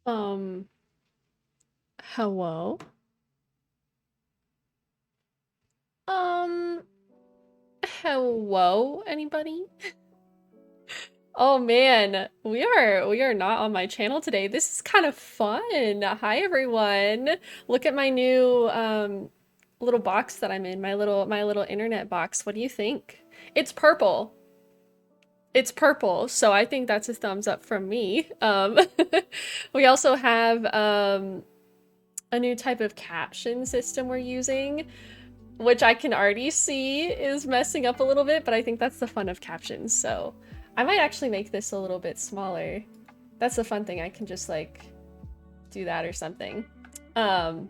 Um, Hello? Um, Hello, anybody? Oh man, we are not on my channel today. This is kind of fun. Hi everyone. Look at my new little box that I'm in, my little internet box. What do you think? It's purple. It's purple, so I think that's a thumbs up from me. We also have a new type of caption system we're using, which I can already see is messing up a little bit, but I think that's the fun of captions. So I might actually make this a little bit smaller. That's the fun thing. I can just like do that or something. Um,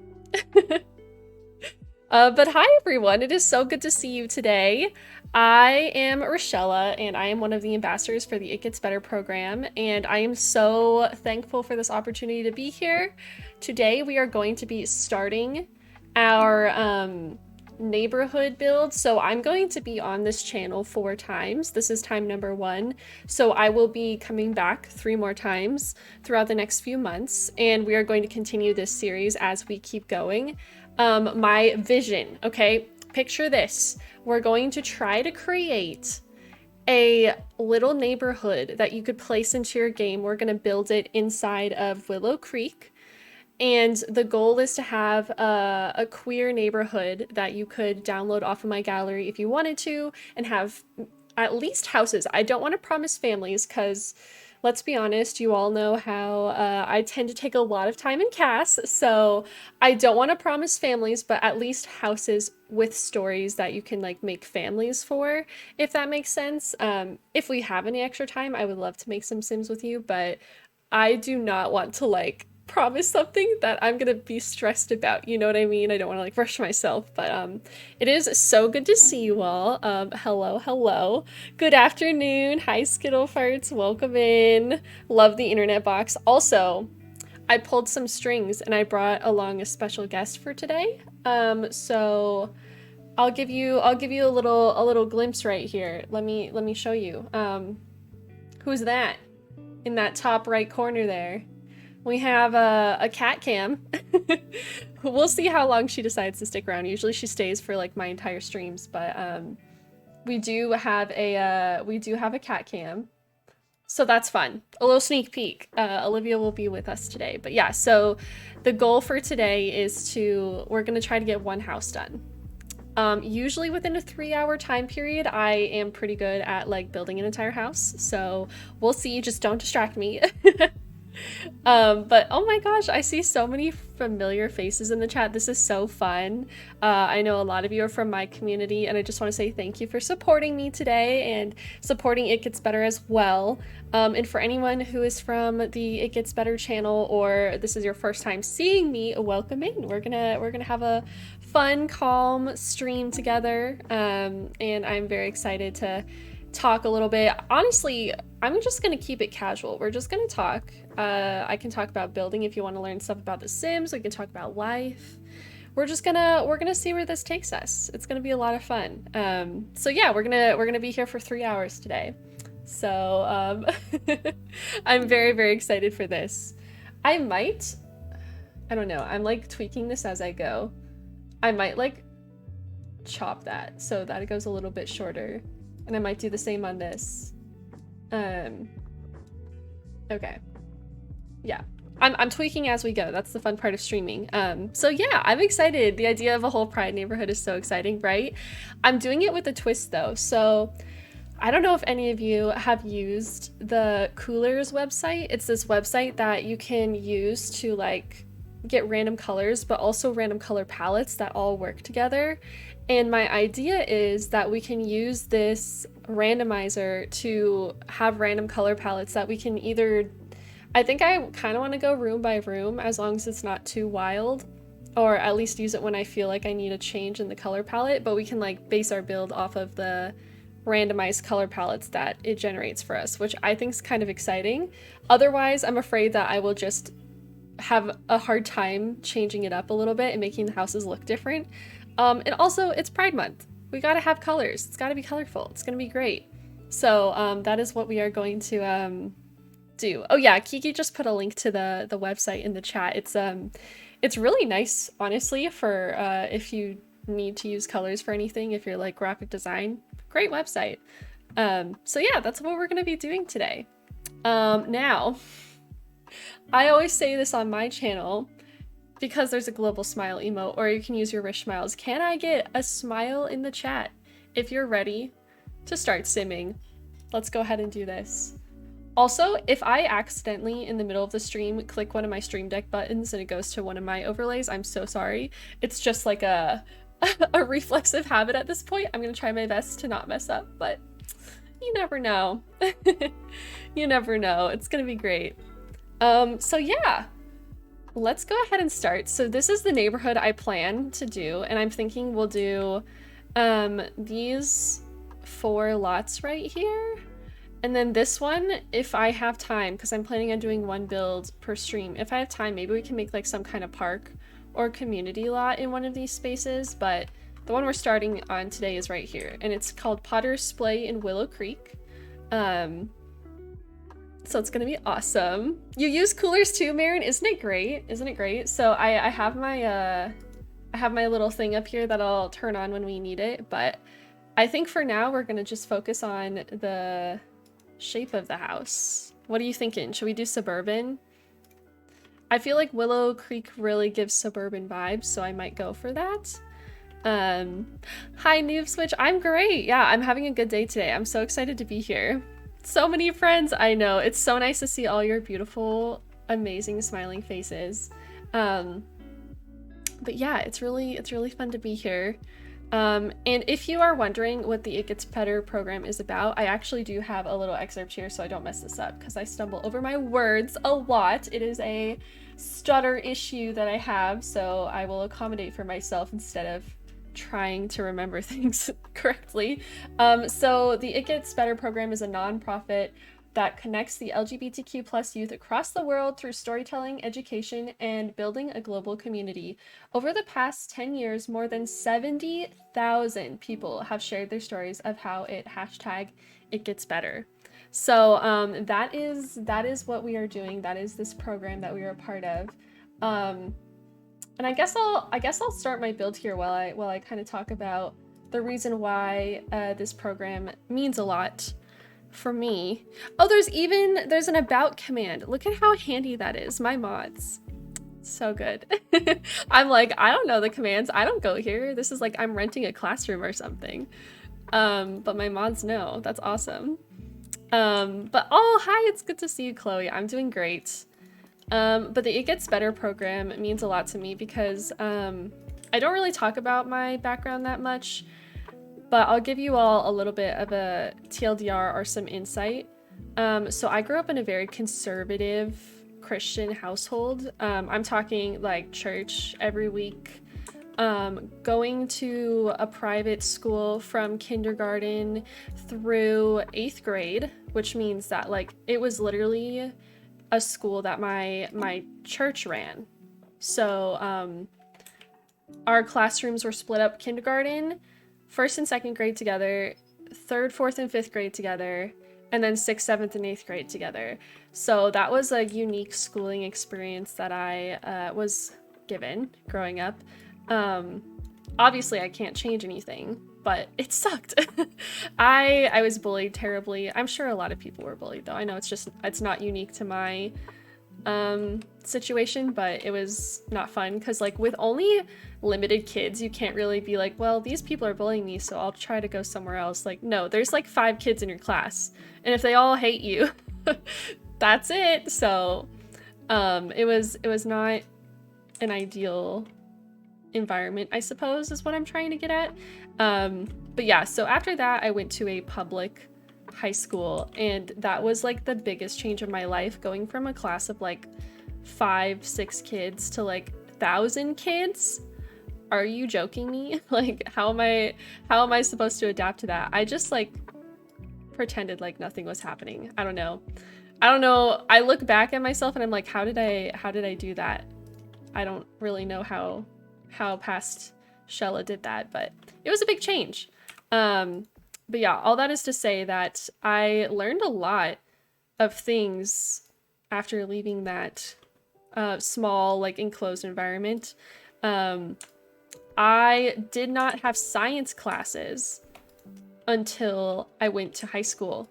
but hi everyone. It is so good to see you today. I am Risshella and I am one of the ambassadors for the It Gets Better program. And I am so thankful for this opportunity to be here. Today we are going to be starting our neighborhood build. So I'm going to be on this channel 4 times. This is time number 1. So I will be coming back 3 more times throughout the next few months. And we are going to continue this series as we keep going. My vision, okay? Picture this. We're going to try to create a little neighborhood that you could place into your game. We're going to build it inside of Willow Creek. And the goal is to have a queer neighborhood that you could download off of my gallery if you wanted to, and have at least houses. I don't want to promise families because, let's be honest, you all know how I tend to take a lot of time in CAS, so I don't want to promise families, but at least houses with stories that you can like make families for, if that makes sense. If we have any extra time, I would love to make some Sims with you, but I do not want to like promise something that I'm gonna be stressed about. You know what I mean? I don't want to like rush myself, but it is so good to see you all. Hello. Good afternoon. Hi Skittle Farts. Welcome in. Love the internet box. Also, I pulled some strings and I brought along a special guest for today. So I'll give you a little glimpse right here. Let me show you. Who's that in that top right corner there? We have a cat cam. We'll see how long she decides to stick around. Usually she stays for like my entire streams, but we do have a cat cam. So that's fun. A little sneak peek. Olivia will be with us today. But yeah, so the goal for today is we're going to try to get one house done. Usually within a 3-hour time period, I am pretty good at like building an entire house. So we'll see. Just don't distract me. But oh my gosh, I see so many familiar faces in the chat. This is so fun. I know a lot of you are from my community, and I just want to say thank you for supporting me today and supporting It Gets Better as well. And for anyone who is from the It Gets Better channel, or this is your first time seeing me, welcome in. We're gonna have a fun, calm stream together, and I'm very excited to talk a little bit. Honestly, I'm just gonna keep it casual. We're just gonna talk. I can talk about building if you want to learn stuff about The Sims. We can talk about life. We're gonna see where this takes us. It's gonna be a lot of fun. So yeah, we're gonna be here for 3 hours today. So I'm very, very excited for this. I don't know. I'm like tweaking this as I go. I might like chop that so that it goes a little bit shorter. And I might do the same on this. Okay. Yeah. I'm tweaking as we go. That's the fun part of streaming. So yeah, I'm excited. The idea of a whole Pride neighborhood is so exciting, right? I'm doing it with a twist though. So I don't know if any of you have used the Coolers website. It's this website that you can use to like get random colors, but also random color palettes that all work together. And my idea is that we can use this randomizer to have random color palettes that we can either, I think I kind of want to go room by room as long as it's not too wild, or at least use it when I feel like I need a change in the color palette, but we can like base our build off of the randomized color palettes that it generates for us, which I think is kind of exciting. Otherwise, I'm afraid that I will just have a hard time changing it up a little bit and making the houses look different. And also, it's Pride Month. We gotta have colors. It's gotta be colorful. It's gonna be great. So that is what we are going to do. Oh yeah, Kiki just put a link to the website in the chat. It's really nice, honestly, for if you need to use colors for anything, if you're like graphic design. Great website. So yeah, that's what we're gonna be doing today. Now, I always say this on my channel because there's a global smile emote, or you can use your wish smiles. Can I get a smile in the chat if you're ready to start simming? Let's go ahead and do this. Also, if I accidentally in the middle of the stream click one of my Stream Deck buttons and it goes to one of my overlays, I'm so sorry. It's just like a reflexive habit at this point. I'm gonna try my best to not mess up, but you never know. You never know. It's gonna be great. So yeah, let's go ahead and start. So this is the neighborhood I plan to do, and I'm thinking we'll do these 4 lots right here. And then this one, if I have time, because I'm planning on doing 1 build per stream. If I have time, maybe we can make like some kind of park or community lot in one of these spaces, but the one we're starting on today is right here, and it's called Potter's Splay in Willow Creek. So it's gonna be awesome. You use coolers too, Marin? Isn't it great? Isn't it great? So I have my little thing up here that I'll turn on when we need it, but I think for now we're gonna just focus on the shape of the house. What are you thinking? Should we do suburban? I feel like Willow Creek really gives suburban vibes, so I might go for that. Hi Noob Switch, I'm great. Yeah, I'm having a good day today. I'm so excited to be here. So many friends, I know. It's so nice to see all your beautiful, amazing smiling faces. But yeah, it's really fun to be here. And if you are wondering what the It Gets Better program is about, I actually do have a little excerpt here so I don't mess this up because I stumble over my words a lot. It is a stutter issue that I have, so I will accommodate for myself instead of trying to remember things correctly. So the It Gets Better program is a nonprofit that connects the LGBTQ+ youth across the world through storytelling, education, and building a global community. Over the past 10 years, more than 70,000 people have shared their stories of how it #itgetsbetter. So that is what we are doing. That is this program that we are a part of. And I guess I'll start my build here while I kind of talk about the reason why this program means a lot for me. Oh, there's an about command. Look at how handy that is. My mods. So good. I'm like, I don't know the commands. I don't go here. This is like I'm renting a classroom or something. But my mods know. That's awesome. But oh, hi, it's good to see you, Chloe. I'm doing great. But the It Gets Better program means a lot to me because I don't really talk about my background that much, but I'll give you all a little bit of a TLDR or some insight. So I grew up in a very conservative Christian household. I'm talking like church every week, going to a private school from kindergarten through 8th grade, which means that like it was literally a school that my church ran. So our classrooms were split up: kindergarten, 1st and 2nd grade together, 3rd, 4th, and 5th grade together, and then 6th, 7th, and 8th grade together. So that was a unique schooling experience that I was given growing up. Obviously, I can't change anything, but it sucked. I was bullied terribly. I'm sure a lot of people were bullied, though. I know it's not unique to my situation, but it was not fun because like with only limited kids, you can't really be like, well, these people are bullying me, so I'll try to go somewhere else. Like, no, there's like 5 kids in your class, and if they all hate you, that's it. So it was not an ideal environment, I suppose, is what I'm trying to get at. But yeah, so after that I went to a public high school, and that was like the biggest change of my life, going from a class of like 5-6 kids to like 1,000 kids. Are you joking me? Like how am I supposed to adapt to that? I just like pretended like nothing was happening. I don't know. I look back at myself and I'm like, how did I do that? I don't really know how past Shella did that, but it was a big change. But yeah, all that is to say that I learned a lot of things after leaving that small, like enclosed environment. I did not have science classes until I went to high school.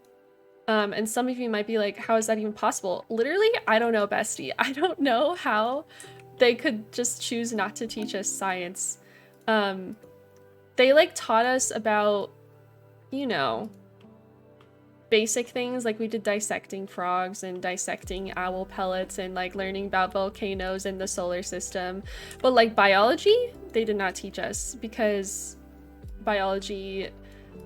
And some of you might be like, how is that even possible? Literally, I don't know, bestie. I don't know how they could just choose not to teach us science. They like taught us about, you know, basic things. Like we did dissecting frogs and dissecting owl pellets and like learning about volcanoes and the solar system. But like biology, they did not teach us because biology,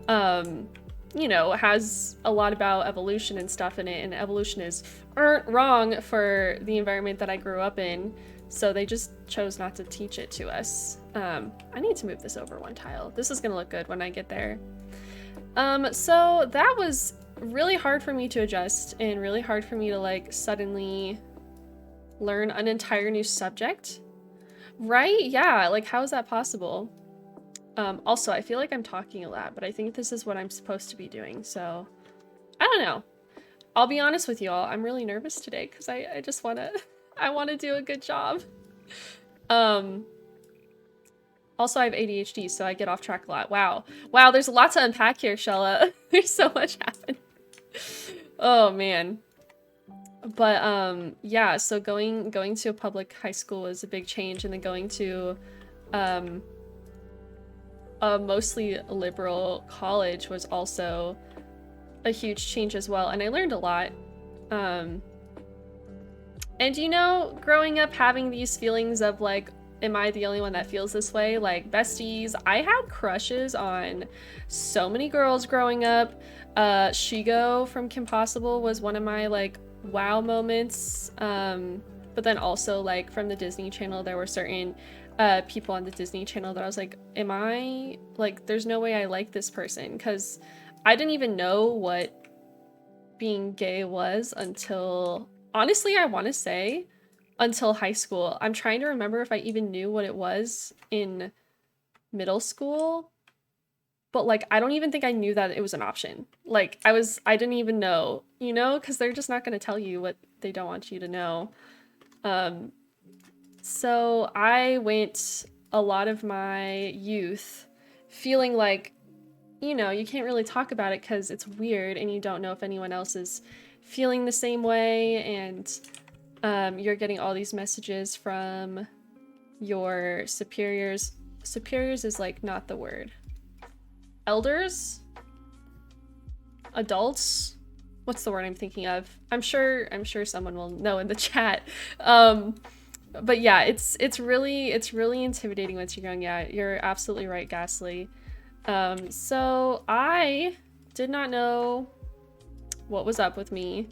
you know, has a lot about evolution and stuff in it, and evolution is wrong for the environment that I grew up in. So they just chose not to teach it to us. I need to move this over one tile. This is gonna look good when I get there. So that was really hard for me to adjust and really hard for me to like suddenly learn an entire new subject. Right? Yeah, like how is that possible? Also, I feel like I'm talking a lot, but I think this is what I'm supposed to be doing, so I don't know. I'll be honest with you all, I'm really nervous today because I just wanna I wanna do a good job. Also, I have ADHD, so I get off track a lot. Wow. Wow, there's a lot to unpack here, Shella. There's so much happening. Oh, man. But, yeah, so going to a public high school was a big change, and then going to, a mostly liberal college was also a huge change as well, and I learned a lot. And you know, growing up having these feelings of like, am I the only one that feels this way? Like, besties, I had crushes on so many girls growing up. Shigo from Kim Possible was one of my like wow moments. But then also like from the Disney Channel, there were certain people on the Disney Channel that I was like, am I like, there's no way I like this person, because I didn't even know what being gay was until, honestly, I want to say until high school. I'm trying to remember if I even knew what it was in middle school, but like I don't even think I knew that it was an option. Like I didn't even know, you know, because they're just not going to tell you what they don't want you to know. So I went a lot of my youth feeling like you know, you can't really talk about it because it's weird and you don't know if anyone else is feeling the same way, and you're getting all these messages from your superiors. Superiors is like not the word. Elders? Adults? What's the word I'm thinking of? I'm sure someone will know in the chat. But yeah, it's really intimidating once you're young. Yeah, you're absolutely right, Ghastly. So I did not know what was up with me.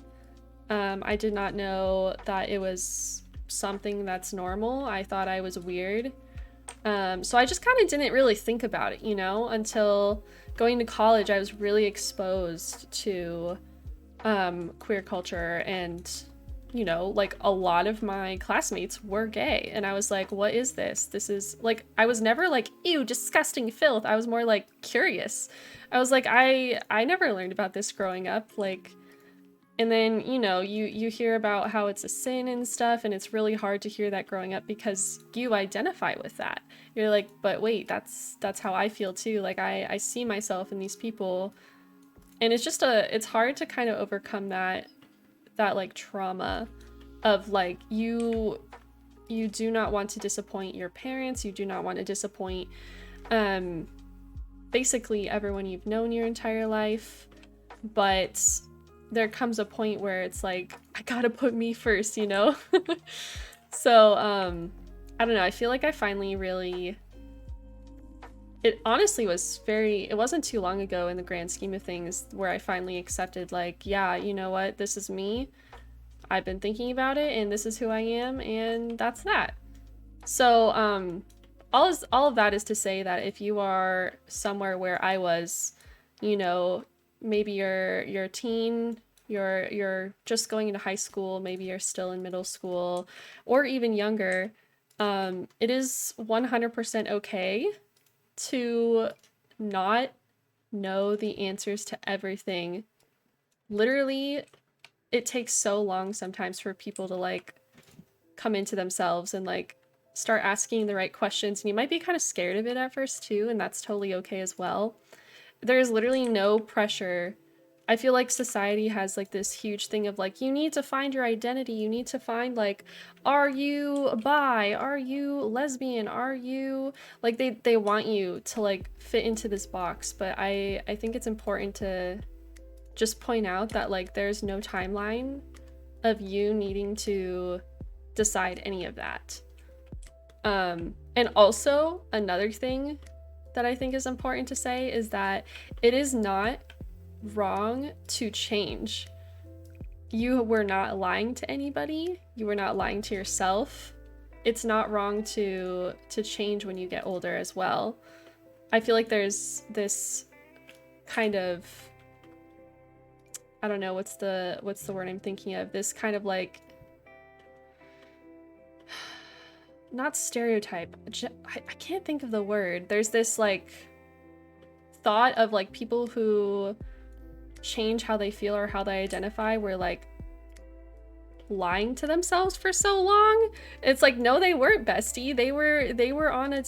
I did not know that it was something that's normal. I thought I was weird. So I just kind of didn't really think about it, you know, until going to college. I was really exposed to queer culture, and you know, like a lot of my classmates were gay, and I was like, what is this? This is like, I was never like, ew, disgusting filth. I was more like curious. I was like, I never learned about this growing up, like. And then, you know, you hear about how it's a sin and stuff, and it's really hard to hear that growing up because you identify with that. You're like, but wait, that's how I feel too. Like I see myself in these people, and it's just it's hard to kind of overcome that like trauma of like, you do not want to disappoint your parents, you do not want to disappoint basically everyone you've known your entire life, but there comes a point where it's like, I gotta put me first, you know? So, I don't know, I feel like I finally really... It honestly was it wasn't too long ago in the grand scheme of things where I finally accepted, like, yeah, you know what, this is me. I've been thinking about it, and this is who I am, and that's that. So, all of that is to say that if you are somewhere where I was, you know, maybe you're a teen, you're just going into high school, maybe you're still in middle school, or even younger, it is 100% okay to not know the answers to everything. Literally, it takes so long sometimes for people to like come into themselves and like start asking the right questions, and you might be kind of scared of it at first too, and that's totally okay as well. There's literally no pressure. I feel like society has like this huge thing of like, you need to find your identity, you need to find like, are you bi, are you lesbian, are you like, they want you to like fit into this box. But I think it's important to just point out that like there's no timeline of you needing to decide any of that. And also another thing that I think is important to say is that it is not wrong to change. You were not lying to anybody. You were not lying to yourself. It's not wrong to change when you get older as well. I feel like there's this kind of, I don't know, what's the word I'm thinking of? This kind of like, not stereotype. I can't think of the word. There's this like thought of like people who change how they feel or how they identify were like lying to themselves for so long. It's like, no, they weren't, bestie. They were on a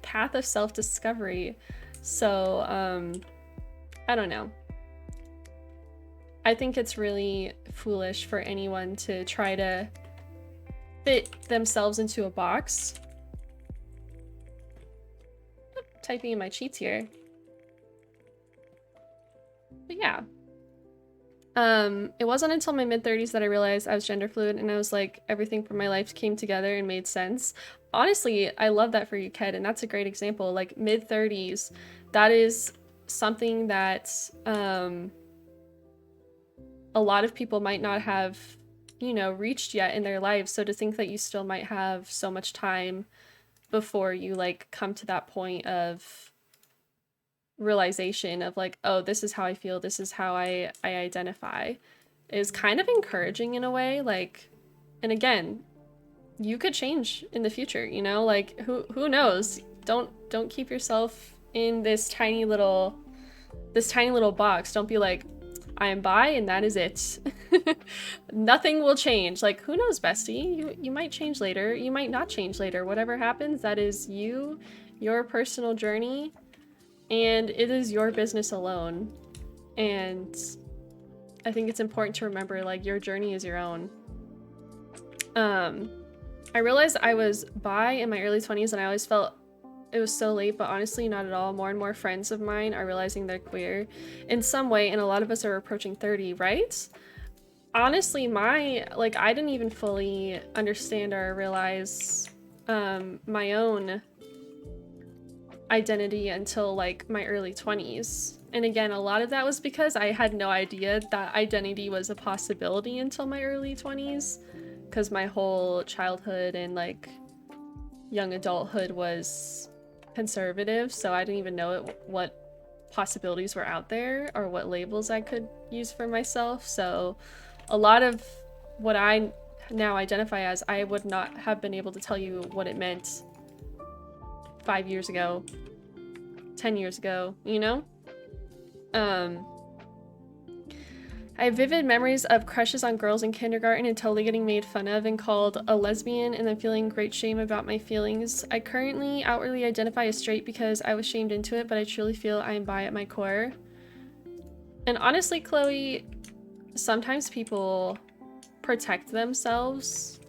path of self-discovery. So I don't know. I think it's really foolish for anyone to try to fit themselves into a box. Typing in my cheats here. But yeah. It wasn't until my mid-30s that I realized I was gender fluid, and I was like, everything from my life came together and made sense. Honestly, I love that for you, Ked, and that's a great example. Like, mid-30s, that is something that a lot of people might not have, you know, reached yet in their lives. So to think that you still might have so much time before you like come to that point of realization of like, oh, this is how I feel, this is how I identify, is kind of encouraging in a way. Like, and again, you could change in the future, you know, like who knows? Don't keep yourself in this tiny little box. Don't be like, I am bi and that is it. Nothing will change. Like, who knows, bestie? You might change later. You might not change later. Whatever happens, that is you, your personal journey. and it is your business alone. And I think it's important to remember, like, your journey is your own. I realized I was bi in my early 20s, and I always felt it was so late, but honestly, not at all. More and more friends of mine are realizing they're queer in some way, and a lot of us are approaching 30, right? Honestly, I didn't even fully understand or realize my own identity until like my early 20s. And again, a lot of that was because I had no idea that identity was a possibility until my early 20s, because my whole childhood and like young adulthood was conservative, so I didn't even know what possibilities were out there or what labels I could use for myself. So a lot of what I now identify as, I would not have been able to tell you what it meant 5 years ago, 10 years ago, you know? I have vivid memories of crushes on girls in kindergarten and totally getting made fun of and called a lesbian, and then feeling great shame about my feelings. I currently outwardly identify as straight because I was shamed into it, but I truly feel I am bi at my core. And honestly, Chloe, sometimes people protect themselves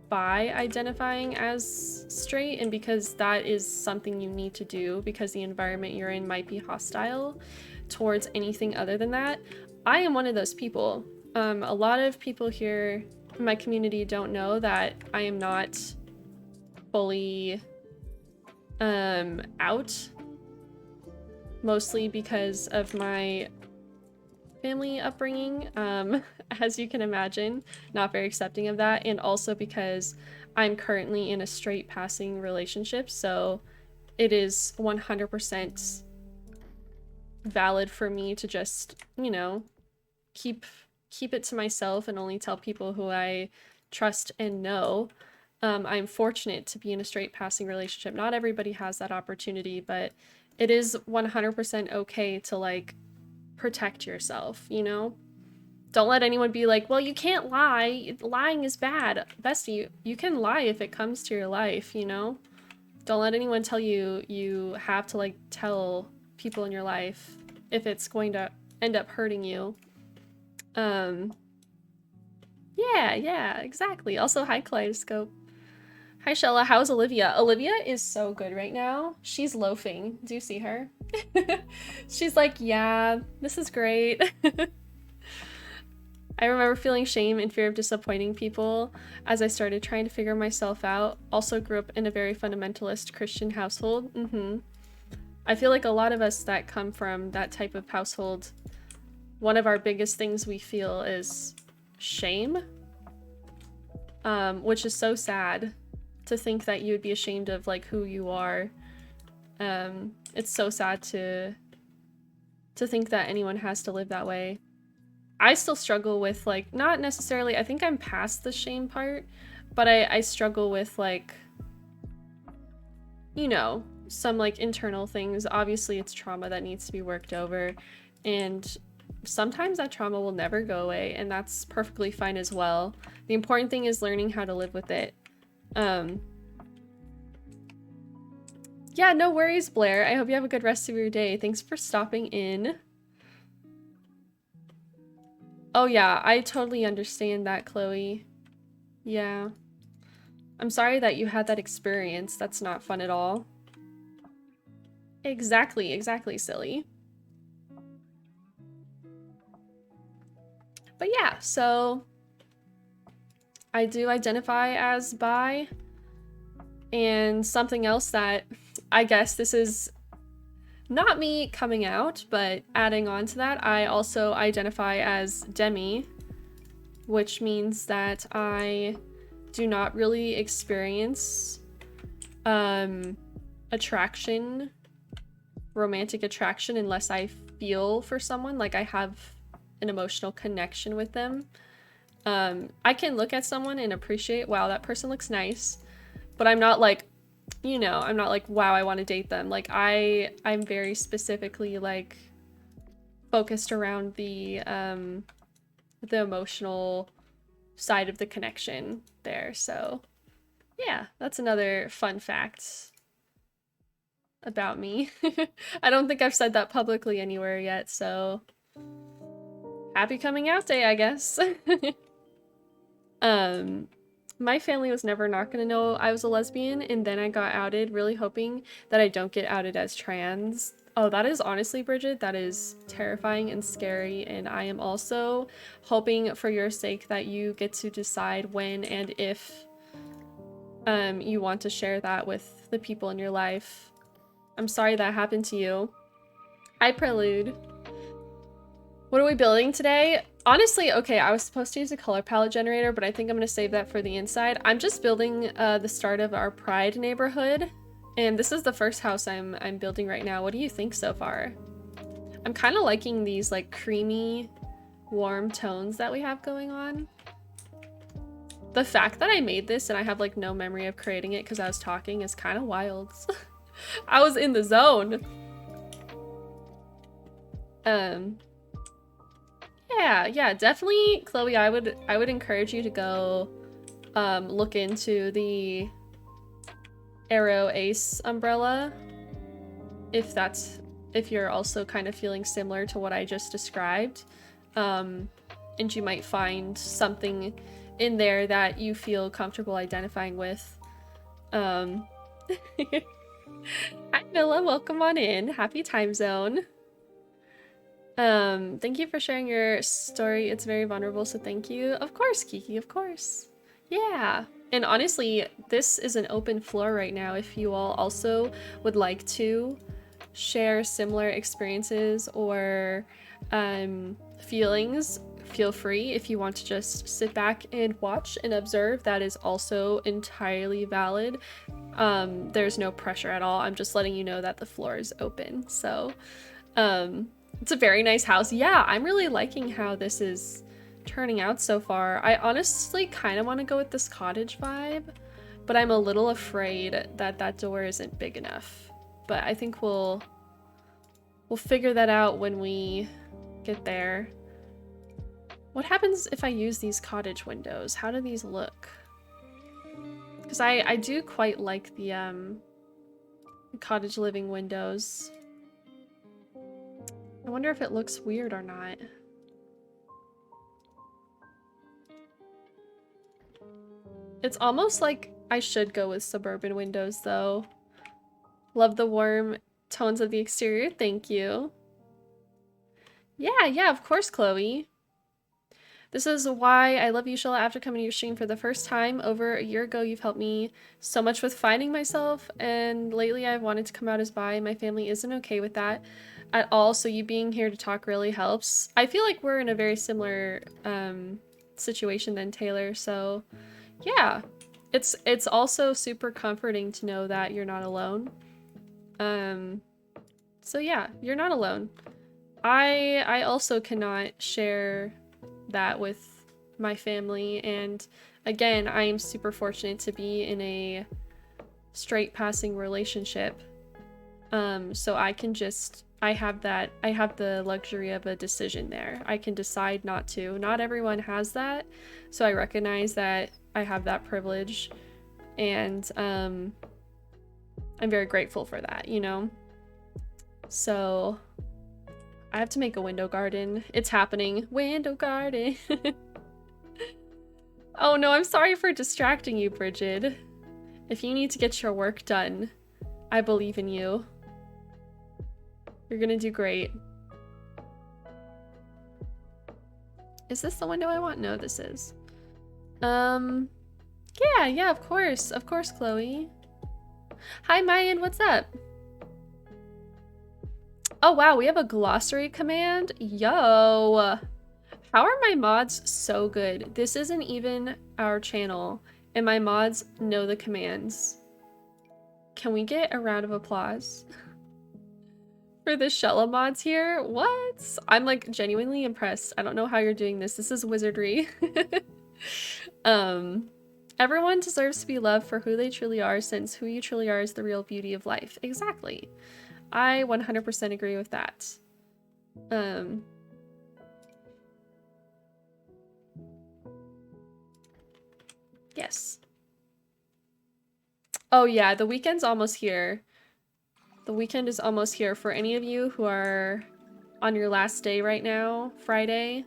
by identifying as straight, and because that is something you need to do because the environment you're in might be hostile towards anything other than that. I am one of those people. A lot of people here in my community don't know that I am not fully out, mostly because of my family upbringing, as you can imagine, not very accepting of that, and also because I'm currently in a straight passing relationship, so it is 100% valid for me to just, you know, keep it to myself and only tell people who I trust and know. I'm fortunate to be in a straight passing relationship. Not everybody has that opportunity, but it is 100% okay to like protect yourself, you know? Don't let anyone be like, well, you can't lie. Lying is bad. Bestie, you can lie if it comes to your life, you know? Don't let anyone tell you you have to like tell people in your life if it's going to end up hurting you. Yeah, exactly. Also, hi, Kaleidoscope. Hi, Shella. How's Olivia? Olivia is so good right now. She's loafing. Do you see her? She's like, yeah, this is great. I remember feeling shame and fear of disappointing people as I started trying to figure myself out. Also grew up in a very fundamentalist Christian household. I feel like a lot of us that come from that type of household, one of our biggest things we feel is shame, which is so sad to think that you would be ashamed of like who you are. It's so sad to think that anyone has to live that way. I still struggle with like, not necessarily, I think I'm past the shame part, but I struggle with like, you know, some like internal things. Obviously it's trauma that needs to be worked over, and sometimes that trauma will never go away, and that's perfectly fine as well. The important thing is learning how to live with it. Yeah, no worries, Blair. I hope you have a good rest of your day. Thanks for stopping in. Oh yeah, I totally understand that, Chloe. Yeah. I'm sorry that you had that experience. That's not fun at all. Exactly, silly. But yeah, so I do identify as bi. And something else that I guess this is not me coming out, but adding on to that, I also identify as demi, which means that I do not really experience attraction, romantic attraction, unless I feel for someone, like I have an emotional connection with them. I can look at someone and appreciate, wow, that person looks nice, but I'm not like, you know, I'm not like, wow, I want to date them. Like I'm very specifically like focused around the emotional side of the connection there. So yeah, that's another fun fact. about me. I don't think I've said that publicly anywhere yet, so happy coming out day, I guess. My family was never not gonna know I was a lesbian, and then I got outed, really hoping that I don't get outed as trans. Oh, that is honestly, Bridget, that is terrifying and scary, and I am also hoping for your sake that you get to decide when and if you want to share that with the people in your life. I'm sorry that happened to you. Hi, Prelude. What are we building today? Honestly, okay, I was supposed to use a color palette generator, but I think I'm gonna save that for the inside. I'm just building the start of our Pride neighborhood, and this is the first house I'm building right now. What do you think so far? I'm kind of liking these like creamy, warm tones that we have going on. The fact that I made this and I have like no memory of creating it because I was talking is kind of wild. I was in the zone. Yeah, definitely, Chloe, I would encourage you to go look into the Arrow Ace umbrella if you're also kind of feeling similar to what I just described. And you might find something in there that you feel comfortable identifying with. Hi Milla, welcome on in. Happy time zone. Thank you for sharing your story. It's very vulnerable, so thank you. Of course, Kiki, of course. Yeah. And honestly, this is an open floor right now. If you all also would like to share similar experiences or feelings, feel free. If you want to just sit back and watch and observe, that is also entirely valid. There's no pressure at all. I'm just letting you know that the floor is open. So, it's a very nice house. Yeah, I'm really liking how this is turning out so far. I honestly kind of want to go with this cottage vibe, but I'm a little afraid that that door isn't big enough. But I think we'll figure that out when we get there. What happens if I use these cottage windows? How do these look? Because I do quite like the cottage living windows. I wonder if it looks weird or not. It's almost like I should go with suburban windows though. Love the warm tones of the exterior, thank you. Yeah, of course, Chloe. This is why I love you, Shella. After coming to your stream for the first time over a year ago, you've helped me so much with finding myself, and lately I've wanted to come out as bi. My family isn't okay with that at all, so you being here to talk really helps. I feel like we're in a very similar situation than Taylor, so yeah. It's also super comforting to know that you're not alone. So yeah, you're not alone. I also cannot share that with my family, and again, I am super fortunate to be in a straight passing relationship. So I can just, I have the luxury of a decision there. I can decide not to. Not everyone has that, so I recognize that I have that privilege, and I'm very grateful for that, you know? So I have to make a window garden. It's happening. Window garden. Oh no, I'm sorry for distracting you, Bridget. If you need to get your work done, I believe in you. You're gonna do great. Is this the window I want? No, this is. Yeah, of course. Of course, Chloe. Hi, Mayan, what's up? Oh wow, we have a glossary command? Yo! How are my mods so good? This isn't even our channel, and my mods know the commands. Can we get a round of applause for the Shella mods here? What? I'm like genuinely impressed. I don't know how you're doing this. This is wizardry. Everyone deserves to be loved for who they truly are, since who you truly are is the real beauty of life. Exactly. I 100% agree with that. Yes. Oh yeah, the weekend's almost here. The weekend is almost here. For any of you who are on your last day right now, Friday,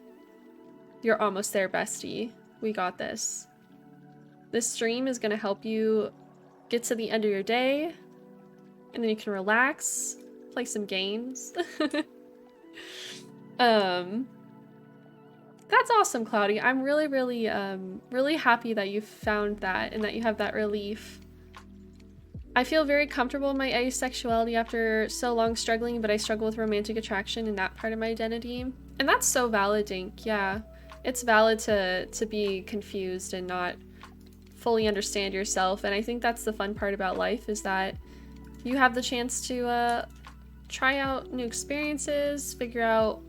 you're almost there, bestie. We got this. This stream is gonna help you get to the end of your day, and then you can relax, play some games. That's awesome, Cloudy. I'm really, really happy that you found that and that you have that relief. I feel very comfortable in my asexuality after so long struggling, but I struggle with romantic attraction in that part of my identity. And that's so valid, Dink. Yeah, it's valid to be confused and not fully understand yourself. And I think that's the fun part about life, is that you have the chance to try out new experiences, figure out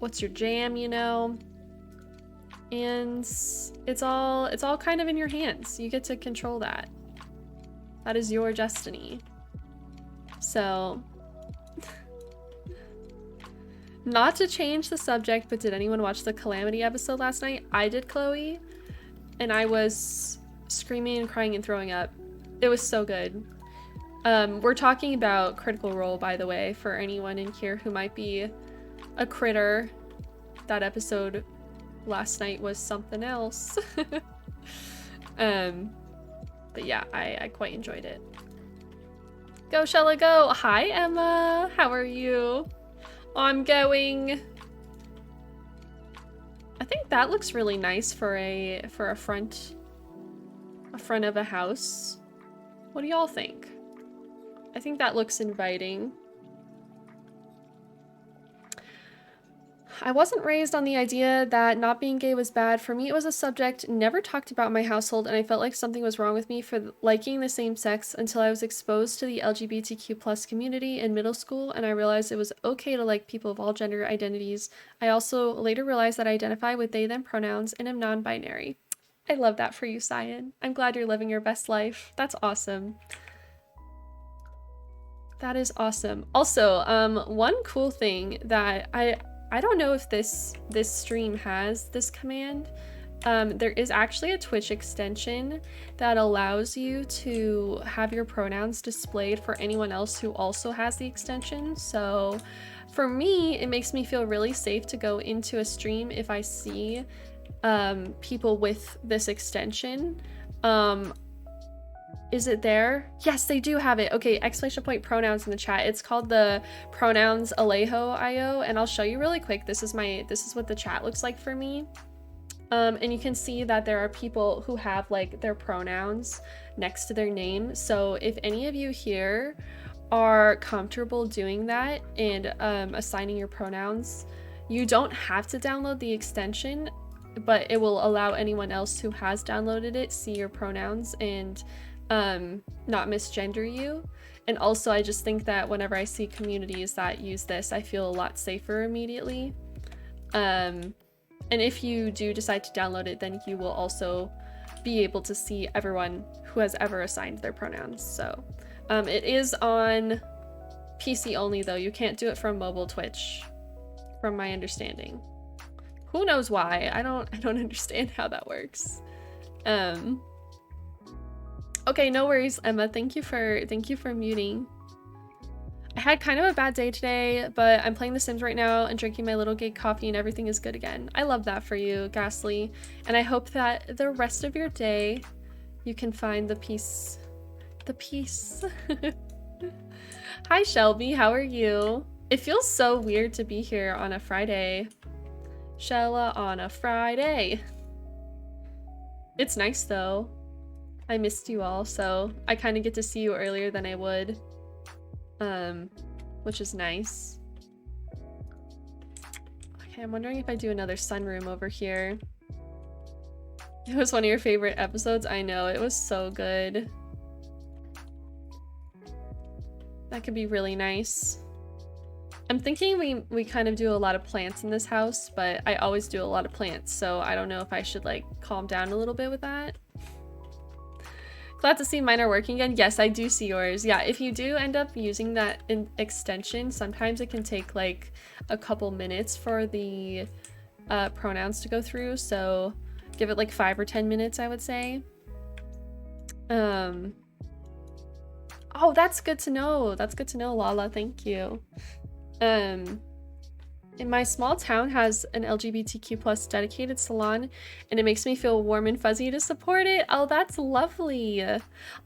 what's your jam, you know. And it's all kind of in your hands. You get to control that. That is your destiny. So, not to change the subject, but did anyone watch the Calamity episode last night? I did, Chloe, and I was screaming and crying and throwing up. It was so good. We're talking about Critical Role, by the way, for anyone in here who might be a critter. That episode last night was something else. But yeah, I quite enjoyed it. Go, Shella, go! Hi, Emma! How are you? I'm going. I think that looks really nice for a front of a house. What do y'all think? I think that looks inviting. I wasn't raised on the idea that not being gay was bad. For me, it was a subject never talked about in my household, and I felt like something was wrong with me for liking the same sex until I was exposed to the LGBTQ+ community in middle school, and I realized it was okay to like people of all gender identities. I also later realized that I identify with they, them pronouns and am non-binary. I love that for you, Cyan. I'm glad you're living your best life. That's awesome. That is awesome. Also, one cool thing that I don't know if this stream has this command. There is actually a Twitch extension that allows you to have your pronouns displayed for anyone else who also has the extension. So for me, it makes me feel really safe to go into a stream if I see people with this extension. Is it there? Yes, they do have it. Okay, exclamation point pronouns in the chat. It's called the pronouns Alejo.io, and I'll show you really quick. This is what the chat looks like for me. And you can see that there are people who have like their pronouns next to their name. So if any of you here are comfortable doing that and assigning your pronouns, you don't have to download the extension, but it will allow anyone else who has downloaded it see your pronouns and not misgender you. And also I just think that whenever I see communities that use this, I feel a lot safer immediately. And if you do decide to download it, then you will also be able to see everyone who has ever assigned their pronouns. So it is on PC only though. You can't do it from mobile Twitch, from my understanding. Who knows why? I don't understand how that works. Okay, no worries, Emma. Thank you for muting. I had kind of a bad day today, but I'm playing The Sims right now and drinking my little gay coffee and everything is good again. I love that for you, Ghastly. And I hope that the rest of your day you can find the peace. The peace. Hi, Shelby. How are you? It feels so weird to be here on a Friday. Shella on a Friday. It's nice though. I missed you all, so I kind of get to see you earlier than I would, which is nice. Okay, I'm wondering if I do another sunroom over here. It was one of your favorite episodes. I know, it was so good. That could be really nice. I'm thinking we kind of do a lot of plants in this house, but I always do a lot of plants, so I don't know if I should like calm down a little bit with that. Glad to see mine are working again. Yes, I do see yours. Yeah, if you do end up using that extension, sometimes it can take like a couple minutes for the pronouns to go through, so give it like 5 or 10 minutes, I would say. Oh, Oh, that's good to know. That's good to know, Lala. Thank you. In my small town has an LGBTQ plus dedicated salon, and it makes me feel warm and fuzzy to support it. Oh, that's lovely.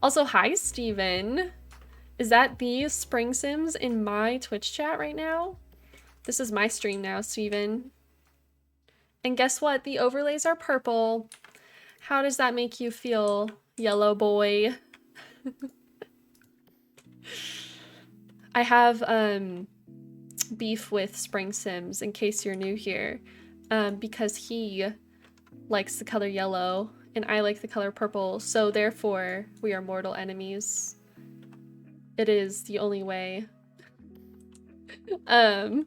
Also, hi, Steven. Is that the Spring Sims in my Twitch chat right now? This is my stream now, Steven. And guess what? The overlays are purple. How does that make you feel, yellow boy? I have beef with Spring Sims, in case you're new here, because he likes the color yellow and I like the color purple, so therefore we are mortal enemies. It is the only way. Plant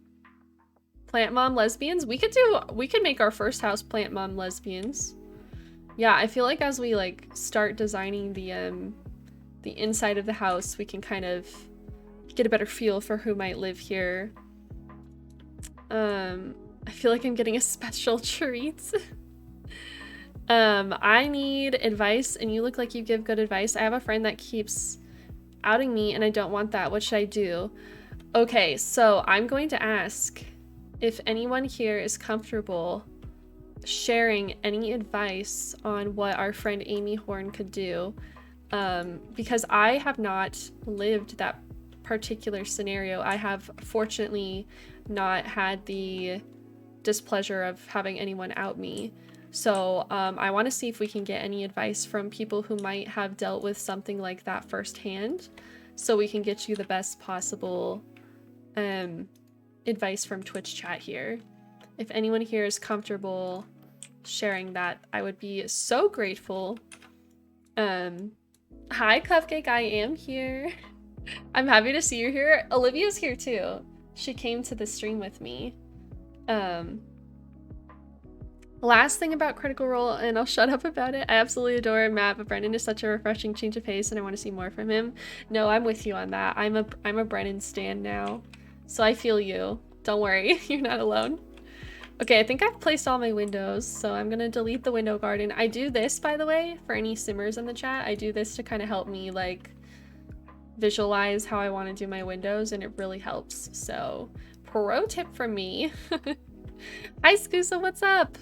mom lesbians? We could make our first house plant mom lesbians. Yeah, I feel like as we like start designing the inside of the house, we can kind of get a better feel for who might live here. I feel like I'm getting a special treat. I need advice and you look like you give good advice. I have a friend that keeps outing me and I don't want that. What should I do? Okay, so I'm going to ask if anyone here is comfortable sharing any advice on what our friend Amy Horn could do, because I have not lived that particular scenario. I have fortunately not had the displeasure of having anyone out me. So I want to see if we can get any advice from people who might have dealt with something like that firsthand, so we can get you the best possible advice from Twitch chat here. If anyone here is comfortable sharing that, I would be so grateful. Hi, Cupcake, I am here. I'm happy to see you here. Olivia's here too. She came to the stream with me. Last thing about Critical Role, and I'll shut up about it. I absolutely adore Matt, but Brennan is such a refreshing change of pace and I want to see more from him. No, I'm with you on that. I'm a Brennan stan now. So I feel you. Don't worry, you're not alone. Okay, I think I've placed all my windows, so I'm gonna delete the window garden. I do this, by the way, for any simmers in the chat. I do this to kind of help me like visualize how I want to do my windows, and it really helps. So, pro tip from me. Hi, Skusa, what's up?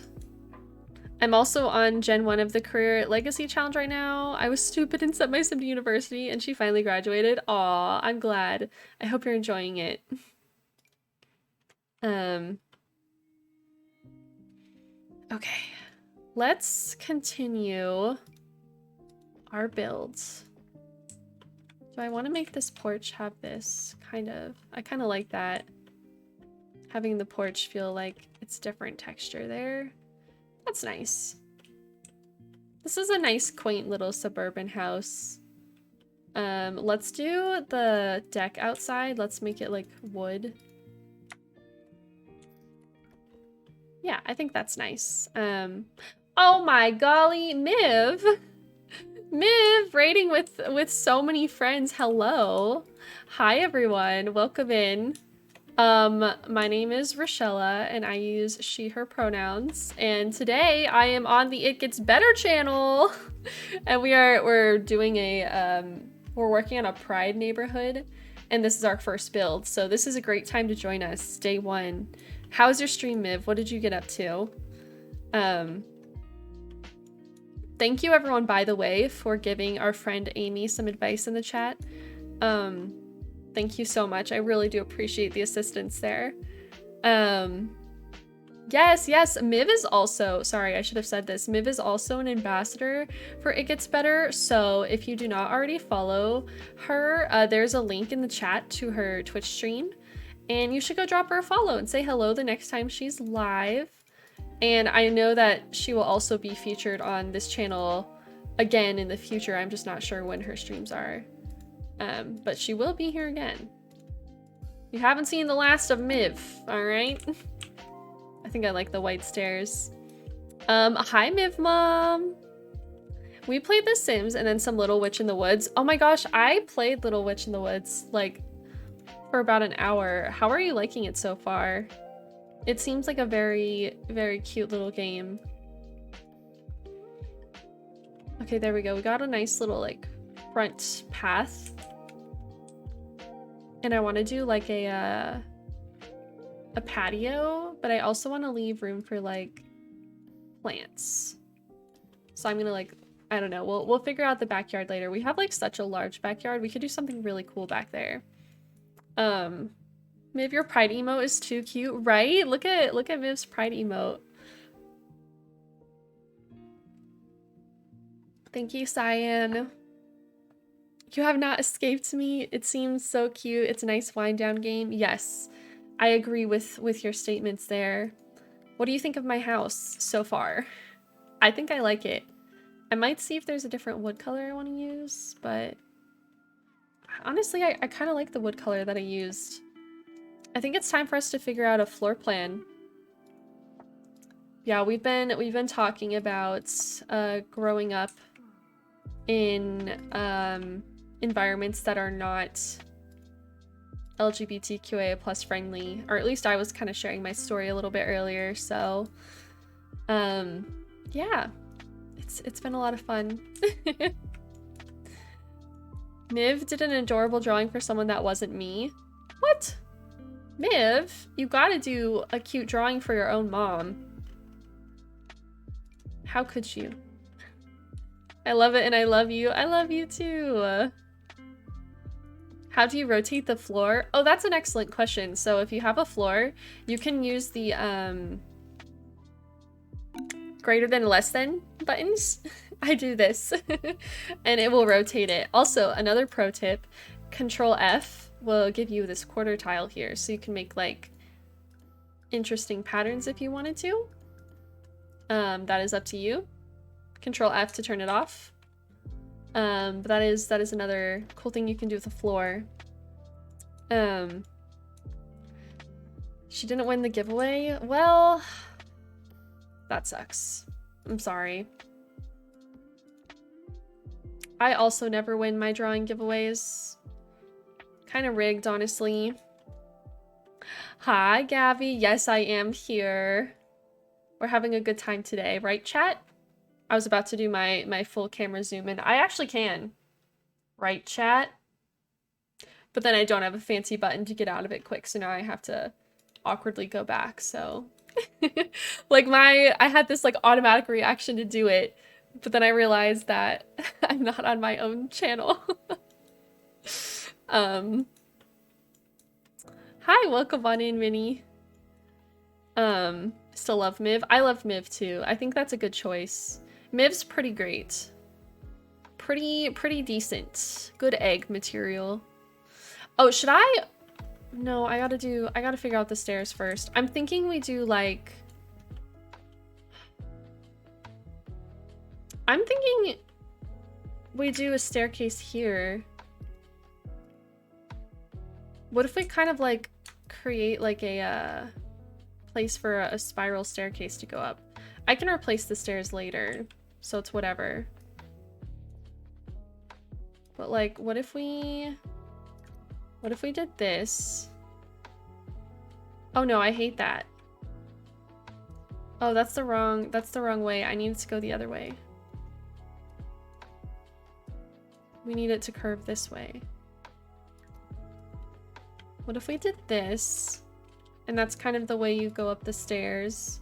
I'm also on Gen 1 of the Career Legacy Challenge right now. I was stupid and sent my sim to university, and she finally graduated. Aw, I'm glad. I hope you're enjoying it. Okay, let's continue our builds. Do I want to make this porch have this kind of... I kind of like that. Having the porch feel like it's different texture there. That's nice. This is a nice, quaint little suburban house. Let's do the deck outside. Let's make it like wood. Yeah, I think that's nice. Oh my golly, Miv! Miv, raiding with so many friends. Hello. Hi everyone, welcome in. My name is Risshella and I use she, her pronouns. And today I am on the It Gets Better channel. And we're doing a, we're working on a Pride neighborhood. And this is our first build. So this is a great time to join us, day one. How's your stream, Miv? What did you get up to? Thank you everyone, by the way, for giving our friend Amy some advice in the chat. Thank you so much. I really do appreciate the assistance there. Yes, Miv is also, sorry, I should have said this. Miv is also an ambassador for It Gets Better. So if you do not already follow her, there's a link in the chat to her Twitch stream. And you should go drop her a follow and say hello the next time she's live. And I know that she will also be featured on this channel again in the future. I'm just not sure when her streams are. But she will be here again. You haven't seen the last of Miv, alright? I think I like the white stairs. Hi Miv Mom! We played The Sims and then some Little Witch in the Woods. Oh my gosh, I played Little Witch in the Woods like for about an hour. How are you liking it so far? It seems like a very, very cute little game. Okay, there we go. We got a nice little like front path. And I want to do like a patio, but I also want to leave room for like plants. So I'm gonna like, I don't know, we'll figure out the backyard later. We have like such a large backyard. We could do something really cool back there. Miv, your pride emote is too cute, right? Look at Miv's pride emote. Thank you, Cyan. You have not escaped me. It seems so cute. It's a nice wind down game. Yes, I agree with your statements there. What do you think of my house so far? I think I like it. I might see if there's a different wood color I want to use, but honestly, I kind of like the wood color that I used. I think it's time for us to figure out a floor plan. Yeah, we've been talking about growing up in environments that are not LGBTQIA plus friendly, or at least I was kind of sharing my story a little bit earlier. So, yeah, it's been a lot of fun. Miv did an adorable drawing for someone that wasn't me. What? Miv, you gotta do a cute drawing for your own mom. How could you? I love it and I love you. I love you too. How do you rotate the floor? Oh, that's an excellent question. So if you have a floor, you can use the greater than, less than buttons. I do this and it will rotate it. Also, another pro tip, Control F will give you this quarter tile here. So you can make like interesting patterns if you wanted to. That is up to you. Control F to turn it off. But that is another cool thing you can do with the floor. She didn't win the giveaway. Well, that sucks. I'm sorry. I also never win my drawing giveaways. Kind of rigged, honestly. Hi, Gabby. Yes, I am here. We're having a good time today, right, chat? I was about to do my full camera zoom in. I actually can. Right, chat? But then I don't have a fancy button to get out of it quick, so now I have to awkwardly go back, so... like I had this like automatic reaction to do it, but then I realized that I'm not on my own channel. Hi, welcome on in, Minnie. Still love Miv. I love Miv too. I think that's a good choice. Miv's pretty great. Pretty decent. Good egg material. Oh, should I? No, I gotta figure out the stairs first. I'm thinking we do like... I'm thinking we do a staircase here. What if we kind of like create like a place for a spiral staircase to go up? I can replace the stairs later, so it's whatever. But like, what if we did this? Oh no, I hate that. Oh, that's the wrong way. I need it to go the other way. We need it to curve this way. What if we did this? And that's kind of the way you go up the stairs.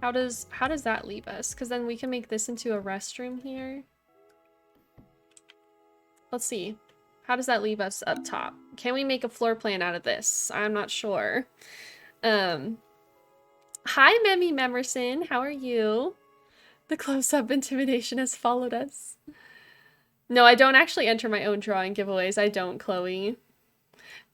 How does that leave us? Because then we can make this into a restroom here. Let's see. How does that leave us up top? Can we make a floor plan out of this? I'm not sure. Hi, Memmy Memerson. How are you? The close-up intimidation has followed us. No, I don't actually enter my own drawing giveaways. I don't, Chloe.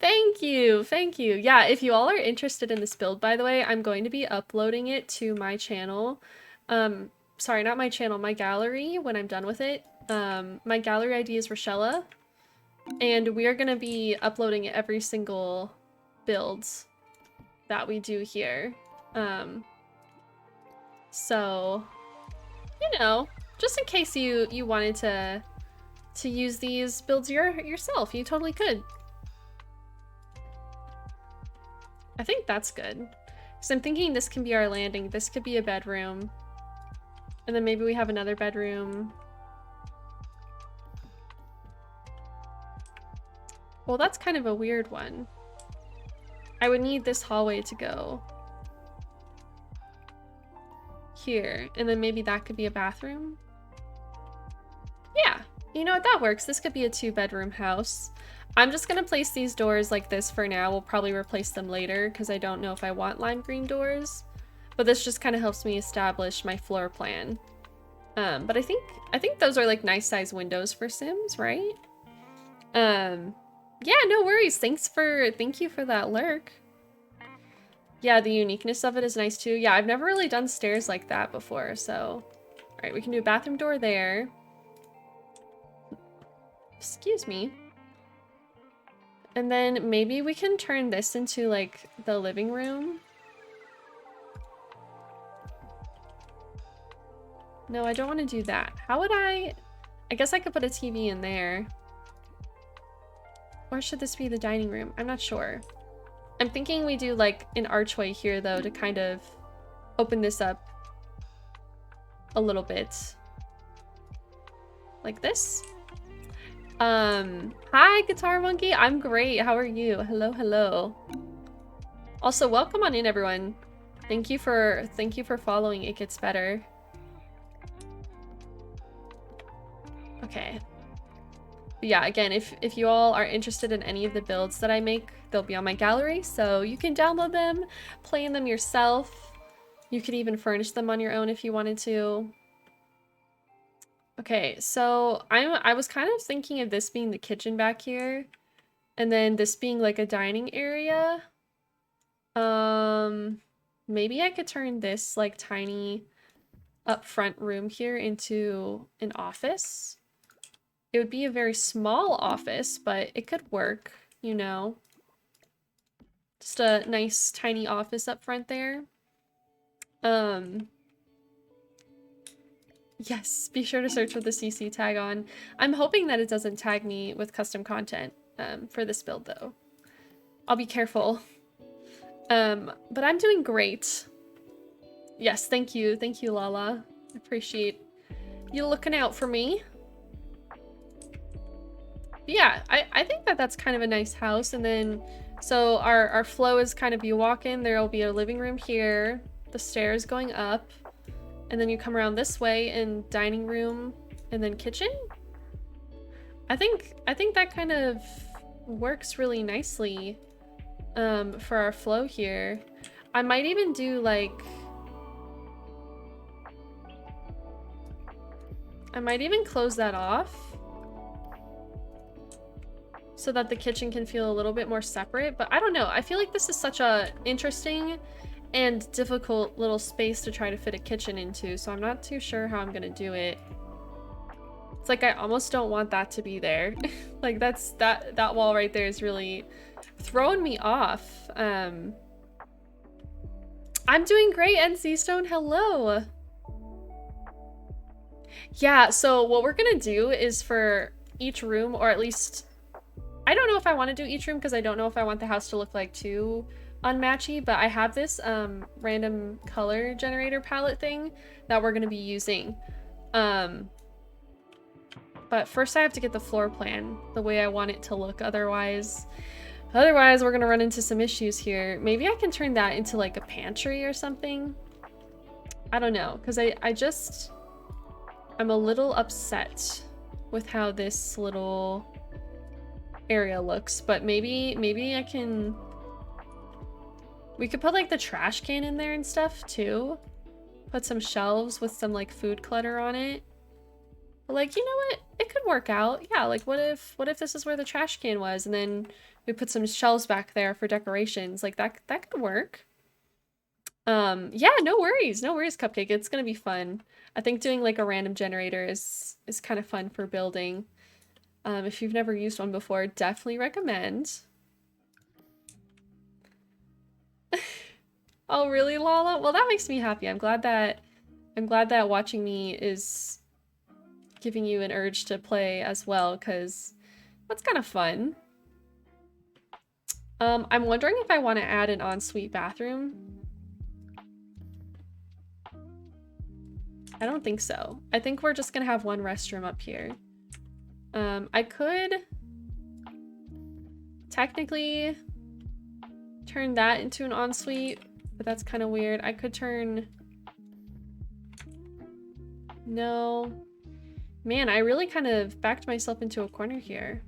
Thank you. Thank you. Yeah, if you all are interested in this build, by the way, I'm going to be uploading it to my channel. Sorry, not my channel, my gallery when I'm done with it. My gallery ID is risshella. And we are going to be uploading every single build that we do here. So, you know, just in case you wanted to use these builds yourself, you totally could. I think that's good. So I'm thinking this can be our landing. This could be a bedroom. And then maybe we have another bedroom. Well, that's kind of a weird one. I would need this hallway to go here, and then maybe that could be a bathroom. Yeah, you know what, that works. This could be a 2-bedroom house. I'm just gonna place these doors like this for now. We'll probably replace them later because I don't know if I want lime green doors. But this just kind of helps me establish my floor plan. But I think those are like nice size windows for Sims, right? Yeah, no worries. Thank you for that lurk. Yeah, the uniqueness of it is nice too. Yeah, I've never really done stairs like that before, so. All right, we can do a bathroom door there. Excuse me. And then maybe we can turn this into like the living room. No, I don't want to do that. How would I guess I could put a TV in there. Or should this be the dining room? I'm not sure. I'm thinking we do like an archway here though to kind of open this up a little bit. Like this. Hi Guitar Monkey, I'm great. How are you? Hello, hello. Also, welcome on in everyone. Thank you for following It Gets Better. Okay. But yeah, again, if you all are interested in any of the builds that I make, they'll be on my gallery, so you can download them, play in them yourself. You could even furnish them on your own if you wanted to. Okay, so I was kind of thinking of this being the kitchen back here, and then this being like a dining area. Maybe I could turn this like tiny up front room here into an office. It would be a very small office, but it could work, you know. Just a nice tiny office up front there. Yes, be sure to search with the CC tag on. I'm hoping that it doesn't tag me with custom content for this build though. I'll be careful. But I'm doing great. Yes, thank you. Thank you, Lala. I appreciate you looking out for me. Yeah, I think that that's kind of a nice house. And then, so our flow is kind of, you walk in, there'll be a living room here, the stairs going up, and then you come around this way and dining room, and then kitchen. I think that kind of works really nicely for our flow here. I might even do like, I might even close that off so that the kitchen can feel a little bit more separate, but I don't know. I feel like this is such a interesting and difficult little space to try to fit a kitchen into, so I'm not too sure how I'm gonna do it. It's like I almost don't want that to be there. Like that wall right there is really throwing me off. I'm doing great, NC Stone, hello. Yeah, so what we're gonna do is for each room, or at least I don't know if I want to do each room because I don't know if I want the house to look like too unmatchy, but I have this random color generator palette thing that we're going to be using. But first I have to get the floor plan the way I want it to look. Otherwise we're going to run into some issues here. Maybe I can turn that into like a pantry or something. I don't know, because I'm a little upset with how this little area looks, but maybe we could put like the trash can in there and stuff too. Put some shelves with some like food clutter on it. But like, you know what? It could work out. Yeah, like what if this is where the trash can was and then we put some shelves back there for decorations? Like that could work. Yeah, no worries, Cupcake. It's gonna be fun. I think doing like a random generator is kind of fun for building. If you've never used one before, definitely recommend. Oh, really, Lala? Well, that makes me happy. I'm glad that watching me is giving you an urge to play as well, because that's kind of fun. I'm wondering if I want to add an ensuite bathroom. I don't think so. I think we're just gonna have one restroom up here. I could technically turn that into an ensuite, but that's kind of weird. I could turn... No. Man, I really kind of backed myself into a corner here.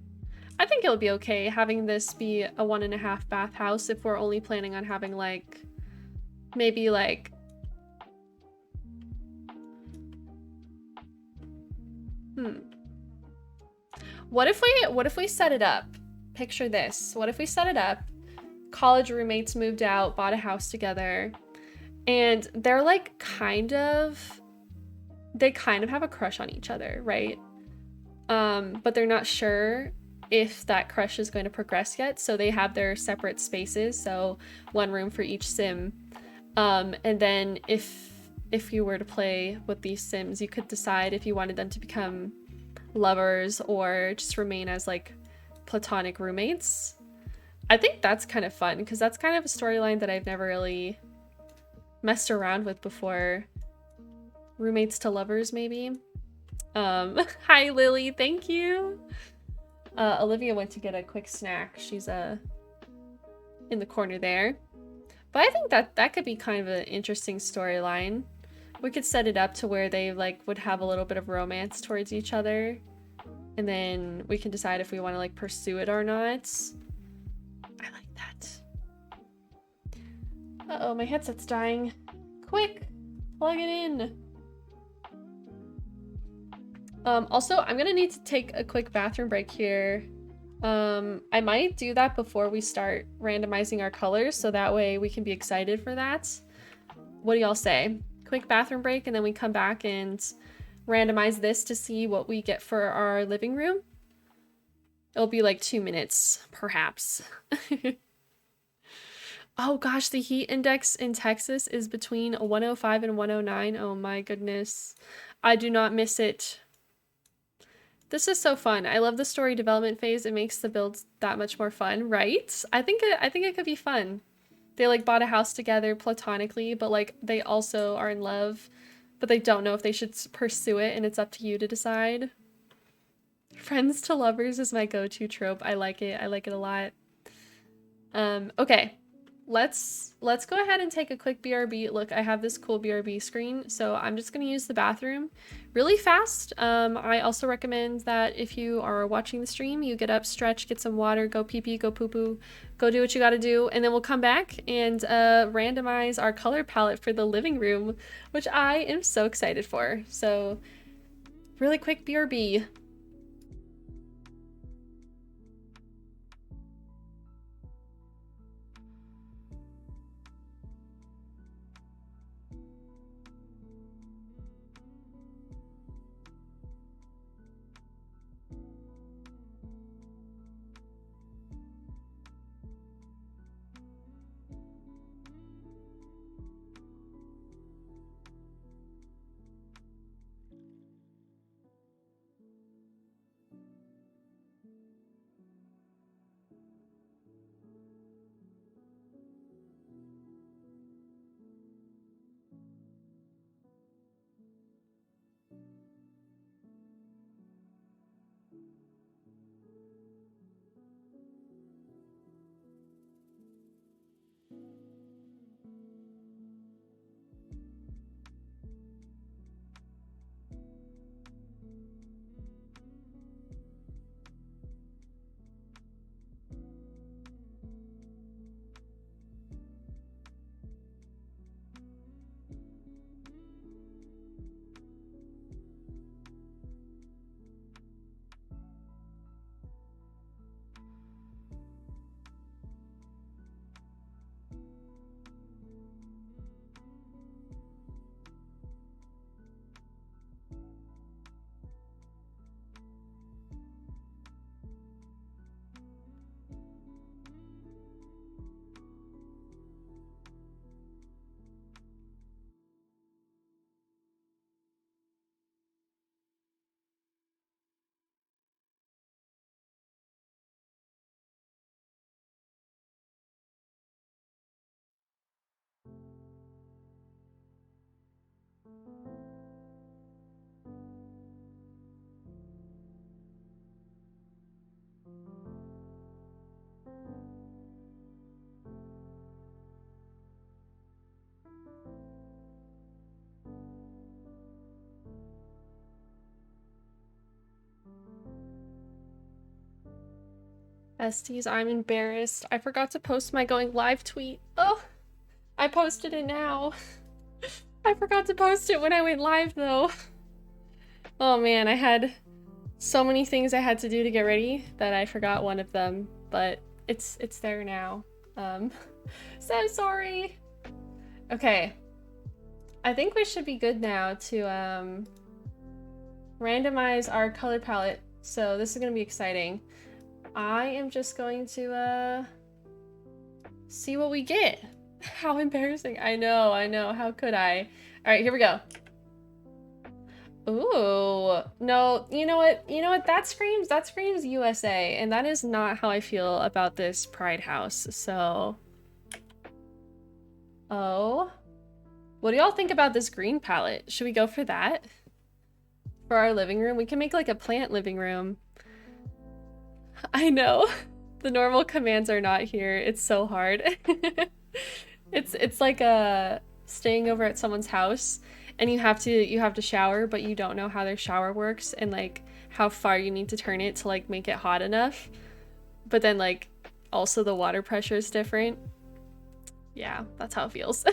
I think it'll be okay having this be a 1.5 bath house if we're only planning on having like, maybe like... What if we set it up? Picture this. What if we set it up? College roommates moved out, bought a house together, and they're like they kind of have a crush on each other, right? But they're not sure if that crush is going to progress yet, so they have their separate spaces, so one room for each sim. And then if you were to play with these sims, you could decide if you wanted them to become lovers or just remain as like platonic roommates. I think that's kind of fun because that's kind of a storyline that I've never really messed around with before. Roommates to lovers, maybe. Hi Lily, thank you. Olivia went to get a quick snack. She's in the corner there. But I think that could be kind of an interesting storyline. We could set it up to where they like would have a little bit of romance towards each other, and then we can decide if we want to like pursue it or not. I like that. Uh-oh, my headset's dying. Quick, plug it in. Also, I'm gonna need to take a quick bathroom break here. I might do that before we start randomizing our colors, so that way we can be excited for that. What do y'all say? Quick bathroom break, and then we come back and randomize this to see what we get for our living room. It'll be like 2 minutes, perhaps. Oh gosh, the heat index in Texas is between 105 and 109. Oh my goodness. I do not miss it. This is so fun. I love the story development phase. It makes the builds that much more fun, right? I think it could be fun. They like bought a house together platonically, but like they also are in love, but they don't know if they should pursue it, and it's up to you to decide. Friends to lovers is my go-to trope. I like it. I like it a lot. Okay. Let's go ahead and take a quick BRB. Look, I have this cool BRB screen, so I'm just gonna use the bathroom really fast. I also recommend that if you are watching the stream, you get up, stretch, get some water, go pee-pee, go poo-poo, go do what you gotta do, and then we'll come back and randomize our color palette for the living room, which I am so excited for. So really quick BRB. Estes, I'm embarrassed. I forgot to post my going live tweet. Oh, I posted it now. I forgot to post it when I went live though. Oh man, I had so many things I had to do to get ready that I forgot one of them, but it's there now. So sorry. Okay. I think we should be good now to randomize our color palette. So this is gonna be exciting. I am just going to see what we get. How embarrassing. I know. How could I? All right, here we go. Ooh, no, you know what? That screams USA, and that is not how I feel about this Pride House, so. Oh. What do y'all think about this green palette? Should we go for that? For our living room? We can make like a plant living room. I know. The normal commands are not here. It's so hard. It's like staying over at someone's house and you have to shower, but you don't know how their shower works and like how far you need to turn it to like make it hot enough. But then like also the water pressure is different. Yeah, that's how it feels.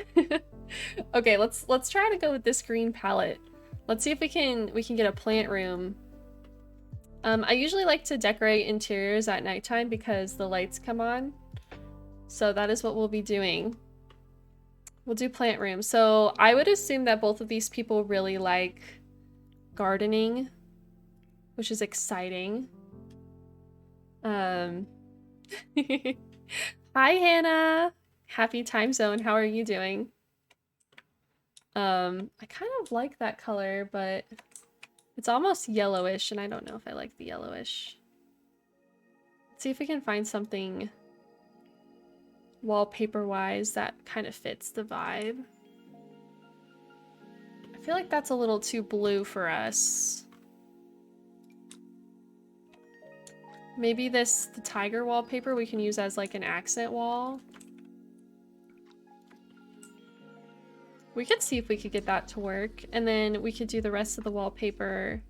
Okay, let's try to go with this green palette. Let's see if we can get a plant room. I usually like to decorate interiors at nighttime because the lights come on. So that is what we'll be doing. We'll do plant room. So I would assume that both of these people really like gardening, which is exciting. Hi, Hannah. Happy time zone. How are you doing? I kind of like that color, but it's almost yellowish, and I don't know if I like the yellowish. Let's see if we can find something wallpaper-wise that kind of fits the vibe. I feel like that's a little too blue for us. Maybe the tiger wallpaper we can use as like an accent wall. We could see if we could get that to work, and then we could do the rest of the wallpaper.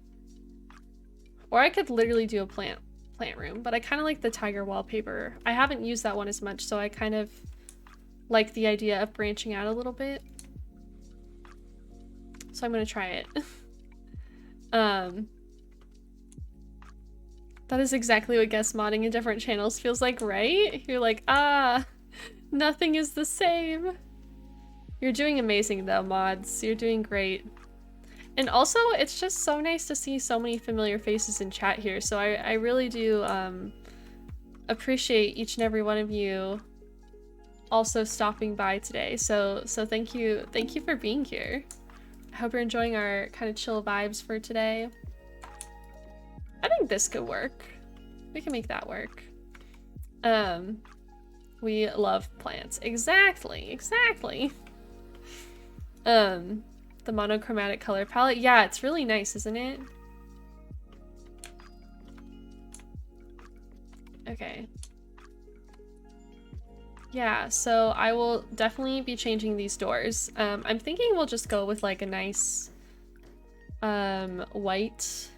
Or I could literally do a plant room, but I kind of like the tiger wallpaper. I haven't used that one as much, so I kind of like the idea of branching out a little bit. So I'm gonna try it. That is exactly what guest modding in different channels feels like, right? You're like, ah, nothing is the same. You're doing amazing though, mods. You're doing great. And also, it's just so nice to see so many familiar faces in chat here. So I really do appreciate each and every one of you also stopping by today. So thank you for being here. I hope you're enjoying our kind of chill vibes for today. I think this could work. We can make that work. We love plants. Exactly. The monochromatic color palette. Yeah, it's really nice, isn't it? Okay. Yeah, so I will definitely be changing these doors. I'm thinking we'll just go with like a nice white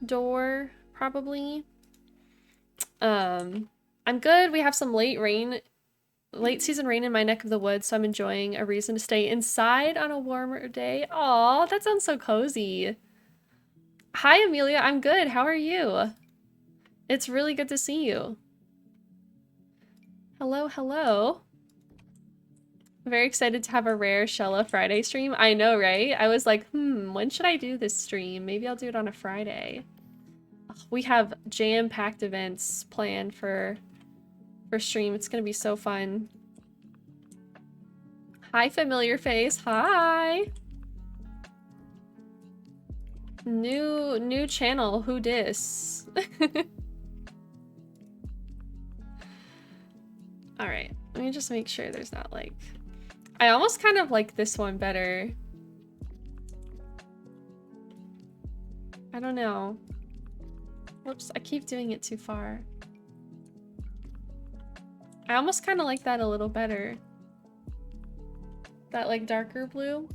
door, probably. I'm good. We have some late season rain in my neck of the woods, so I'm enjoying a reason to stay inside on a warmer day. Aw, that sounds so cozy. Hi, Amelia. I'm good. How are you? It's really good to see you. Hello. I'm very excited to have a rare Shella Friday stream. I know, right? I was like, when should I do this stream? Maybe I'll do it on a Friday. We have jam-packed events planned for stream. It's gonna be so fun. Hi, familiar face. Hi. New channel. Who dis? All right. Let me just make sure there's not like. I almost kind of like this one better. I don't know. Whoops! I keep doing it too far. I almost kind of like that a little better. That like darker blue.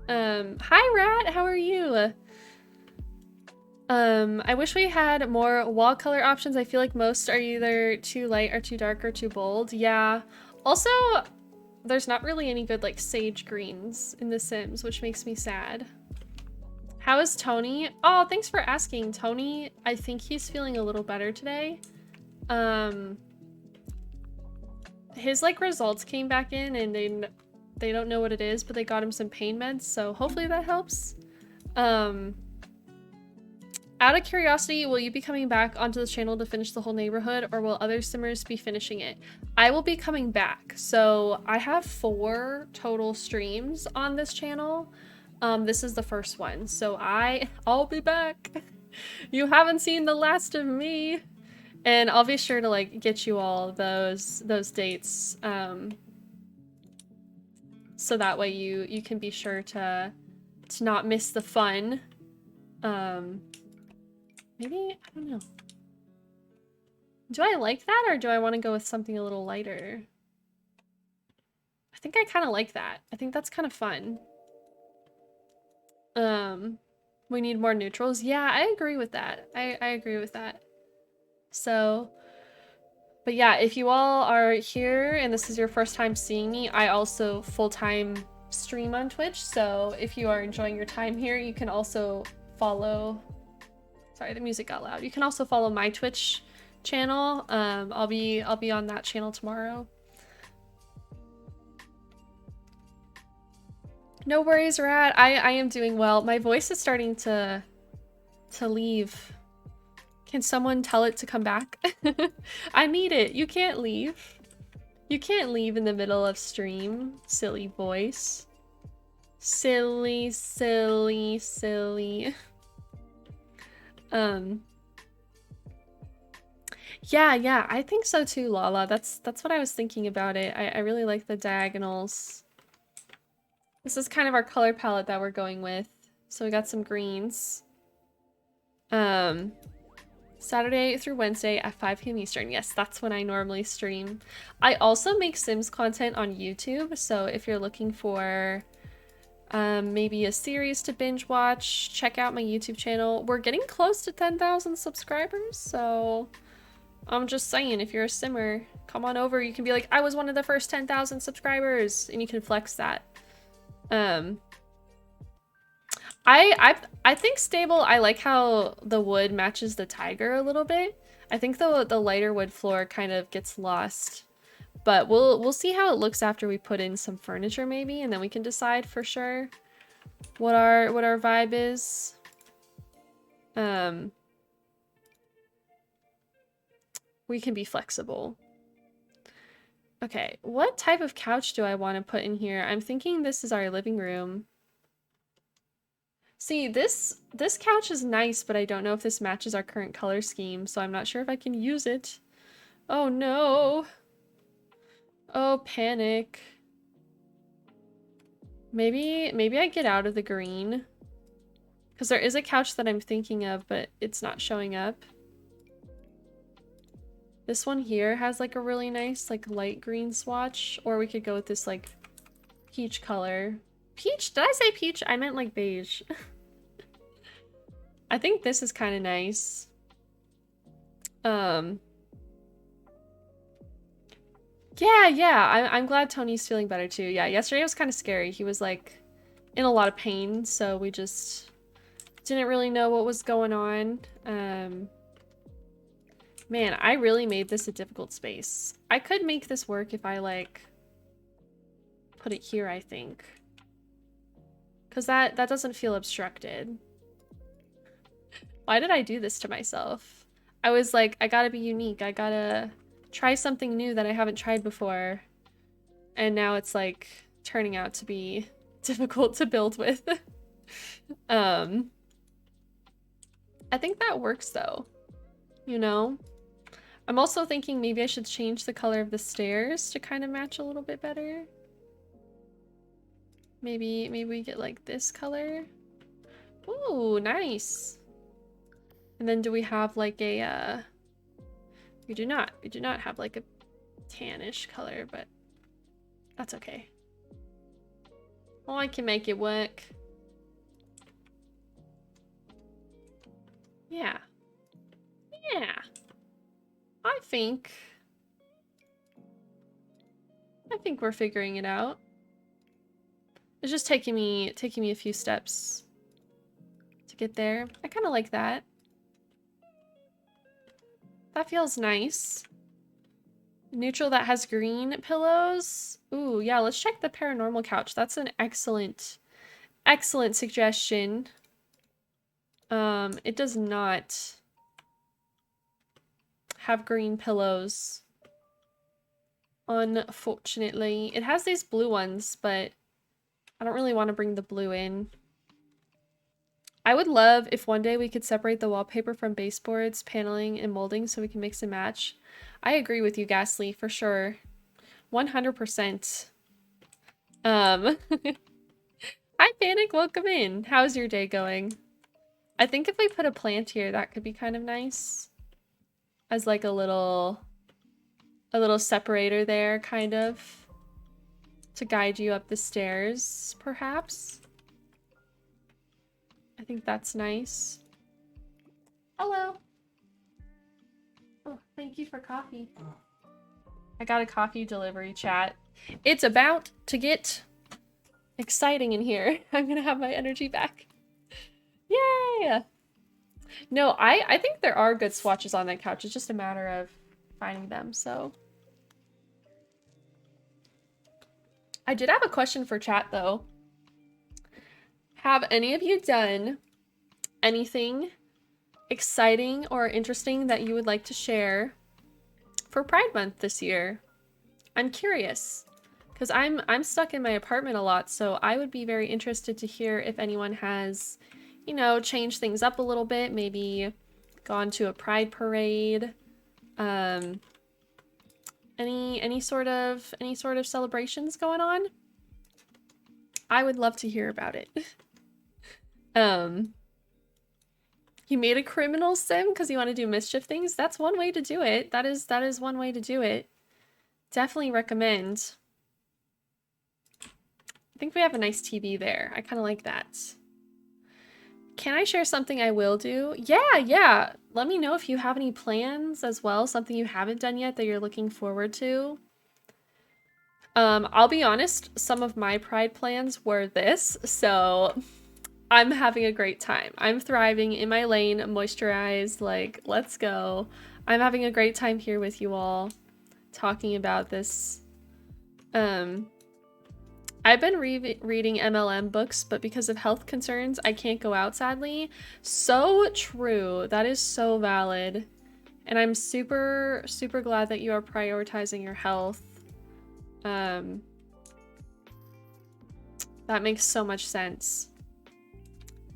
Hi Rat, how are you? I wish we had more wall color options. I feel like most are either too light or too dark or too bold. Yeah. Also, there's not really any good like sage greens in The Sims, which makes me sad. How is Tony? Oh, thanks for asking. Tony, I think he's feeling a little better today. His like results came back in and they don't know what it is, but they got him some pain meds, so hopefully that helps. Out of curiosity, will you be coming back onto the channel to finish the whole neighborhood, or will other simmers be finishing it? I will be coming back. So I have 4 total streams on this channel. This is the first one, so I'll be back. You haven't seen the last of me. And I'll be sure to like get you all those dates, so that way you can be sure to not miss the fun. Maybe, I don't know. Do I like that, or do I want to go with something a little lighter? I think I kind of like that. I think that's kind of fun. We need more neutrals. Yeah, I agree with that. I agree with that. So, but yeah, if you all are here and this is your first time seeing me, I also full-time stream on Twitch. So if you are enjoying your time here, you can also follow... Sorry, the music got loud. You can also follow my Twitch channel. I'll be on that channel tomorrow. No worries, Rat. I am doing well. My voice is starting to leave. Can someone tell it to come back? I need it. You can't leave. You can't leave in the middle of stream. Silly voice. Silly, silly, silly. Yeah, I think so too, Lala. That's what I was thinking about it. I really like the diagonals. This is kind of our color palette that we're going with. So we got some greens. Saturday through Wednesday at 5 p.m. Eastern. Yes, that's when I normally stream. I also make Sims content on YouTube, so if you're looking for maybe a series to binge watch, check out my YouTube channel. We're getting close to 10,000 subscribers, so I'm just saying, if you're a simmer, come on over. You can be like, I was one of the first 10,000 subscribers, and you can flex that. I think stable, I like how the wood matches the tiger a little bit. I think the lighter wood floor kind of gets lost. But we'll see how it looks after we put in some furniture maybe, and then we can decide for sure what our vibe is. We can be flexible. Okay, what type of couch do I want to put in here? I'm thinking this is our living room. See, this couch is nice, but I don't know if this matches our current color scheme, so I'm not sure if I can use it. Oh no. Oh, panic. Maybe I get out of the green. Because there is a couch that I'm thinking of, but it's not showing up. This one here has like a really nice like light green swatch, or we could go with this like peach color. Peach? Did I say peach? I meant like beige. I think this is kind of nice. Yeah, I'm glad Tony's feeling better too. Yeah, yesterday was kind of scary. He was like in a lot of pain, so we just didn't really know what was going on. Man, I really made this a difficult space. I could make this work if I like put it here, I think. Because that doesn't feel obstructed. Why did I do this to myself? I was like, I gotta be unique. I gotta try something new that I haven't tried before. And now it's like turning out to be difficult to build with. I think that works though, you know? I'm also thinking maybe I should change the color of the stairs to kind of match a little bit better. Maybe we get like this color. Ooh, nice. And then do we have like a, we do not have like a tannish color, but that's okay. Oh, I can make it work. Yeah. Yeah. I think we're figuring it out. It's just taking me a few steps to get there. I kind of like that. That feels nice. Neutral that has green pillows. Ooh, yeah, let's check the paranormal couch. That's an excellent suggestion. It does not have green pillows. Unfortunately. It has these blue ones, but I don't really want to bring the blue in. I would love if one day we could separate the wallpaper from baseboards, paneling, and molding so we can mix and match. I agree with you, Ghastly, for sure. 100%. Hi Panic, welcome in. How's your day going? I think if we put a plant here, that could be kind of nice. As like a little separator there, kind of. To guide you up the stairs, perhaps. I think that's nice. Hello. Oh, thank you for coffee. I got a coffee delivery, chat. It's about to get exciting in here. I'm gonna have my energy back. Yay! No, I think there are good swatches on that couch. It's just a matter of finding them, so. I did have a question for chat, though. Have any of you done anything exciting or interesting that you would like to share for Pride Month this year? I'm curious, because I'm stuck in my apartment a lot, so I would be very interested to hear if anyone has, you know, changed things up a little bit, maybe gone to a pride parade, any sort of celebrations going on. I would love to hear about it. You made a criminal sim because you want to do mischief things. That's one way to do it. That is one way to do it. Definitely recommend. I think we have a nice TV there. I kind of like that. Can I share something I will do? Yeah. Let me know if you have any plans as well, something you haven't done yet that you're looking forward to. I'll be honest, some of my pride plans were this, so I'm having a great time. I'm thriving in my lane, moisturized, like, let's go. I'm having a great time here with you all, talking about this. I've been reading MLM books, but because of health concerns, I can't go out, sadly. So true. That is so valid. And I'm super, super glad that you are prioritizing your health. That makes so much sense.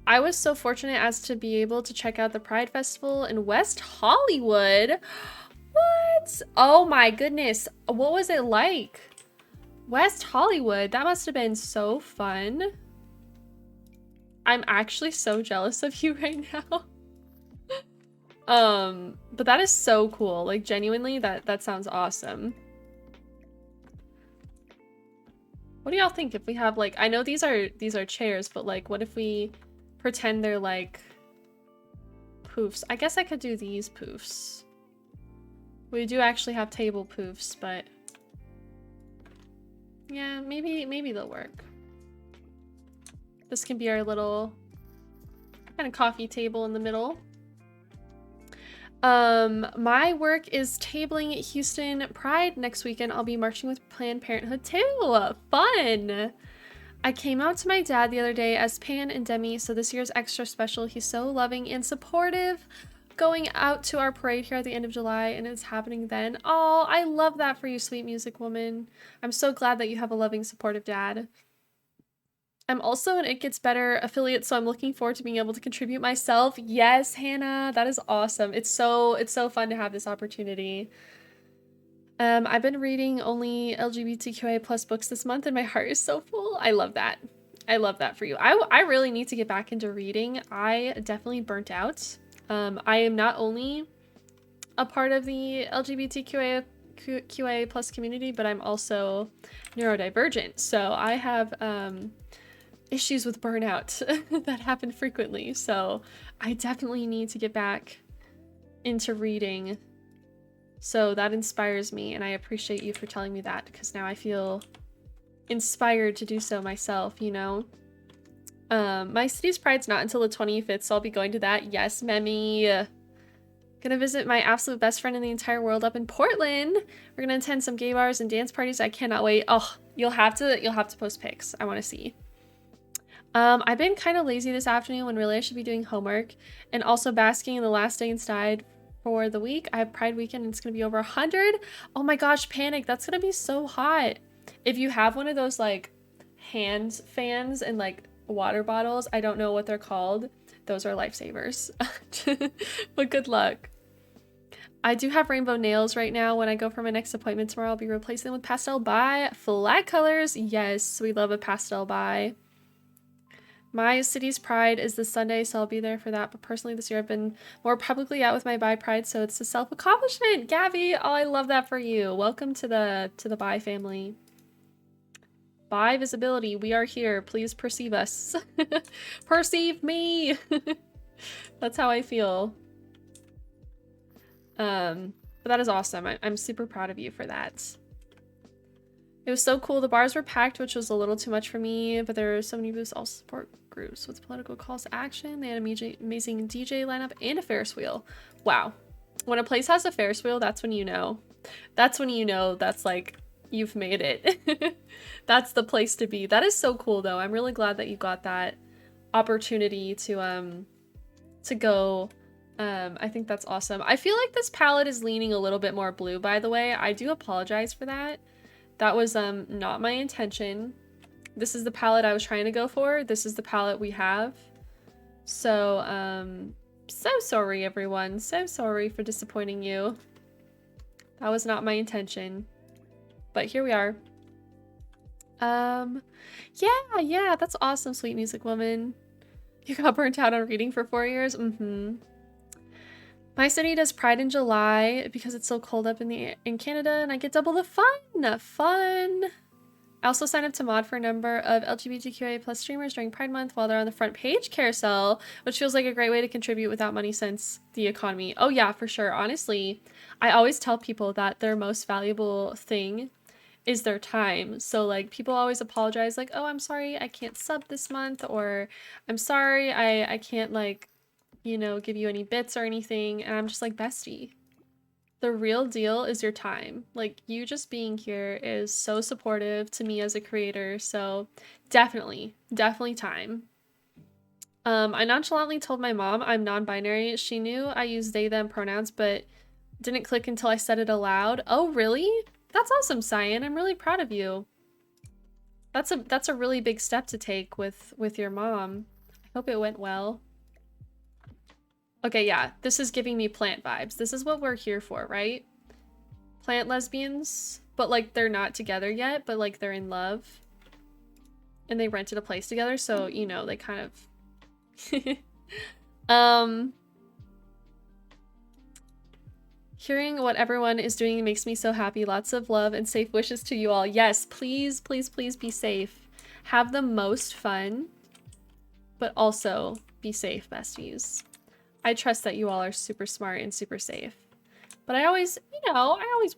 I was so fortunate as to be able to check out the Pride Festival in West Hollywood. What? Oh my goodness. What was it like? West Hollywood. That must have been so fun. I'm actually so jealous of you right now. But that is so cool. Like, genuinely, that sounds awesome. What do y'all think if we have, like, I know these are chairs, but like, what if we pretend they're like poofs? I guess I could do these poofs. We do actually have table poofs, but yeah, maybe they'll work. This can be our little kind of coffee table in the middle. My work is tabling at Houston Pride next weekend. I'll be marching with Planned Parenthood too. Fun! I came out to my dad the other day as Pan and Demi, so this year's extra special. He's so loving and supportive. Going out to our parade here at the end of July, and it's happening then. Oh, I love that for you, sweet music woman. I'm so glad that you have a loving, supportive dad. I'm also an It Gets Better affiliate, so I'm looking forward to being able to contribute myself. Yes, Hannah, that is awesome. It's so fun to have this opportunity. I've been reading only LGBTQIA plus books this month, and my heart is so full. I love that. I love that for you. I really need to get back into reading. I definitely burnt out. I am not only a part of the LGBTQIA plus community, but I'm also neurodivergent. So I have issues with burnout that happen frequently. So I definitely need to get back into reading. So that inspires me, and I appreciate you for telling me that, because now I feel inspired to do so myself, you know? My city's pride's not until the 25th, so I'll be going to that. Yes, Memmy. Gonna visit my absolute best friend in the entire world up in Portland. We're gonna attend some gay bars and dance parties. I cannot wait. Oh, you'll have to post pics. I want to see. I've been kind of lazy this afternoon when really I should be doing homework, and also basking in the last day inside for the week. I have Pride weekend and it's gonna be over 100. Oh my gosh, panic! That's gonna be so hot. If you have one of those like hand fans and like water bottles, I don't know what they're called. Those are lifesavers. But good luck. I do have rainbow nails right now. When I go for my next appointment tomorrow, I'll be replacing them with pastel by flat colors. Yes, we love a pastel by. My city's pride is this Sunday, so I'll be there for that. But personally, this year I've been more publicly out with my bi pride, so it's a self-accomplishment. Gabby, oh, I love that for you. Welcome to the bi family. Bi visibility, we are here. Please perceive us. Perceive me. That's how I feel. But that is awesome. I'm super proud of you for that. It was so cool. The bars were packed, which was a little too much for me, but there are so many booths, all support groups with political calls to action. They had an amazing DJ lineup and a Ferris wheel. Wow. When a place has a Ferris wheel, that's when you know. That's when you know that's like, you've made it. That's the place to be. That is so cool though. I'm really glad that you got that opportunity to go. I think that's awesome. I feel like this palette is leaning a little bit more blue, by the way. I do apologize for that. That was not my intention. This is the palette I was trying to go for. This is the palette we have. So so sorry everyone. So sorry for disappointing you. That was not my intention. But here we are. Yeah, that's awesome, sweet music woman. You got burnt out on reading for 4 years? Mm-hmm. My city does Pride in July because it's so cold up in Canada, and I get double the fun. Fun. I also signed up to mod for a number of LGBTQIA plus streamers during Pride Month while they're on the front page carousel, which feels like a great way to contribute without money since the economy. Oh yeah, for sure. Honestly, I always tell people that their most valuable thing is their time. So like people always apologize like, oh, I'm sorry I can't sub this month, or I'm sorry I can't like, you know, give you any bits or anything. And I'm just like, bestie, the real deal is your time. Like you just being here is so supportive to me as a creator. So definitely time. I nonchalantly told my mom I'm non-binary. She knew I use they them pronouns, but didn't click until I said it aloud. Oh really? That's awesome, Cyan. I'm really proud of you. That's a really big step to take with your mom. I hope it went well. Okay, yeah, this is giving me plant vibes. This is what we're here for, right? Plant lesbians, but like they're not together yet, but like they're in love. And they rented a place together, so you know, they kind of hearing what everyone is doing makes me so happy. Lots of love and safe wishes to you all. Yes, please, please, please be safe. Have the most fun, but also be safe, besties. I trust that you all are super smart and super safe. But I always, you know, I always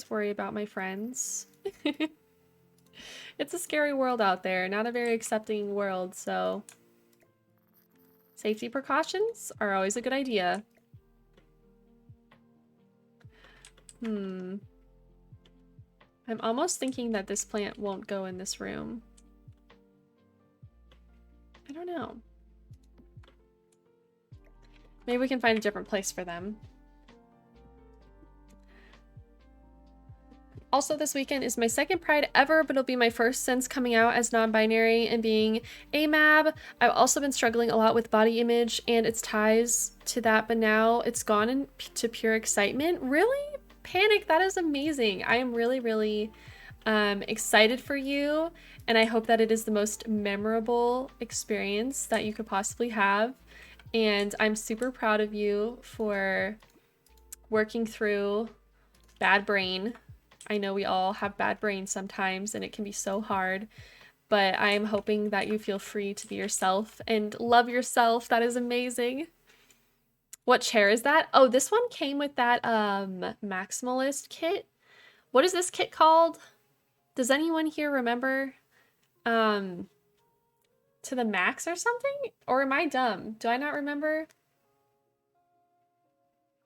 worry about my friends. It's a scary world out there, not a very accepting world, so safety precautions are always a good idea. I'm almost thinking that this plant won't go in this room. I don't know. Maybe we can find a different place for them. Also, this weekend is my second Pride ever, but it'll be my first since coming out as non-binary and being AMAB. I've also been struggling a lot with body image and its ties to that, but now it's gone into pure excitement. Really? Panic, that is amazing. I am really, really excited for you, and I hope that it is the most memorable experience that you could possibly have. And I'm super proud of you for working through bad brain. I know we all have bad brain sometimes and it can be so hard, but I'm hoping that you feel free to be yourself and love yourself. That is amazing. What chair is that? Oh, this one came with that maximalist kit. What is this kit called? Does anyone here remember? Um, to the max or something? Or am I dumb? Do I not remember?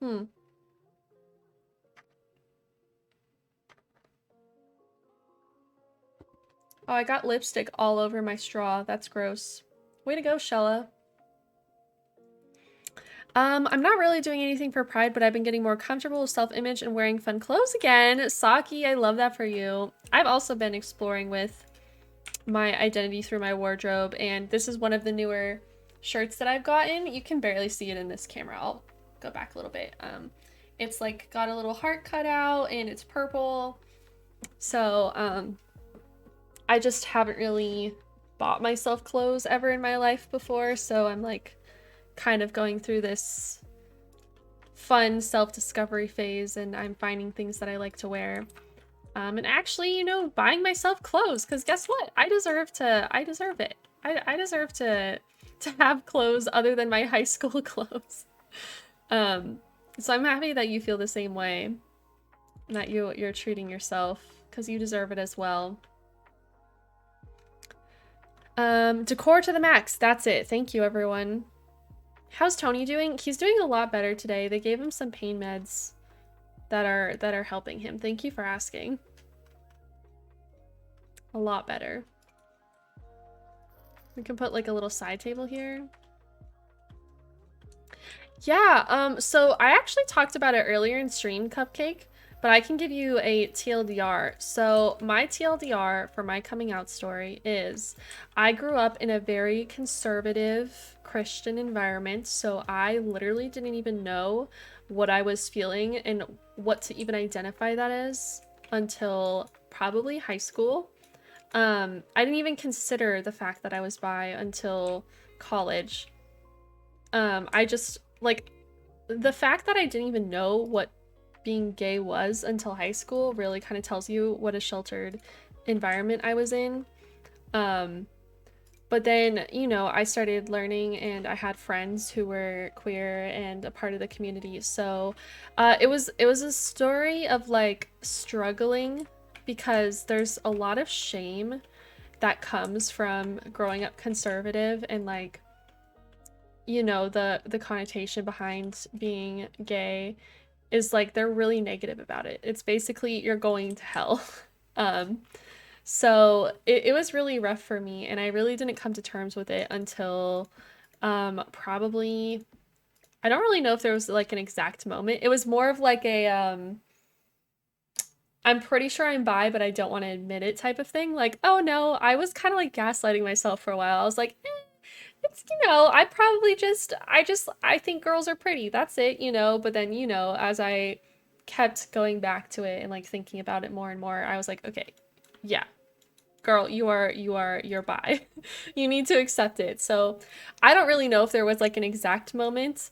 Hmm. Oh, I got lipstick all over my straw. That's gross. Way to go, Shella. I'm not really doing anything for Pride, but I've been getting more comfortable with self-image and wearing fun clothes again. Saki, I love that for you. I've also been exploring with my identity through my wardrobe, and this is one of the newer shirts that I've gotten. You can barely see it in this camera. I'll go back a little bit. It's like got a little heart cut out and it's purple. So, I just haven't really bought myself clothes ever in my life before, so I'm like kind of going through this fun self-discovery phase, and I'm finding things that I like to wear. And actually, you know, buying myself clothes, because guess what? I deserve it. I deserve to have clothes other than my high school clothes. So I'm happy that you feel the same way, that you're treating yourself, because you deserve it as well. Decor to the max. That's it. Thank you, everyone. How's Tony doing? He's doing a lot better today. They gave him some pain meds that are helping him. Thank you for asking. A lot better. We can put like a little side table here. Yeah, so I actually talked about it earlier in stream, Cupcake, but I can give you a TLDR. So my TLDR for my coming out story is I grew up in a very conservative Christian environment, so I literally didn't even know what I was feeling and what to even identify that as until probably high school. I didn't even consider the fact that I was bi until college. I just like the fact that I didn't even know what being gay was until high school really kind of tells you what a sheltered environment I was in. But then, you know, I started learning and I had friends who were queer and a part of the community. So it was a story of like struggling because there's a lot of shame that comes from growing up conservative and like, you know, the connotation behind being gay is like they're really negative about it. It's basically you're going to hell. um so it was really rough for me, and I really didn't come to terms with it until probably I don't really know if there was like an exact moment. It was more of like a I'm pretty sure I'm bi, but I don't want to admit it type of thing. Like, oh no, I was kind of like gaslighting myself for a while. I was like, it's, you know, I think girls are pretty. That's it, you know. But then, you know, as I kept going back to it and like thinking about it more and more, I was like, okay, yeah, girl, you're bi. You need to accept it. So I don't really know if there was like an exact moment.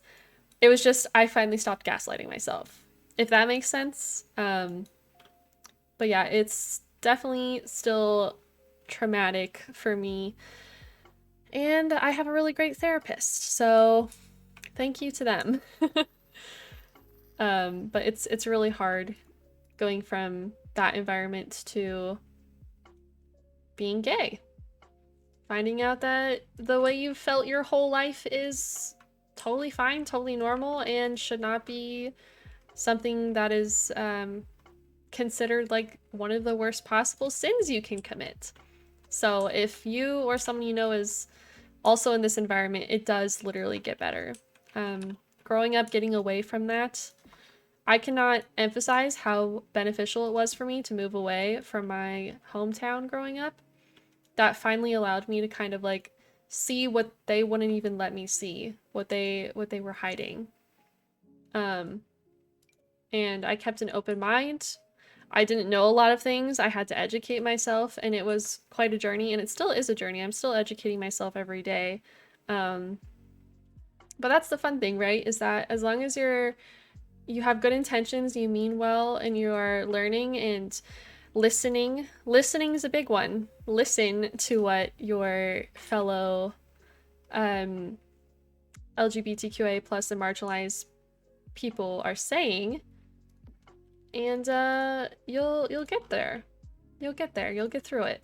It was just I finally stopped gaslighting myself, if that makes sense. But yeah, it's definitely still traumatic for me. And I have a really great therapist, so thank you to them. But it's really hard going from that environment to being gay. Finding out that the way you've felt your whole life is totally fine, totally normal, and should not be something that is considered like one of the worst possible sins you can commit. So if you or someone you know is also in this environment, it does literally get better. Growing up, getting away from that, I cannot emphasize how beneficial it was for me to move away from my hometown growing up. That finally allowed me to kind of like see what they wouldn't even let me see, what they were hiding. And I kept an open mind. I didn't know a lot of things. I had to educate myself, and it was quite a journey, and it still is a journey. I'm still educating myself every day. But that's the fun thing, right? Is that as long as you have good intentions, you mean well, and you are learning, and Listening. Listening is a big one. Listen to what your fellow LGBTQA plus and marginalized people are saying, and you'll get there. You'll get there. You'll get through it.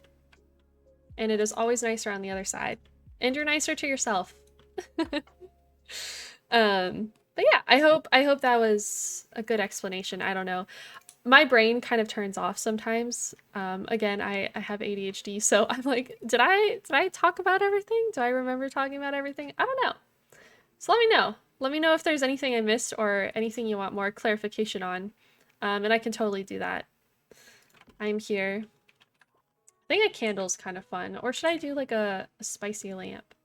And it is always nicer on the other side. And you're nicer to yourself. But yeah, I hope that was a good explanation. I don't know. My brain kind of turns off sometimes. Again, I have ADHD, so I'm like, did I talk about everything? Do I remember talking about everything? I don't know. So let me know. Let me know if there's anything I missed or anything you want more clarification on. And I can totally do that. I'm here. I think a candle's kind of fun. Or should I do like a spicy lamp?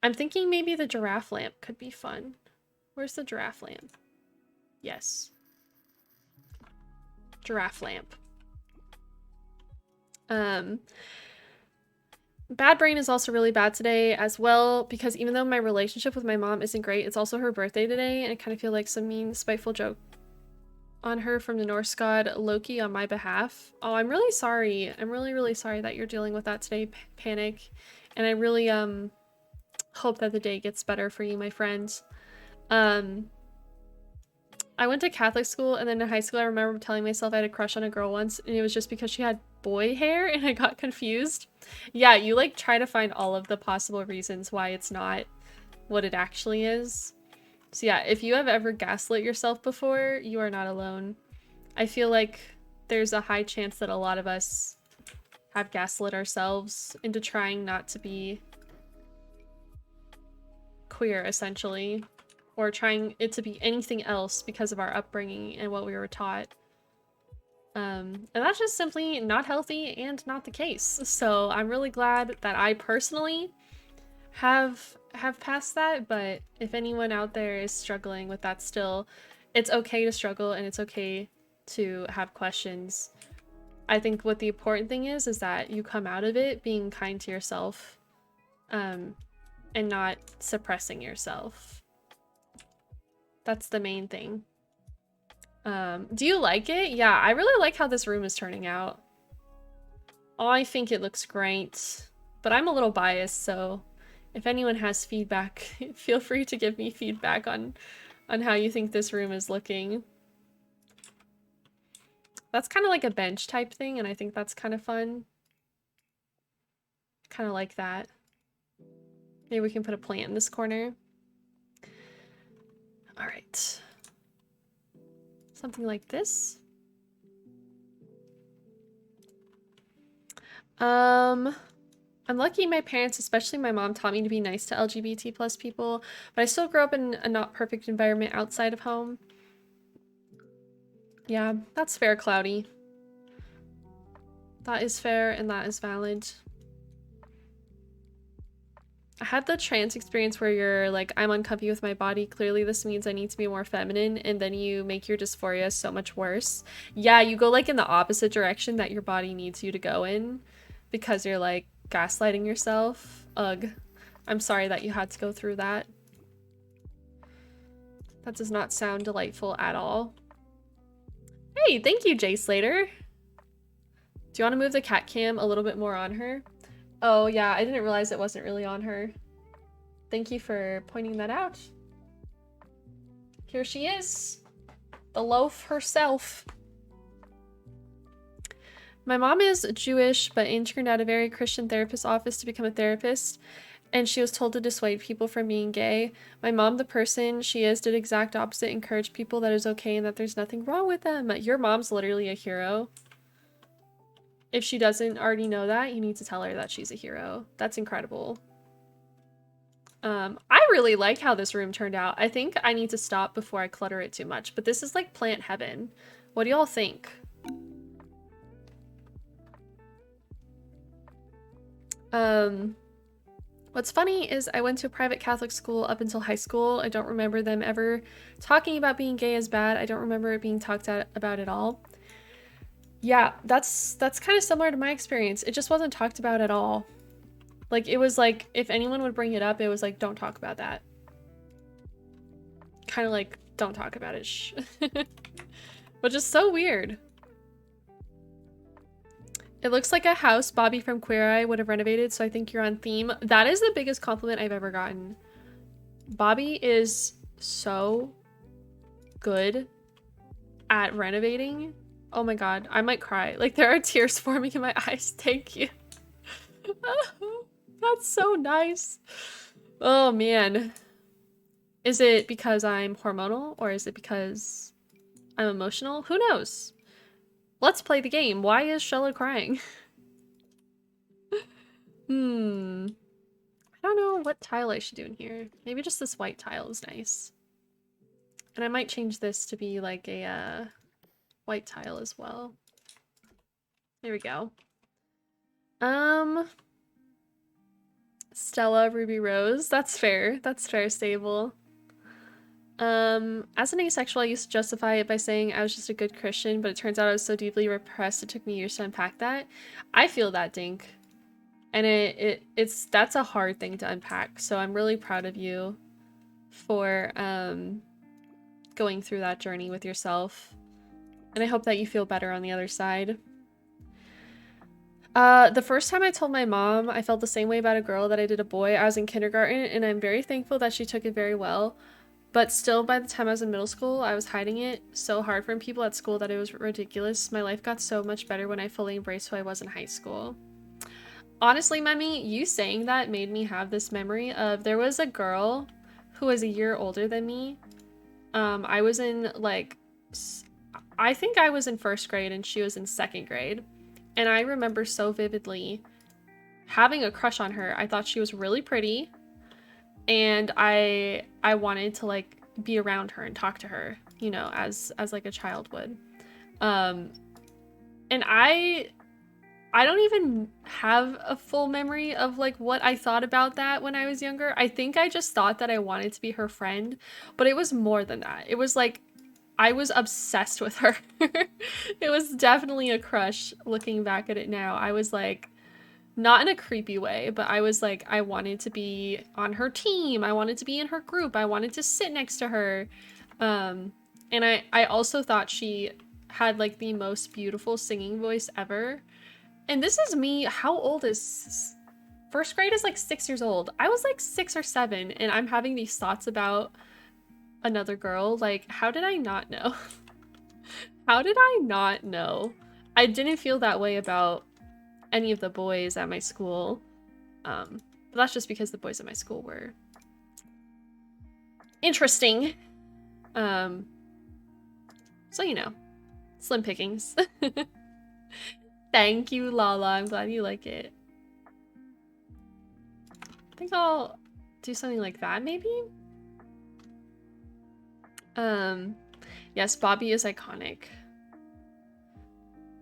I'm thinking maybe the giraffe lamp could be fun. Where's the giraffe lamp? Yes. Giraffe lamp. Bad brain is also really bad today as well, because even though my relationship with my mom isn't great, it's also her birthday today, and I kind of feel like some mean, spiteful joke on her from the Norse god Loki on my behalf. Oh, I'm really sorry. I'm really, really sorry that you're dealing with that today, Panic. And I really hope that the day gets better for you, my friend. I went to Catholic school, and then in high school I remember telling myself I had a crush on a girl once, and it was just because she had boy hair, and I got confused. Yeah, you like try to find all of the possible reasons why it's not what it actually is. So yeah, if you have ever gaslit yourself before, you are not alone. I feel like there's a high chance that a lot of us have gaslit ourselves into trying not to be queer, essentially. Or trying it to be anything else because of our upbringing and what we were taught. And that's just simply not healthy and not the case. So I'm really glad that I personally have passed that, but if anyone out there is struggling with that still, it's okay to struggle and it's okay to have questions. I think what the important thing is that you come out of it being kind to yourself, and not suppressing yourself. That's the main thing. Do you like it? Yeah, I really like how this room is turning out. Oh, I think it looks great, but I'm a little biased, so if anyone has feedback, feel free to give me feedback on how you think this room is looking. That's kind of like a bench type thing, and I think that's kind of fun. Kind of like that. Maybe we can put a plant in this corner. All right. Something like this. I'm lucky my parents, especially my mom, taught me to be nice to LGBT plus people, but I still grew up in a not perfect environment outside of home. Yeah, that's fair, Cloudy. That is fair and that is valid. I had the trans experience where you're like, I'm uncomfy with my body. Clearly this means I need to be more feminine. And then you make your dysphoria so much worse. Yeah, you go like in the opposite direction that your body needs you to go in because you're like gaslighting yourself. Ugh. I'm sorry that you had to go through that. That does not sound delightful at all. Hey, thank you, Jay Slater. Do you want to move the cat cam a little bit more on her? Oh yeah, I didn't realize it wasn't really on her. Thank you for pointing that out. Here she is. The loaf herself. My mom is Jewish, but interned at a very Christian therapist's office to become a therapist, and she was told to dissuade people from being gay. My mom, the person she is, did exact opposite, encourage people that it's okay and that there's nothing wrong with them. Your mom's literally a hero. If she doesn't already know that, you need to tell her that she's a hero. That's incredible. I really like how this room turned out. I think I need to stop before I clutter it too much, but this is like plant heaven. What do y'all think? What's funny is I went to a private Catholic school up until high school. I don't remember them ever talking about being gay as bad. I don't remember it being talked about at all. Yeah, that's kind of similar to my experience. It just wasn't talked about at all. Like, it was like, if anyone would bring it up, it was like, don't talk about that. Kind of like, don't talk about it, shh. Which is so weird. It looks like a house Bobby from Queer Eye would have renovated, so I think you're on theme. That is the biggest compliment I've ever gotten. Bobby is so good at renovating. Oh my god, I might cry. Like, there are tears forming in my eyes. Thank you. That's so nice. Oh man. Is it because I'm hormonal or is it because I'm emotional? Who knows? Let's play the game. Why is Shella crying? I don't know what tile I should do in here. Maybe just this white tile is nice. And I might change this to be like a white tile as well. There we go. Stella, Ruby Rose. That's fair. That's fair, stable. As an asexual, I used to justify it by saying I was just a good Christian, but it turns out I was so deeply repressed it took me years to unpack that. I feel that, Dink. And that's a hard thing to unpack, so I'm really proud of you for going through that journey with yourself. And I hope that you feel better on the other side. The first time I told my mom I felt the same way about a girl that I did a boy, I was in kindergarten, and I'm very thankful that she took it very well. But still, by the time I was in middle school, I was hiding it so hard from people at school that it was ridiculous. My life got so much better when I fully embraced who I was in high school. Honestly, Memi, you saying that made me have this memory of there was a girl who was a year older than me. I was in like, I think I was in first grade and she was in second grade. And I remember so vividly having a crush on her. I thought she was really pretty. And I wanted to like be around her and talk to her, you know, as like a child would. And I don't even have a full memory of like what I thought about that when I was younger. I think I just thought that I wanted to be her friend, but it was more than that. It was like I was obsessed with her. It was definitely a crush looking back at it now. I was like, not in a creepy way, but I was like, I wanted to be on her team. I wanted to be in her group. I wanted to sit next to her. And I also thought she had like the most beautiful singing voice ever. And this is me, how old is first grade is like 6 years old. I was like 6 or 7 and I'm having these thoughts about another girl. Like, how did I not know? How did I not know? I didn't feel that way about any of the boys at my school. But that's just because the boys at my school were interesting. So you know, slim pickings. Thank you, Lala. I'm glad you like it. I think I'll do something like that, maybe? Yes, Bobby is iconic.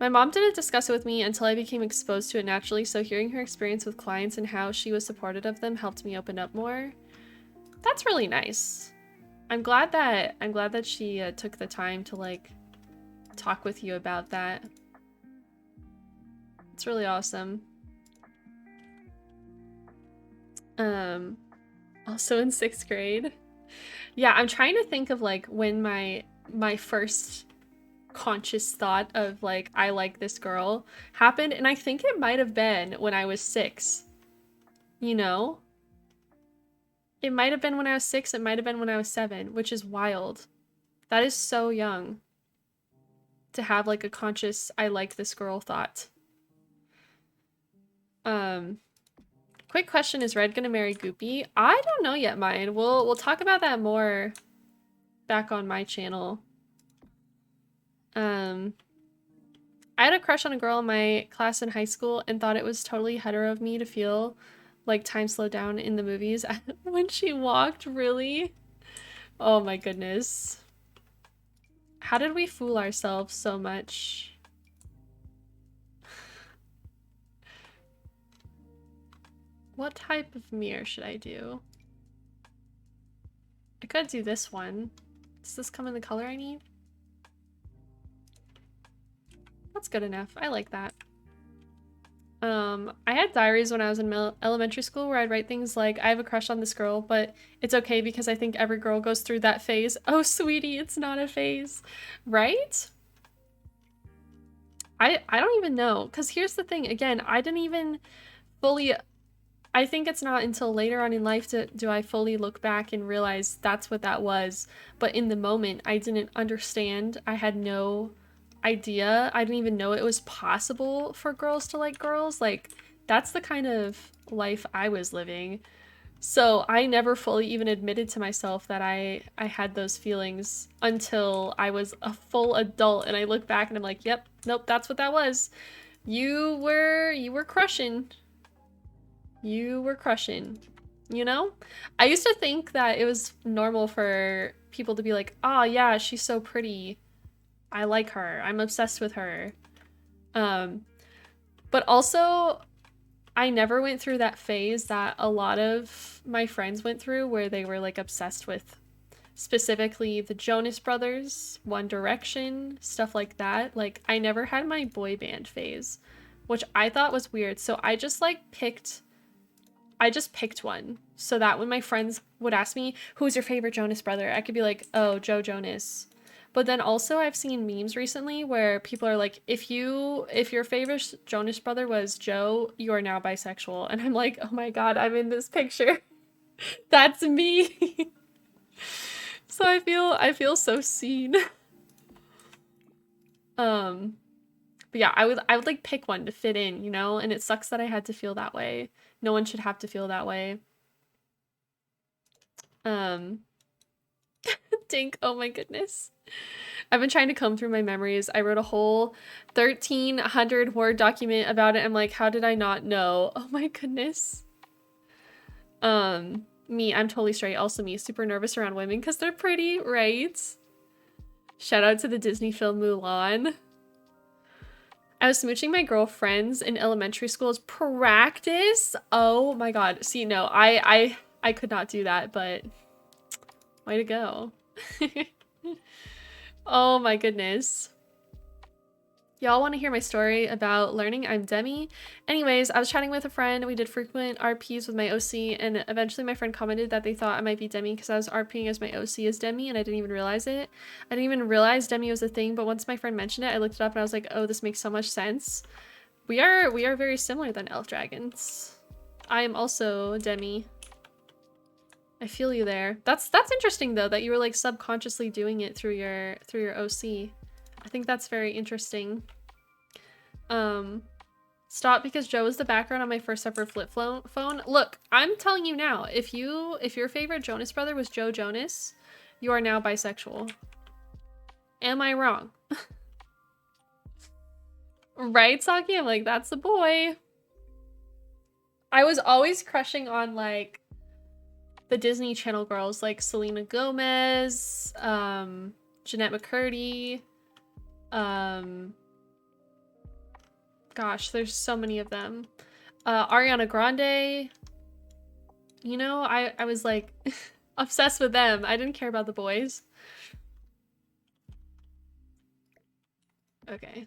My mom didn't discuss it with me until I became exposed to it naturally, so hearing her experience with clients and how she was supportive of them helped me open up more. That's really nice. I'm glad that she took the time to like talk with you about that. It's really awesome. Also in 6th grade. Yeah, I'm trying to think of like when my first conscious thought of like I like this girl happened, and I think it might have been when I was 6. You know? It might have been when I was 6, it might have been when I was 7, which is wild. That is so young to have like a conscious I like this girl thought. Quick question, is Red gonna marry Goopy? I don't know yet, mine. We'll talk about that more back on my channel. I had a crush on a girl in my class in high school and thought it was totally hetero of me to feel like time slowed down in the movies when she walked, really? Oh my goodness. How did we fool ourselves so much? What type of mirror should I do? I could do this one. Does this come in the color I need? That's good enough. I like that. I had diaries when I was in elementary school where I'd write things like, I have a crush on this girl, but it's okay because I think every girl goes through that phase. Oh, sweetie, it's not a phase. Right? I don't even know. Because here's the thing. Again, I didn't even fully... I think it's not until later on in life do I fully look back and realize that's what that was. But in the moment, I didn't understand. I had no idea. I didn't even know it was possible for girls to like girls. Like, that's the kind of life I was living. So I never fully even admitted to myself that I had those feelings until I was a full adult, and I look back and I'm like, yep, nope, that's what that was. You were crushing. You were crushing. You know? I used to think that it was normal for people to be like, "Oh, yeah, she's so pretty. I like her. I'm obsessed with her." Um, but also I never went through that phase that a lot of my friends went through where they were like obsessed with specifically the Jonas Brothers, One Direction, stuff like that. Like, I never had my boy band phase, which I thought was weird. So I just picked one so that when my friends would ask me, who's your favorite Jonas brother? I could be like, oh, Joe Jonas. But then also I've seen memes recently where people are like, if your favorite Jonas brother was Joe, you are now bisexual. And I'm like, oh my God, I'm in this picture. That's me. So I feel so seen. But yeah, I would like pick one to fit in, you know? And it sucks that I had to feel that way. No one should have to feel that way. Um, Dink, oh my goodness. I've been trying to comb through my memories. I wrote a whole 1,300 word document about it. I'm like, how did I not know? Oh my goodness. Me, I'm totally straight. Also me, super nervous around women because they're pretty, right? Shout out to the Disney film Mulan. I was smooching my girlfriends in elementary school as practice. Oh my God. See, no, I could not do that, but way to go. Oh my goodness. Y'all want to hear my story about learning I'm Demi? Anyways, I was chatting with a friend. We did frequent RPs with my OC, and eventually my friend commented that they thought I might be Demi because I was RPing as my OC as Demi, and I didn't even realize it. I didn't even realize Demi was a thing, but once my friend mentioned it, I looked it up and I was like, oh, this makes so much sense. We are very similar than elf dragons. I am also Demi. I feel you there. That's interesting though, that you were like subconsciously doing it through your OC. I think that's very interesting. Stop because Joe was the background on my first ever flip phone. Look, I'm telling you now, if your favorite Jonas brother was Joe Jonas, you are now bisexual. Am I wrong? Right, Saki? I'm like, that's the boy. I was always crushing on like the Disney Channel girls like Selena Gomez, Jeanette McCurdy, gosh, there's so many of them. Ariana Grande. You know, I was like obsessed with them. I didn't care about the boys. Okay.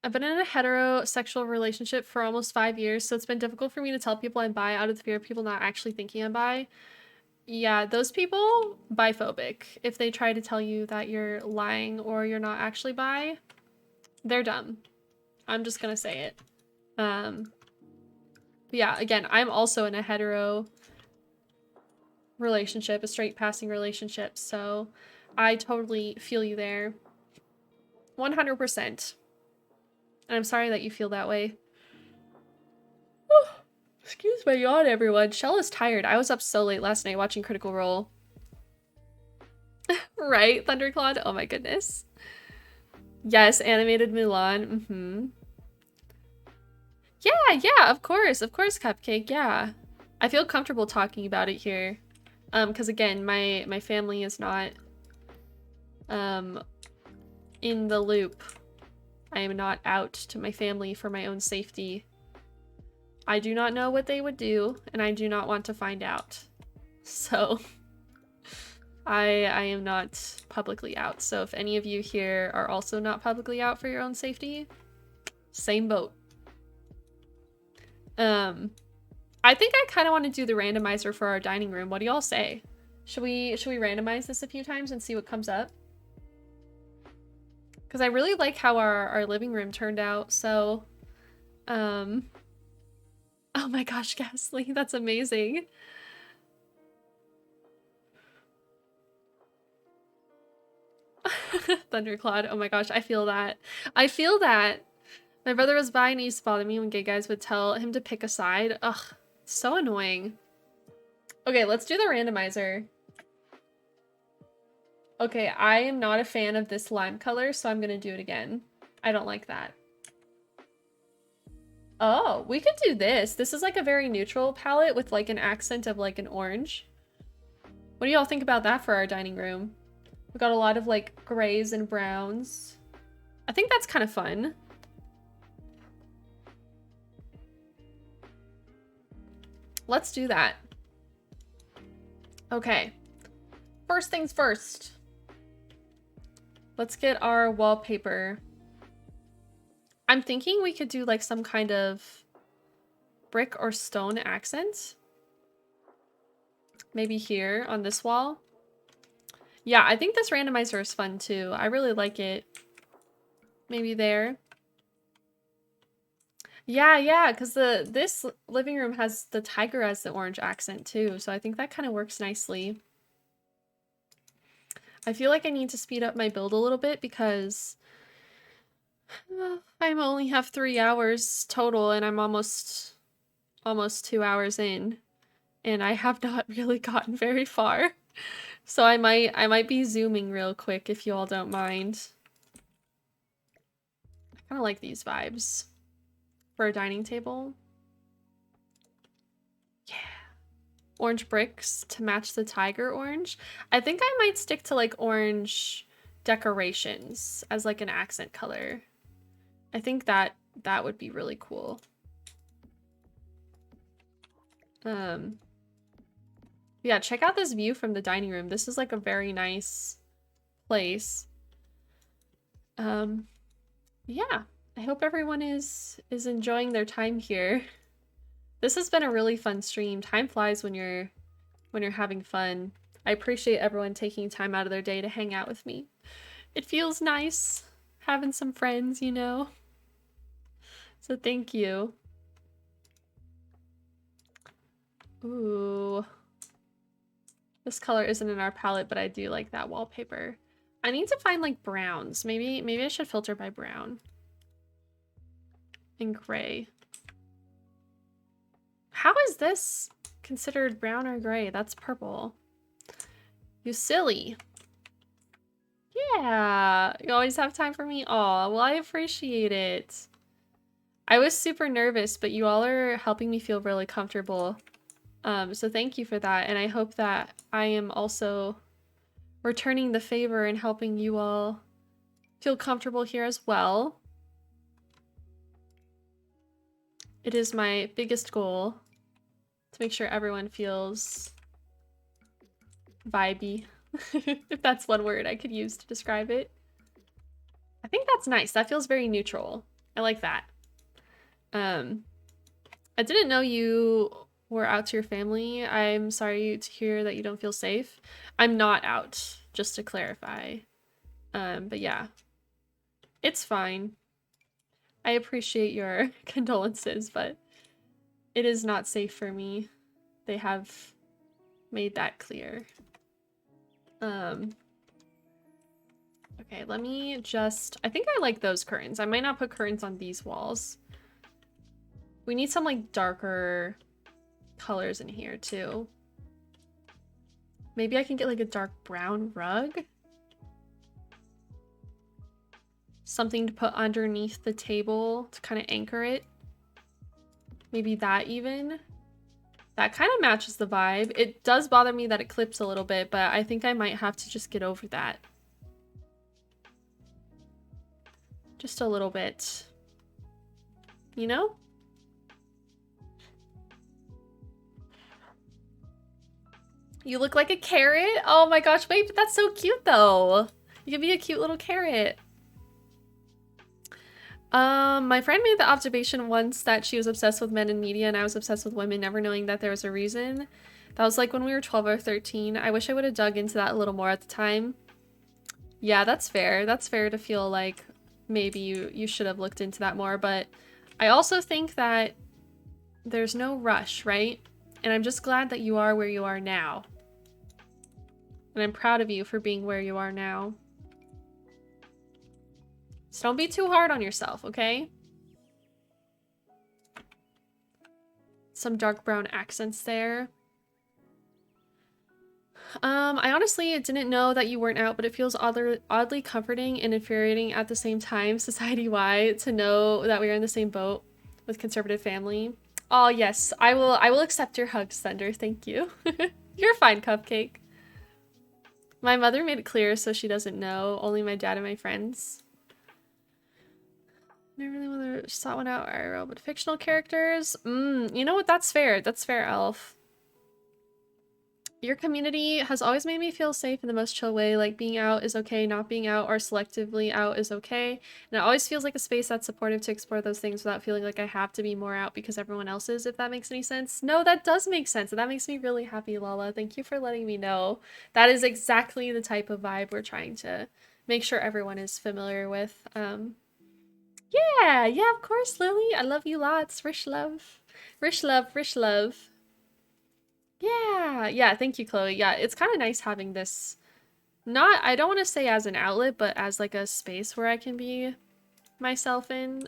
I've been in a heterosexual relationship for almost 5 years, so it's been difficult for me to tell people I'm bi out of the fear of people not actually thinking I'm bi. Yeah, those people, biphobic. If they try to tell you that you're lying or you're not actually bi, they're dumb. I'm just gonna say it. But yeah, again, I'm also in a hetero relationship, a straight passing relationship, so I totally feel you there. 100%. And I'm sorry that you feel that way. Excuse my yawn, everyone. Shell is tired. I was up so late last night watching Critical Role. Right, Thundercloud? Oh my goodness. Yes, animated Mulan. Yeah, of course, Cupcake, yeah. I feel comfortable talking about it here. Because again, my family is not in the loop. I am not out to my family for my own safety. I do not know what they would do, and I do not want to find out. So I am not publicly out. So if any of you here are also not publicly out for your own safety, same boat. I think I kind of want to do the randomizer for our dining room. What do y'all say? Should we randomize this a few times and see what comes up? Because I really like how our living room turned out. So, oh my gosh, Ghastly, that's amazing. Thundercloud, oh my gosh, I feel that. I feel that. My brother was bi and he used to bother me when gay guys would tell him to pick a side. Ugh, so annoying. Okay, let's do the randomizer. Okay, I am not a fan of this lime color, so I'm gonna do it again. I don't like that. Oh, we could do this. This is like a very neutral palette with like an accent of like an orange. What do y'all think about that for our dining room? We got a lot of like grays and browns. I think that's kind of fun. Let's do that. Okay. First things first. Let's get our wallpaper. I'm thinking we could do like some kind of brick or stone accent. Maybe here on this wall. Yeah, I think this randomizer is fun too. I really like it. Maybe there. Yeah, because this living room has the tiger as the orange accent too, so I think that kind of works nicely. I feel like I need to speed up my build a little bit because I only have 3 hours total and I'm almost 2 hours in, and I have not really gotten very far. So I might be zooming real quick if you all don't mind. I kind of like these vibes for a dining table. Yeah. Orange bricks to match the tiger orange. I think I might stick to like orange decorations as like an accent color. I think that would be really cool. Yeah, check out this view from the dining room. This is like a very nice place. Yeah, I hope everyone is enjoying their time here. This has been a really fun stream. Time flies when you're having fun. I appreciate everyone taking time out of their day to hang out with me. It feels nice having some friends, you know? So thank you. Ooh. This color isn't in our palette, but I do like that wallpaper. I need to find like browns. Maybe I should filter by brown. And gray. How is this considered brown or gray? That's purple. You silly. Yeah, you always have time for me. Aw, well, I appreciate it. I was super nervous, but you all are helping me feel really comfortable. So thank you for that, and I hope that I am also returning the favor and helping you all feel comfortable here as well. It is my biggest goal to make sure everyone feels vibey, if that's one word I could use to describe it. I think that's nice. That feels very neutral. I like that. I didn't know you were out to your family. I'm sorry to hear that you don't feel safe. I'm not out, just to clarify. But yeah, it's fine. I appreciate your condolences, but it is not safe for me. They have made that clear. Okay, let me just... I think I like those curtains. I might not put curtains on these walls. We need some, like, darker colors in here, too. Maybe I can get, like, a dark brown rug? Something to put underneath the table to kind of anchor it. Maybe that even. That kind of matches the vibe. It does bother me that it clips a little bit, but I think I might have to just get over that. Just a little bit. You know? You look like a carrot? Oh my gosh, wait, but that's so cute though. You could be a cute little carrot. My friend made the observation once that she was obsessed with men in media and I was obsessed with women, never knowing that there was a reason. That was like when we were 12 or 13. I wish I would have dug into that a little more at the time. Yeah, that's fair. That's fair to feel like maybe you should have looked into that more, but I also think that there's no rush, right? And I'm just glad that you are where you are now. And I'm proud of you for being where you are now. So don't be too hard on yourself, okay? Some dark brown accents there. I honestly didn't know that you weren't out, but it feels oddly comforting and infuriating at the same time, society-wide, to know that we are in the same boat with conservative family. Oh yes, I will accept your hugs, Thunder. Thank you. You're fine, Cupcake. My mother made it clear so she doesn't know. Only my dad and my friends. I really want to sought one out IRL, but fictional characters? You know what? That's fair. That's fair, Elf. Your community has always made me feel safe in the most chill way, like being out is okay, not being out or selectively out is okay. And it always feels like a space that's supportive to explore those things without feeling like I have to be more out because everyone else is, if that makes any sense. No, that does make sense. And that makes me really happy, Lala. Thank you for letting me know. That is exactly the type of vibe we're trying to make sure everyone is familiar with. Yeah, of course, Lily. I love you lots. Rish love. Rish love, Rish love. Yeah, thank you, Chloe. Yeah, it's kind of nice having this, not, I don't want to say as an outlet, but as like a space where I can be myself in.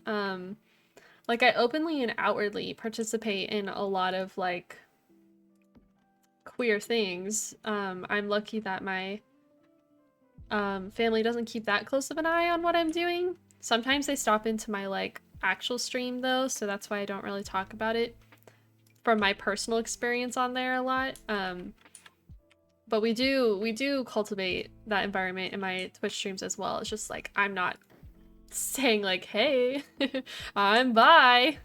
Like I openly and outwardly participate in a lot of like queer things. I'm lucky that my family doesn't keep that close of an eye on what I'm doing. Sometimes they stop into my like actual stream though, so that's why I don't really talk about it from my personal experience on there a lot. But we do cultivate that environment in my Twitch streams as well. It's just like I'm not saying like, hey, I'm bi.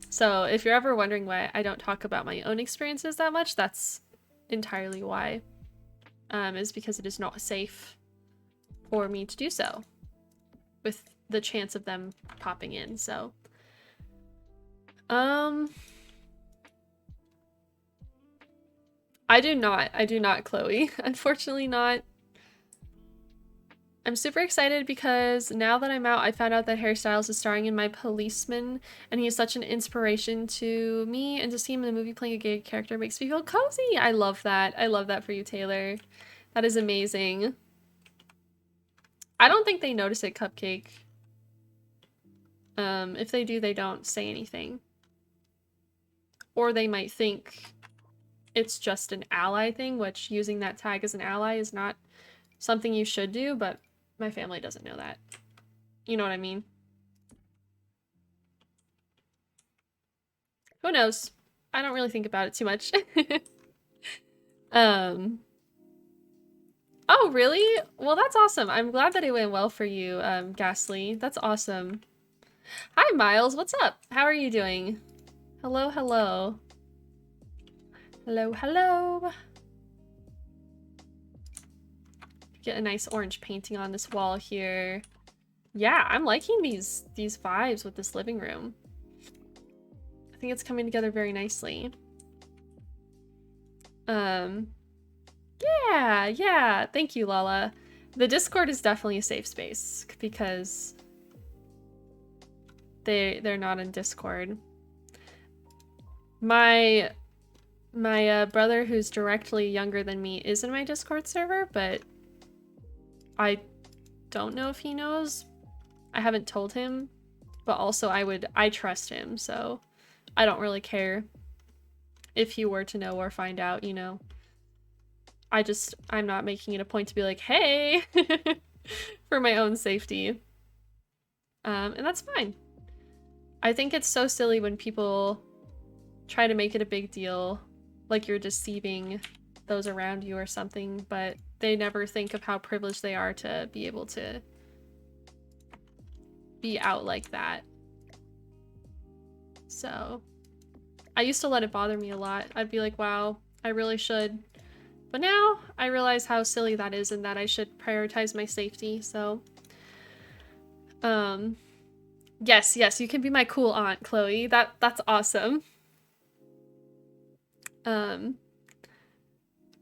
So if you're ever wondering why I don't talk about my own experiences that much, that's entirely why. Is because it is not safe for me to do so with the chance of them popping in. So I do not, Chloe. Unfortunately not. I'm super excited because now that I'm out, I found out that Harry Styles is starring in My Policeman, and he's such an inspiration to me, and to see him in a movie playing a gay character makes me feel cozy. I love that. I love that for you, Taylor. That is amazing. I don't think they notice it, Cupcake. If they do, they don't say anything. Or they might think it's just an ally thing, which using that tag as an ally is not something you should do, but my family doesn't know that. You know what I mean? Who knows? I don't really think about it too much. Oh, really? Well, that's awesome. I'm glad that it went well for you, Ghastly. That's awesome. Hi, Miles. What's up? How are you doing? Hello, hello. Hello, hello. Get a nice orange painting on this wall here. Yeah, I'm liking these vibes with this living room. I think it's coming together very nicely. Yeah. Thank you, Lala. The Discord is definitely a safe space because they're not in Discord. My brother, who's directly younger than me, is in my Discord server, but I don't know if he knows. I haven't told him, but also I trust him, so I don't really care if he were to know or find out, you know. I'm not making it a point to be like, hey, for my own safety. And that's fine. I think it's so silly when people try to make it a big deal, like you're deceiving those around you or something, but they never think of how privileged they are to be able to be out like that. So I used to let it bother me a lot. I'd be like, wow, I really should. But now I realize how silly that is and that I should prioritize my safety, so. Yes, you can be my cool aunt, Chloe. That's awesome.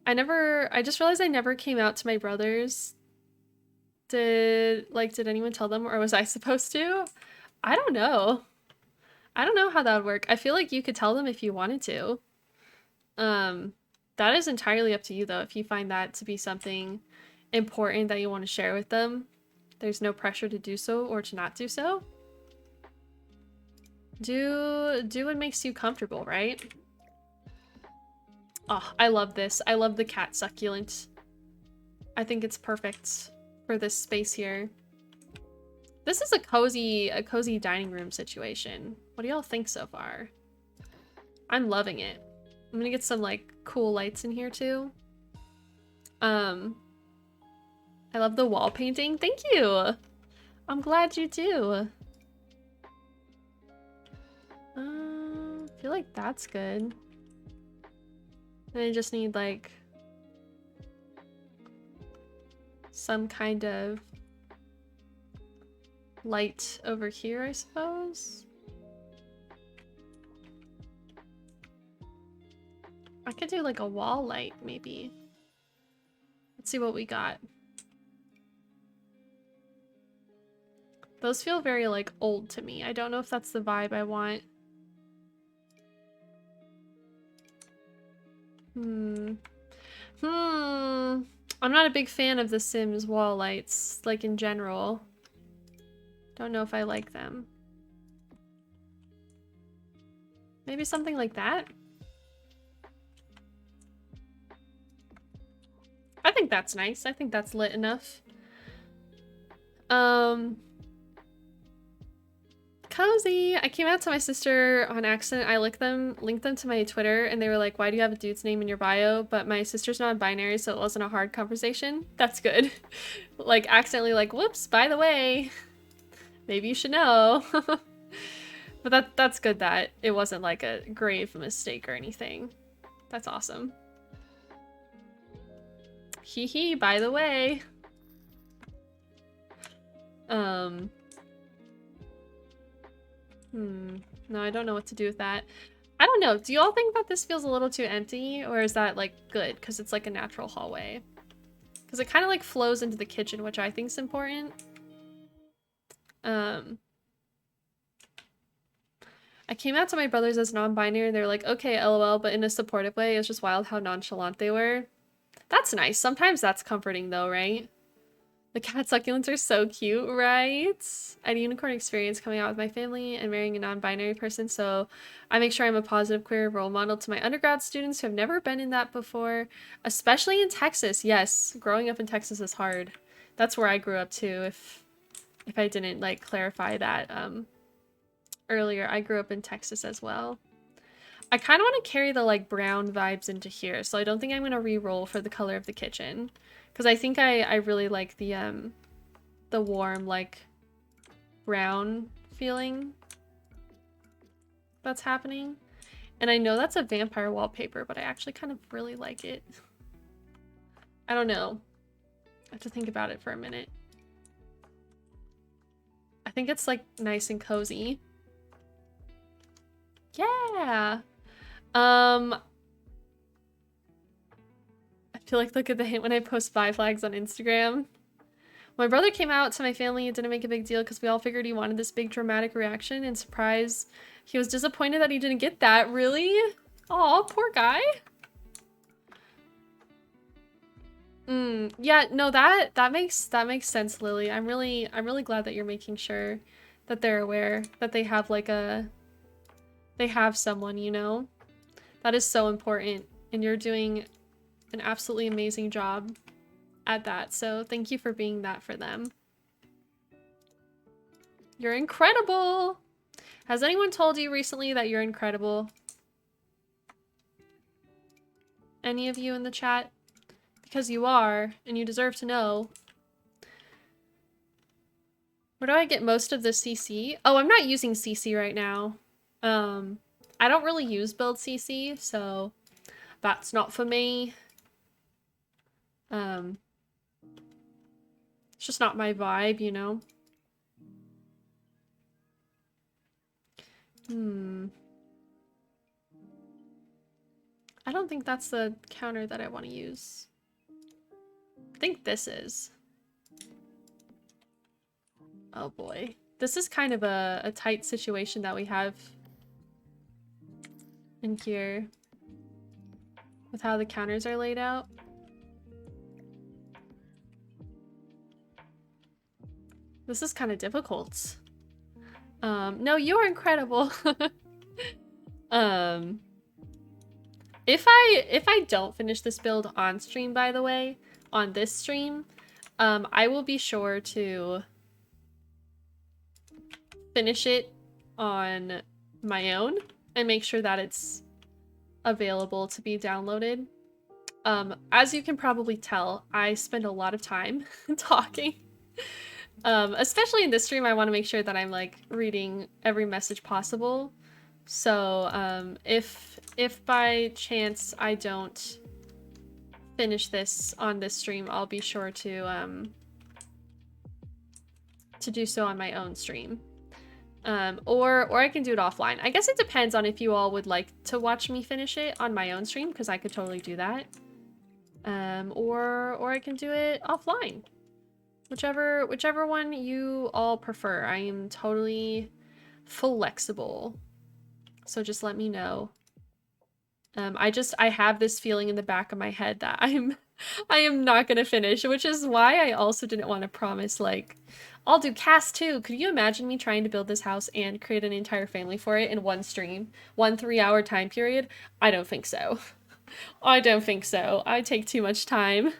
I just realized I never came out to my brothers. Did anyone tell them, or was I supposed to? I don't know. I don't know how that would work. I feel like you could tell them if you wanted to. Um, that is entirely up to you though. If you find that to be something important that you want to share with them, there's no pressure to do so or to not do so. Do what makes you comfortable, right? Oh, I love this. I love the cat succulent. I think it's perfect for this space here. This is a cozy dining room situation. What do y'all think so far? I'm loving it. I'm gonna get some like cool lights in here too. I love the wall painting. Thank you. I'm glad you do. I feel like that's good. And I just need like some kind of light over here, I suppose. I could do like a wall light, maybe. Let's see what we got. Those feel very like old to me. I don't know if that's the vibe I want. I'm not a big fan of the Sims wall lights, like in general. Don't know if I like them. Maybe something like that? I think that's nice. I think that's lit enough. Cozy! I came out to my sister on accident. I linked them to my Twitter, and they were like, why do you have a dude's name in your bio? But my sister's not binary, so it wasn't a hard conversation. That's good. Like, accidentally like, whoops, by the way, maybe you should know. But that's good that it wasn't like a grave mistake or anything. That's awesome. Hee hee, by the way. No, I don't know what to do with that. I don't know. Do y'all think that this feels a little too empty, or is that like good because it's like a natural hallway? Because it kind of like flows into the kitchen, which I think is important. I came out to my brothers as non-binary and they were like, okay, LOL, but in a supportive way. It's just wild how nonchalant they were. That's nice. Sometimes that's comforting though, right? The cat succulents are so cute, right? I had a unicorn experience coming out with my family and marrying a non-binary person, so I make sure I'm a positive queer role model to my undergrad students who have never been in that before, especially in Texas. Yes, growing up in Texas is hard. That's where I grew up too, if I didn't like clarify that earlier. I grew up in Texas as well. I kind of want to carry the like brown vibes into here, so I don't think I'm going to re-roll for the color of the kitchen. Because I think I really like the warm, like, brown feeling that's happening. And I know that's a vampire wallpaper, but I actually kind of really like it. I don't know. I have to think about it for a minute. I think it's, like, nice and cozy. Yeah! I feel like look at the hint when I post spy flags on Instagram. My brother came out to my family and didn't make a big deal because we all figured he wanted this big dramatic reaction, and surprise, he was disappointed that he didn't get that. Really? Aw, poor guy. Yeah, no, that makes sense, Lily. I'm really glad that you're making sure that they're aware that they have like they have someone, you know? That is so important, and you're doing an absolutely amazing job at that, so thank you for being that for them. You're incredible! Has anyone told you recently that you're incredible? Any of you in the chat? Because you are, and you deserve to know. Where do I get most of the CC? Oh, I'm not using CC right now. I don't really use build CC, so that's not for me. It's just not my vibe, you know? I don't think that's the counter that I want to use. I think this is. Oh boy. This is kind of a tight situation that we have in here with how the counters are laid out. This is kind of difficult. No, you're incredible. If I don't finish this build on stream, by the way, on this stream, I will be sure to finish it on my own and make sure that it's available to be downloaded. As you can probably tell, I spend a lot of time talking. Especially in this stream, I want to make sure that I'm like reading every message possible. So if by chance I don't finish this on this stream, I'll be sure to do so on my own stream. Or I can do it offline. I guess it depends on if you all would like to watch me finish it on my own stream, because I could totally do that. Or I can do it offline. Whichever one you all prefer. I am totally flexible. So just let me know. I have this feeling in the back of my head that I am not gonna finish, which is why I also didn't want to promise, like, I'll do cast 2. Could you imagine me trying to build this house and create an entire family for it in one stream? 1 3-hour time period? I don't think so. I don't think so. I take too much time.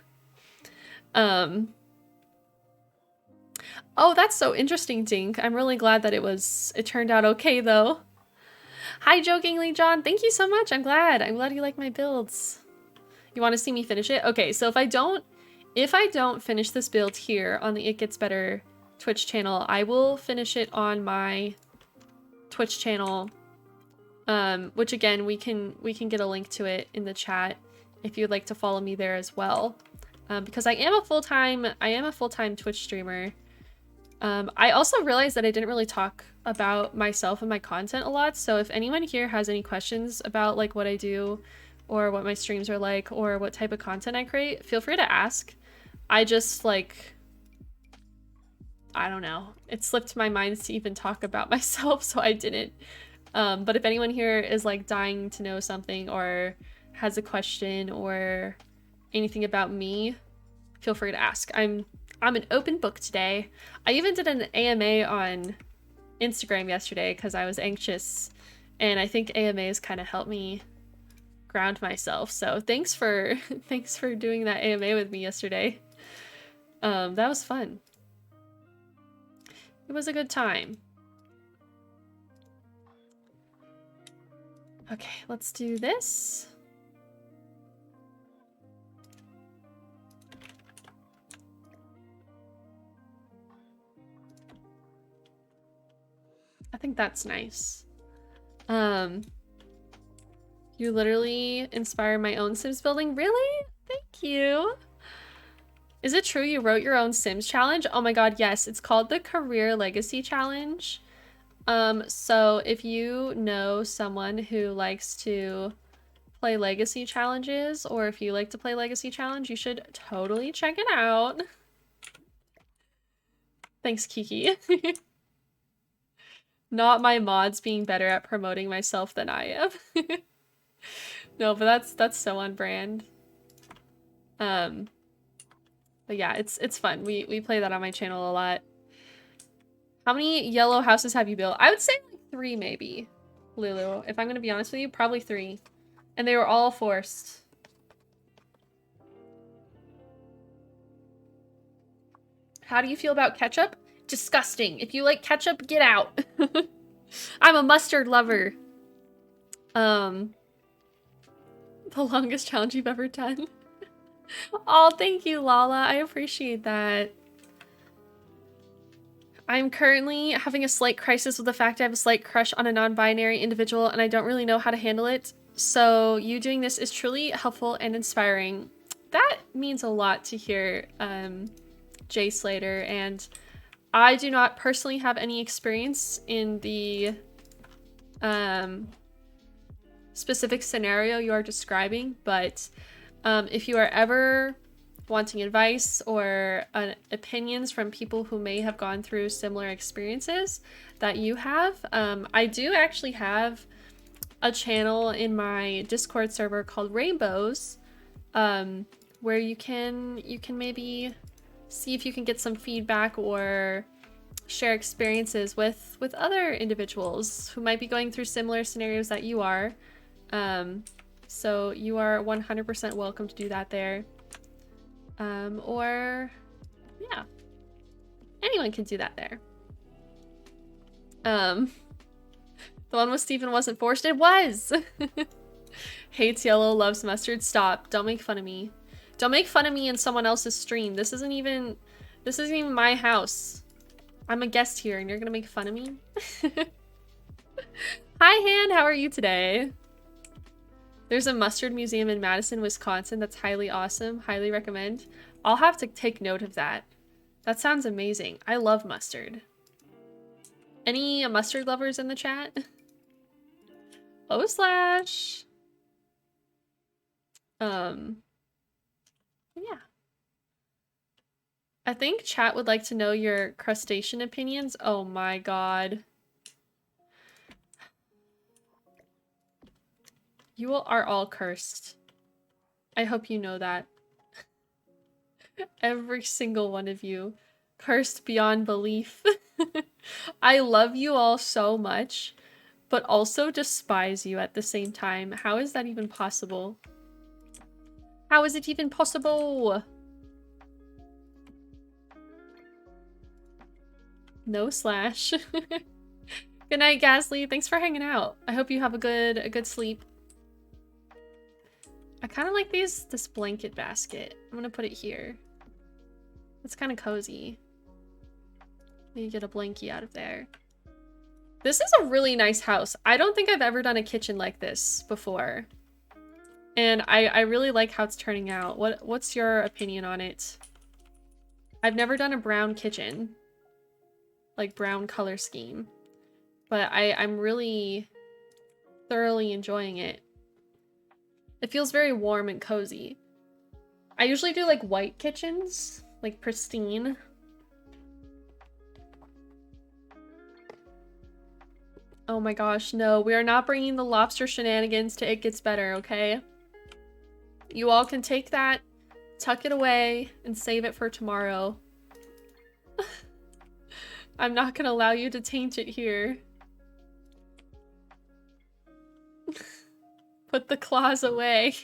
Oh, that's so interesting, Dink. I'm really glad that it turned out okay, though. Hi, Jokingly John. Thank you so much. I'm glad you like my builds. You want to see me finish it? Okay, so if I don't finish this build here on the It Gets Better Twitch channel, I will finish it on my Twitch channel. Which again, we can get a link to it in the chat if you'd like to follow me there as well. Because I am a full-time Twitch streamer. I also realized that I didn't really talk about myself and my content a lot, so if anyone here has any questions about like what I do or what my streams are like or what type of content I create, feel free to ask. I just like, I don't know, it slipped my mind to even talk about myself, so I didn't. But if anyone here is like dying to know something or has a question or anything about me, feel free to ask. I'm an open book today. I even did an AMA on Instagram yesterday because I was anxious, and I think AMAs kind of helped me ground myself. So thanks for doing that AMA with me yesterday. That was fun. It was a good time. Okay, let's do this. I think that's nice. You literally inspired my own Sims building. Really? Thank you. Is it true you wrote your own Sims challenge? Oh my god, yes. It's called the Career Legacy Challenge. So if you know someone who likes to play legacy challenges, or if you like to play legacy challenge, you should totally check it out. Thanks, Kiki. Not my mods being better at promoting myself than I am. No, but that's so on brand. But yeah, it's fun. We play that on my channel a lot. How many yellow houses have you built? I would say like 3 maybe, Lulu. If I'm gonna be honest with you, probably 3. And they were all forced. How do you feel about ketchup? Disgusting. If you like ketchup, get out. I'm a mustard lover. The longest challenge you've ever done. Oh, thank you, Lala. I appreciate that. I'm currently having a slight crisis with the fact I have a slight crush on a non-binary individual and I don't really know how to handle it. So you doing this is truly helpful and inspiring. That means a lot to hear, Jay Slater, and I do not personally have any experience in the specific scenario you are describing, but if you are ever wanting advice or opinions from people who may have gone through similar experiences that you have, I do actually have a channel in my Discord server called Rainbows, where you can maybe see if you can get some feedback or share experiences with other individuals who might be going through similar scenarios that you are. So you are 100% welcome to do that there. Or yeah, anyone can do that there. The one with Steven wasn't forced. It was. Hates yellow, loves mustard. Stop. Don't make fun of me. Don't make fun of me in someone else's stream. This isn't even my house. I'm a guest here and you're gonna make fun of me? Hi, Han. How are you today? There's a mustard museum in Madison, Wisconsin that's highly awesome. Highly recommend. I'll have to take note of that. That sounds amazing. I love mustard. Any mustard lovers in the chat? Oh slash. Yeah. I think chat would like to know your crustacean opinions. Oh my god. You are all cursed. I hope you know that. Every single one of you. Cursed beyond belief. I love you all so much, but also despise you at the same time. How is that even possible? How is it even possible? No slash. Good night, Gasly. Thanks for hanging out. I hope you have a good sleep. I kind of like this blanket basket. I'm gonna put it here. It's kind of cozy. Maybe get a blankie out of there. This is a really nice house. I don't think I've ever done a kitchen like this before. And I really like how it's turning out. What's your opinion on it? I've never done a brown kitchen. Like brown color scheme. But I'm really thoroughly enjoying it. It feels very warm and cozy. I usually do like white kitchens, like pristine. Oh my gosh, no, we are not bringing the lobster shenanigans to It Gets Better, okay? You all can take that, tuck it away, and save it for tomorrow. I'm not gonna allow you to taint it here. Put the claws away.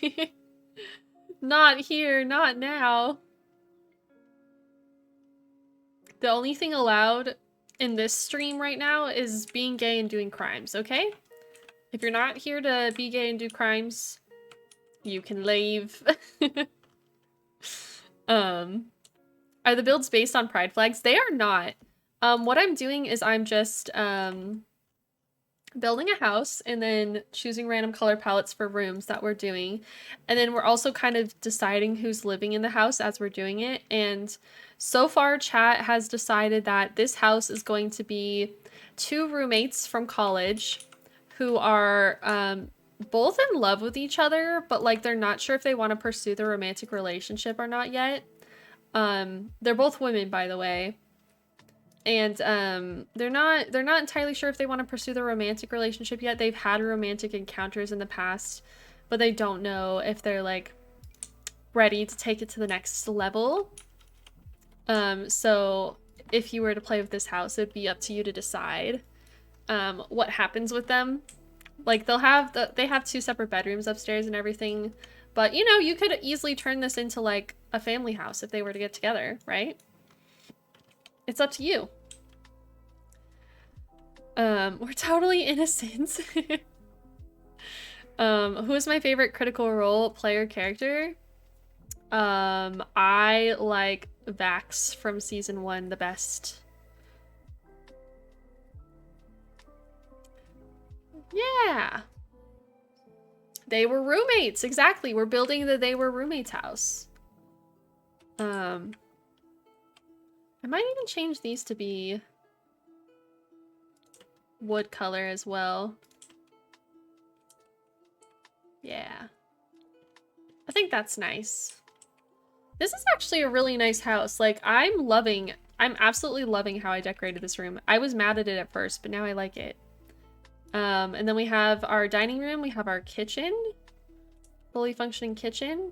Not here, not now. The only thing allowed in this stream right now is being gay and doing crimes, okay? If you're not here to be gay and do crimes, you can leave. Are the builds based on pride flags? They are not. What I'm doing is I'm just building a house and then choosing random color palettes for rooms that we're doing. And then we're also kind of deciding who's living in the house as we're doing it. And so far, chat has decided that this house is going to be 2 roommates from college who are both in love with each other, but like they're not sure if they want to pursue the romantic relationship or not yet. They're both women, by the way. And they're not entirely sure if they want to pursue the romantic relationship yet. They've had romantic encounters in the past, but they don't know if they're like ready to take it to the next level. So if you were to play with this house, it'd be up to you to decide what happens with them. Like they have 2 separate bedrooms upstairs and everything, but you know, you could easily turn this into like a family house if they were to get together, right? It's up to you. We're totally innocent. Who is my favorite Critical Role player character? I like Vax from season 1 the best. Yeah. They were roommates, exactly. We're building the They Were Roommates house. I might even change these to be wood color as well. Yeah. I think that's nice. This is actually a really nice house. Like, I'm absolutely loving how I decorated this room. I was mad at it at first, but now I like it. And then we have our dining room. We have our kitchen. Fully functioning kitchen.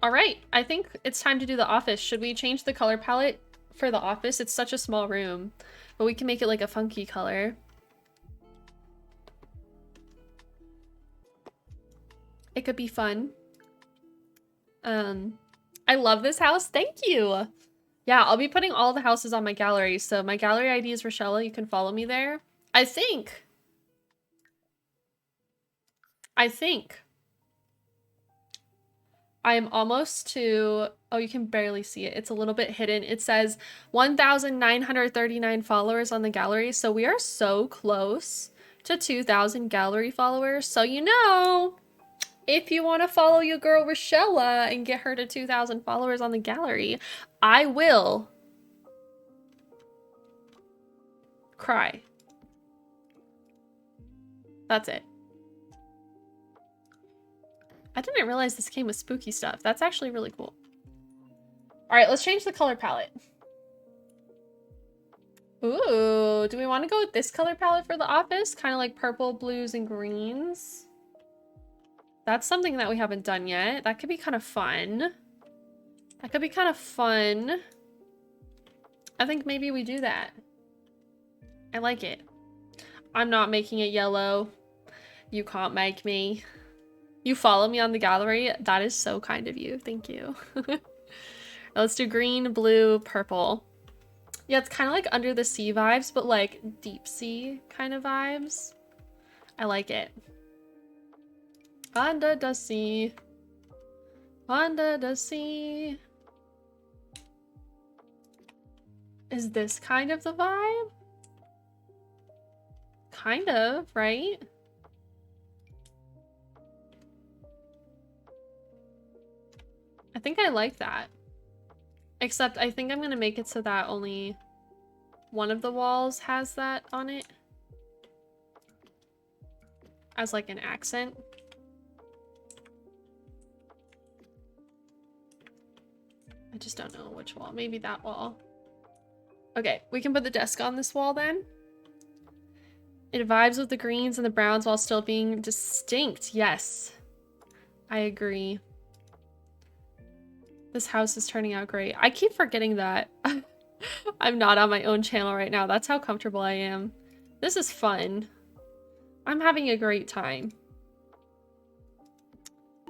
All right, I think it's time to do the office. Should we change the color palette for the office? It's such a small room, but we can make it like a funky color. It could be fun. I love this house. Thank you. Yeah, I'll be putting all the houses on my gallery. So my gallery ID is risshella. You can follow me there. I think I am almost to, oh, you can barely see it. It's a little bit hidden. It says 1,939 followers on the gallery. So we are so close to 2,000 gallery followers. So, you know, if you want to follow your girl risshella and get her to 2,000 followers on the gallery, I will cry. That's it. I didn't realize this came with spooky stuff. That's actually really cool. All right, let's change the color palette. Ooh, do we want to go with this color palette for the office? Kind of like purple, blues, and greens. That's something that we haven't done yet. That could be kind of fun. That could be kind of fun. I think maybe we do that. I like it. I'm not making it yellow. You can't make me. You follow me on the gallery. That is so kind of you. Thank you. Let's do green, blue, purple. Yeah, it's kind of like under the sea vibes, but like deep sea kind of vibes. I like it. Under the sea. Under the sea. Is this kind of the vibe? Kind of, right? I think I like that. Except I think I'm gonna make it so that only one of the walls has that on it. As like an accent. I just don't know which wall. Maybe that wall. Okay, we can put the desk on this wall then. It vibes with the greens and the browns while still being distinct. Yes, I agree. This house is turning out great. I keep forgetting that I'm not on my own channel right now. That's how comfortable I am. This is fun. I'm having a great time.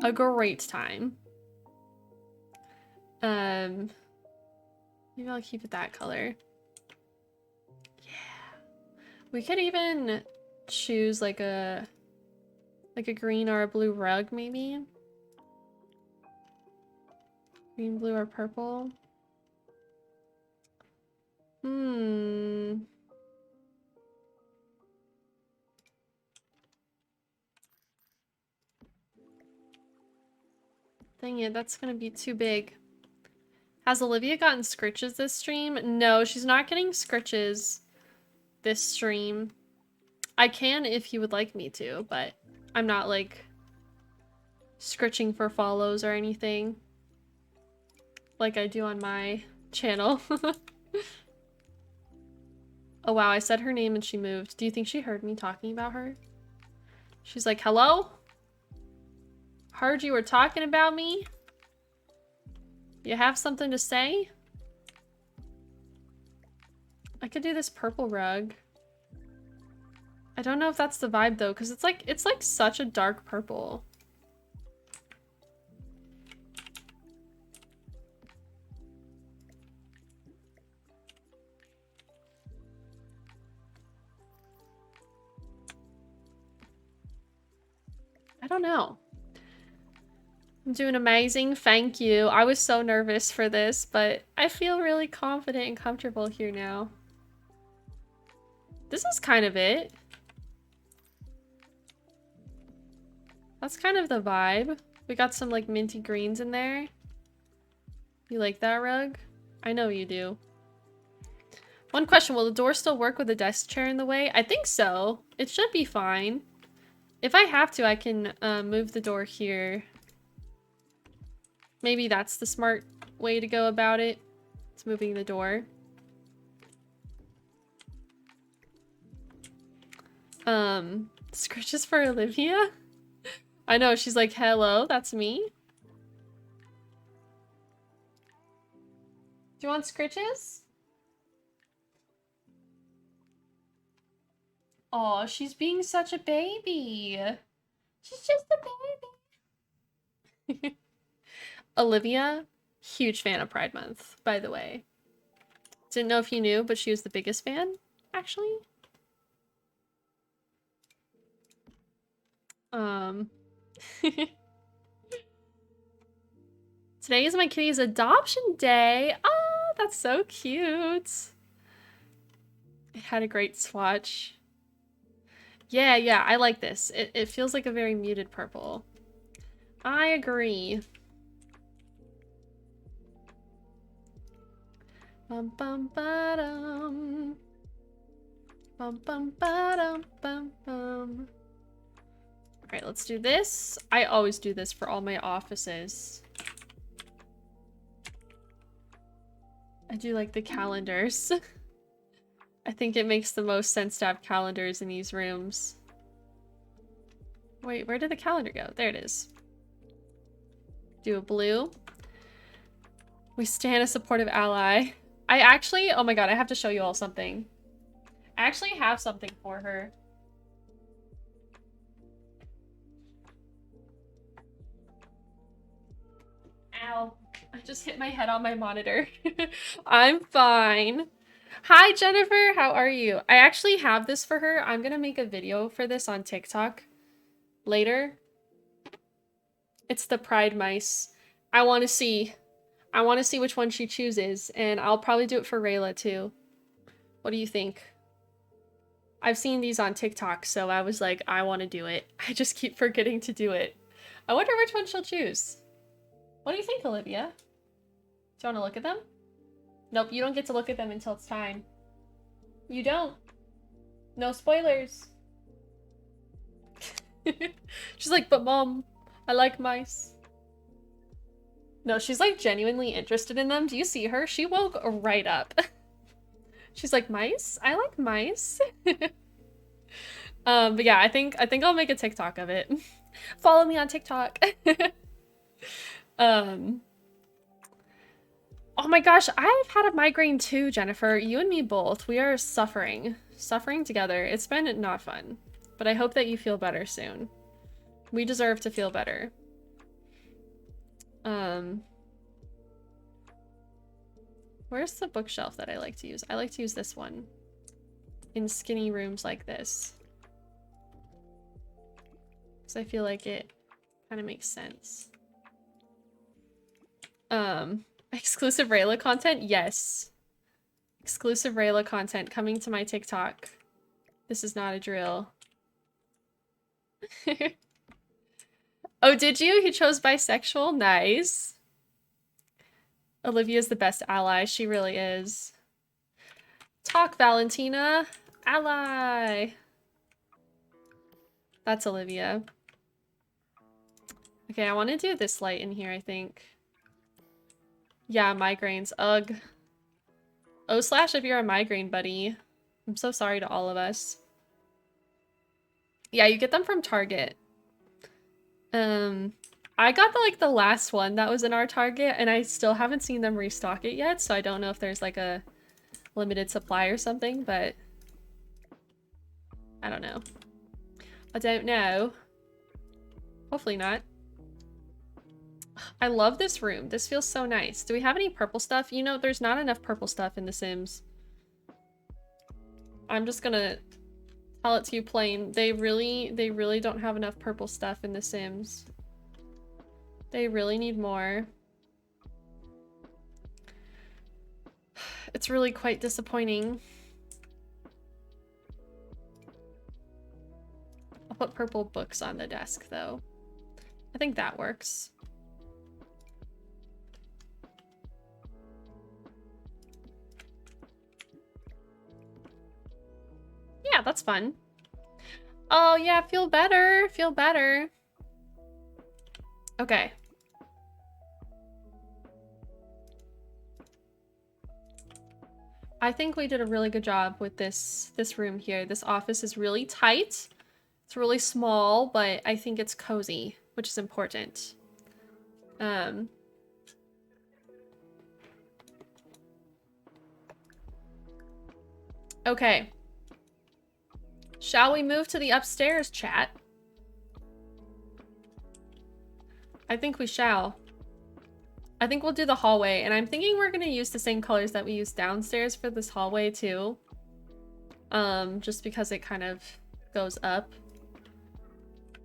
A great time. Maybe I'll keep it that color. Yeah. We could even choose like a green or a blue rug maybe. Green, blue, or purple. Dang it, that's gonna be too big. Has Olivia gotten scritches this stream? No, she's not getting scritches this stream. I can if you would like me to, but I'm not like scritching for follows or anything like I do on my channel. Oh wow, I said her name and she moved. Do you think she heard me talking about her? She's like, hello? Heard you were talking about me? You have something to say? I could do this purple rug. I don't know if that's the vibe though, because it's like such a dark purple. I don't know. I'm doing amazing. Thank you. I was so nervous for this, but I feel really confident and comfortable here now. This is kind of it. That's kind of the vibe. We got some like minty greens in there. You like that rug? I know you do. One question, will the door still work with the desk chair in the way? I think so. It should be fine. If I have to, I can move the door here. Maybe that's the smart way to go about it. It's moving the door. Scritches for Olivia? I know, she's like, hello, that's me. Do you want scritches? Oh, she's being such a baby. She's just a baby. Olivia, huge fan of Pride Month, by the way. Didn't know if you knew, but she was the biggest fan, actually. Today is my kitty's adoption day. Oh, that's so cute. It had a great swatch. Yeah, I like this. It feels like a very muted purple. I agree. Bum bum ba-dum. Bum bum ba-dum bum bum. Alright, let's do this. I always do this for all my offices. I do like the calendars. I think it makes the most sense to have calendars in these rooms. Wait, where did the calendar go? There it is. Do a blue. We stand a supportive ally. I actually, oh my god, I have to show you all something. I actually have something for her. Ow. I just hit my head on my monitor. I'm fine. Hi, Jennifer. How are you? I actually have this for her. I'm gonna make a video for this on TikTok later. It's the Pride Mice. I want to see which one she chooses, and I'll probably do it for Rayla too. What do you think? I've seen these on TikTok, so I was like, I want to do it. I just keep forgetting to do it. I wonder which one she'll choose. What do you think, Olivia? Do you want to look at them? Nope, you don't get to look at them until it's time. You don't. No spoilers. She's like, but mom, I like mice. No, she's like genuinely interested in them. Do you see her? She woke right up. She's like, mice? I like mice. But yeah, I think I'll make a TikTok of it. Follow me on TikTok. Oh my gosh, I've had a migraine too, Jennifer. You and me both. We are suffering together. It's been not fun, but I hope that you feel better soon. We deserve to feel better. Where's the bookshelf that I like to use? I like to use this one in skinny rooms like this, because I feel like it kind of makes sense. Exclusive Rayla content? Yes. Exclusive Rayla content coming to my TikTok. This is not a drill. Oh, did you? He chose bisexual? Nice. Olivia's the best ally. She really is. Talk, Valentina. Ally. That's Olivia. Okay, I want to do this light in here, I think. Yeah, migraines. Ugh. Oh, slash if you're a migraine buddy. I'm so sorry to all of us. Yeah, you get them from Target. I got the last one that was in our Target, and I still haven't seen them restock it yet, so I don't know if there's like a limited supply or something, but I don't know. I don't know. Hopefully not. I love this room. This feels so nice. Do we have any purple stuff? You know, there's not enough purple stuff in The Sims. I'm just gonna tell it to you plain. They really don't have enough purple stuff in The Sims. They really need more. It's really quite disappointing. I'll put purple books on the desk though. I think that works. Yeah, that's fun. Oh yeah, feel better. Feel better. Okay. I think we did a really good job with this room here. This office is really tight. It's really small, but I think it's cozy, which is important. Okay. Shall we move to the upstairs, chat? I think we shall. I think we'll do the hallway, and I'm thinking we're gonna use the same colors that we used downstairs for this hallway too. Just because it kind of goes up.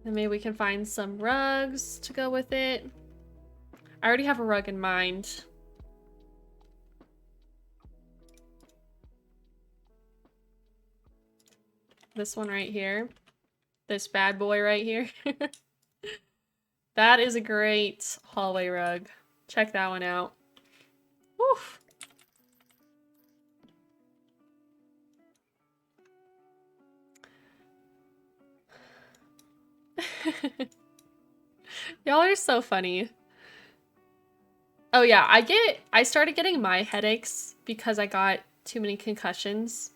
And maybe we can find some rugs to go with it. I already have a rug in mind. This one right here. This bad boy right here. That is a great hallway rug. Check that one out. Woof. Y'all are so funny. Oh yeah, I started getting my headaches because I got too many concussions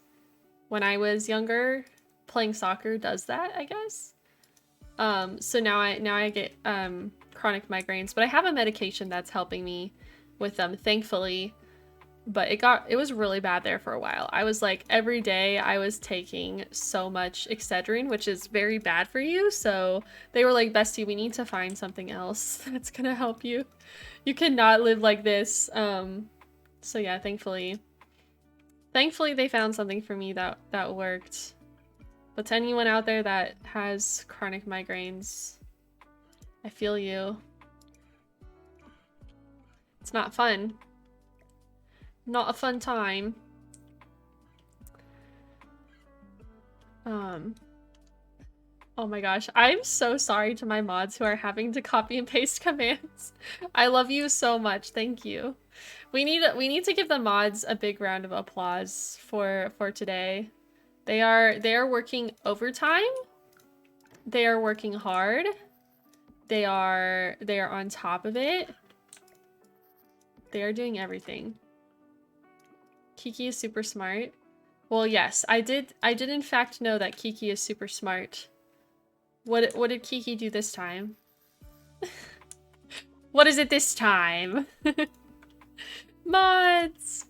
when I was younger. Playing soccer does that, I guess. So now I get chronic migraines, but I have a medication that's helping me with them, thankfully. But it was really bad there for a while. I was like, every day I was taking so much Excedrin, which is very bad for you. So they were like, Bestie, we need to find something else that's gonna help you. You cannot live like this. So yeah, thankfully they found something for me that worked. But to anyone out there that has chronic migraines, I feel you. It's not fun. Not a fun time. Oh my gosh, I'm so sorry to my mods who are having to copy and paste commands. I love you so much. Thank you. We need to give the mods a big round of applause for today. They are working overtime. They are working hard. They are on top of it. They are doing everything. Kiki is super smart. Well, yes, I did in fact know that Kiki is super smart. What did Kiki do this time? What is it this time? Mods!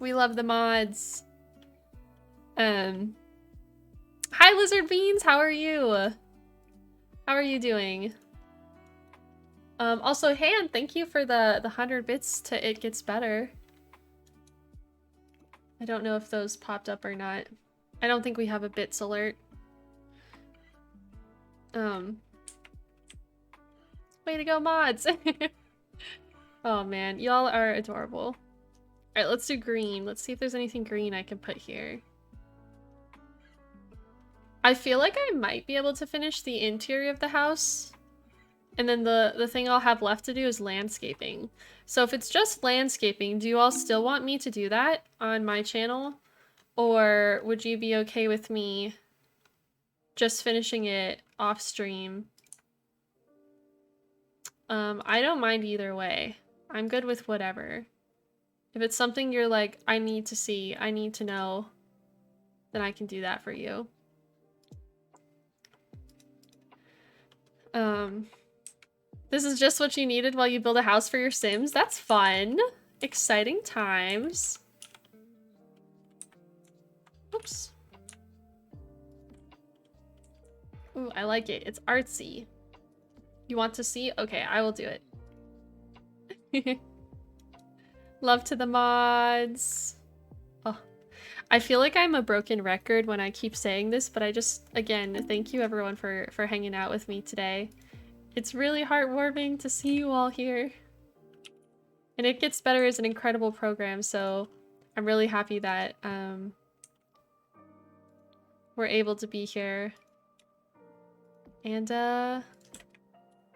We love the mods. Hi Lizard Beans, how are you? How are you doing? Also, Han, thank you for the 100 bits to It Gets Better. I don't know if those popped up or not. I don't think we have a bits alert. Way to go, mods! Oh man, y'all are adorable. Alright, let's do green. Let's see if there's anything green I can put here. I feel like I might be able to finish the interior of the house. And then the thing I'll have left to do is landscaping. So if it's just landscaping, do you all still want me to do that on my channel? Or would you be okay with me just finishing it off stream? I don't mind either way. I'm good with whatever. If it's something you're like, I need to see, I need to know, then I can do that for you. This is just what you needed while you build a house for your Sims. That's fun. Exciting times. Oops. Ooh, I like it. It's artsy. You want to see? Okay, I will do it. Love to the mods. Oh, I feel like I'm a broken record when I keep saying this, but I just, again, thank you everyone for hanging out with me today. It's really heartwarming to see you all here. And It Gets Better is an incredible program, so I'm really happy that we're able to be here and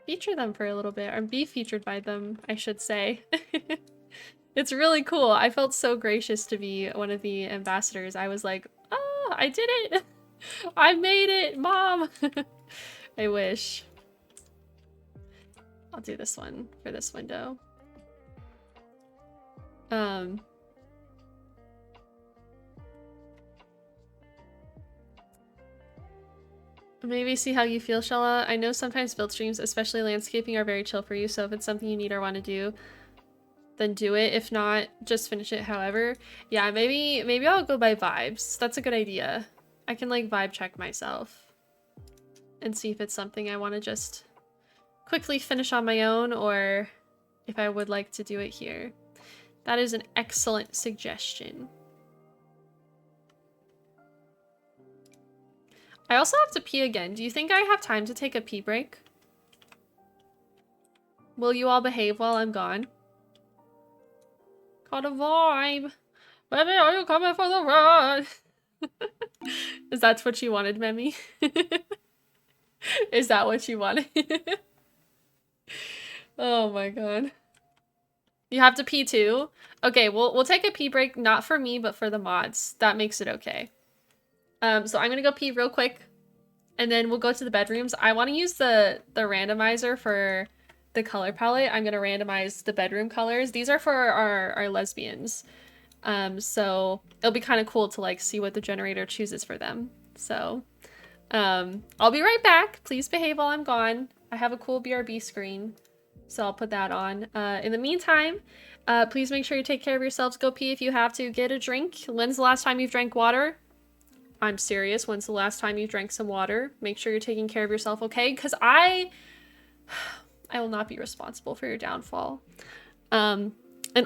feature them for a little bit, or be featured by them, I should say. It's really cool. I felt so gracious to be one of the ambassadors. I was like, oh, I did it! I made it, Mom! I wish. I'll do this one for this window. Maybe see how you feel, Shella. I know sometimes build streams, especially landscaping, are very chill for you, so if it's something you need or want to do, then do it. If not, just finish it however. Yeah, maybe I'll go by vibes. That's a good idea. I can like vibe check myself and see if it's something I want to just quickly finish on my own or if I would like to do it here. That is an excellent suggestion. I also have to pee again. Do you think I have time to take a pee break? Will you all behave while I'm gone? Got a vibe. Baby, are you coming for the ride? Is that what you wanted, Memi? Is that what you wanted? Oh my god. You have to pee too? Okay, we'll take a pee break, not for me, but for the mods. That makes it okay. So I'm gonna go pee real quick, and then we'll go to the bedrooms. I want to use the randomizer for the color palette. I'm gonna randomize the bedroom colors. These are for our lesbians. So it'll be kind of cool to like see what the generator chooses for them. So I'll be right back. Please behave while I'm gone. I have a cool BRB screen, so I'll put that on. In the meantime, please make sure you take care of yourselves. Go pee if you have to. Get a drink. When's the last time you've drank water? I'm serious. When's the last time you drank some water? Make sure you're taking care of yourself, okay? Because I will not be responsible for your downfall. And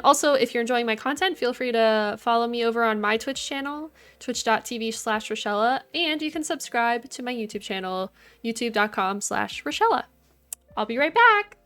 also, if you're enjoying my content, feel free to follow me over on my Twitch channel, twitch.tv/risshella, and you can subscribe to my YouTube channel, youtube.com/risshella. I'll be right back.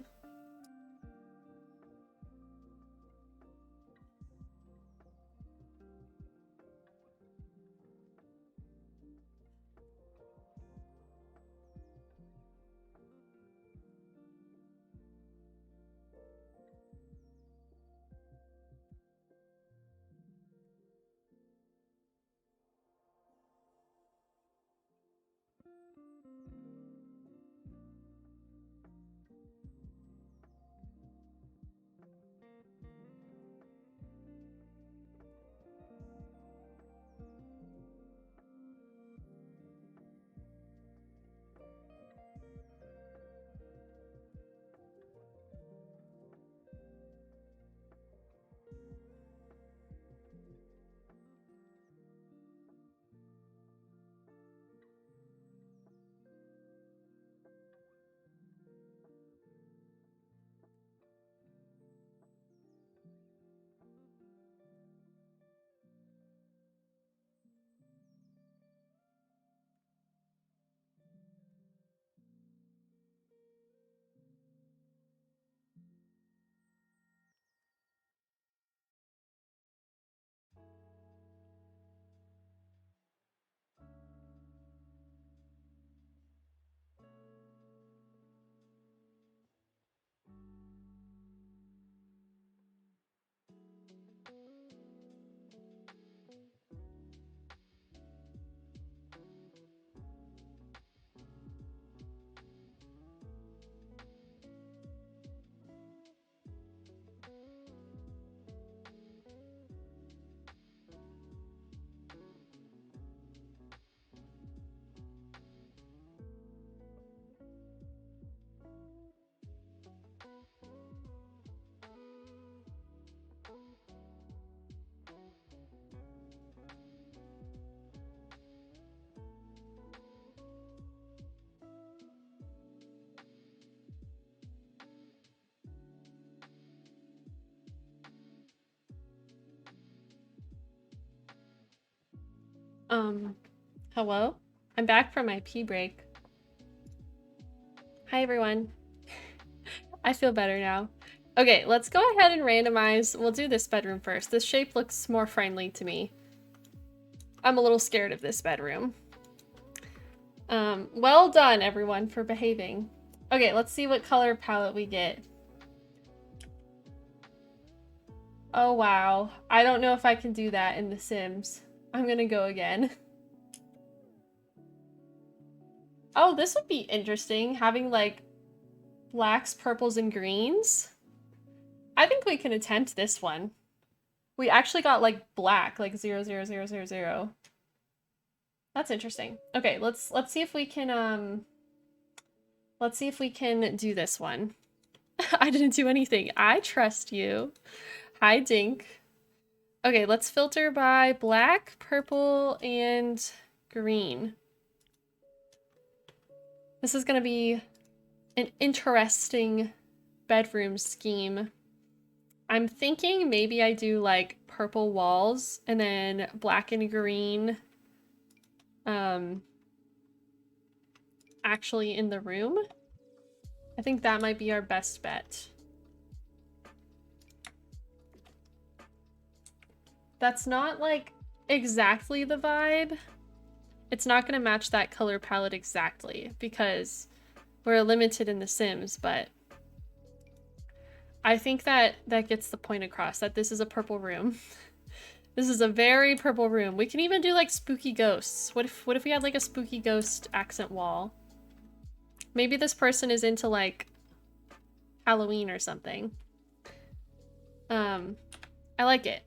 Hello? I'm back from my pee break. Hi, everyone. I feel better now. Okay, let's go ahead and randomize. We'll do this bedroom first. This shape looks more friendly to me. I'm a little scared of this bedroom. Well done, everyone, for behaving. Okay, let's see what color palette we get. Oh, wow. I don't know if I can do that in The Sims. I'm gonna go again. Oh, this would be interesting, having like blacks, purples, and greens. I think we can attempt this one. We actually got like black, like 0, 0, 0, 0, 0. That's interesting. Okay, let's see if we can let's see if we can do this one. I didn't do anything. I trust you. Hi, Dink. Okay, let's filter by black, purple, and green. This is gonna be an interesting bedroom scheme. I'm thinking maybe I do like purple walls and then black and green actually in the room. I think that might be our best bet. That's not like exactly the vibe. It's not gonna match that color palette exactly because we're limited in The Sims, but I think that that gets the point across that this is a purple room. This is a very purple room. We can even do like spooky ghosts. What if we had like a spooky ghost accent wall? Maybe this person is into like Halloween or something. I like it.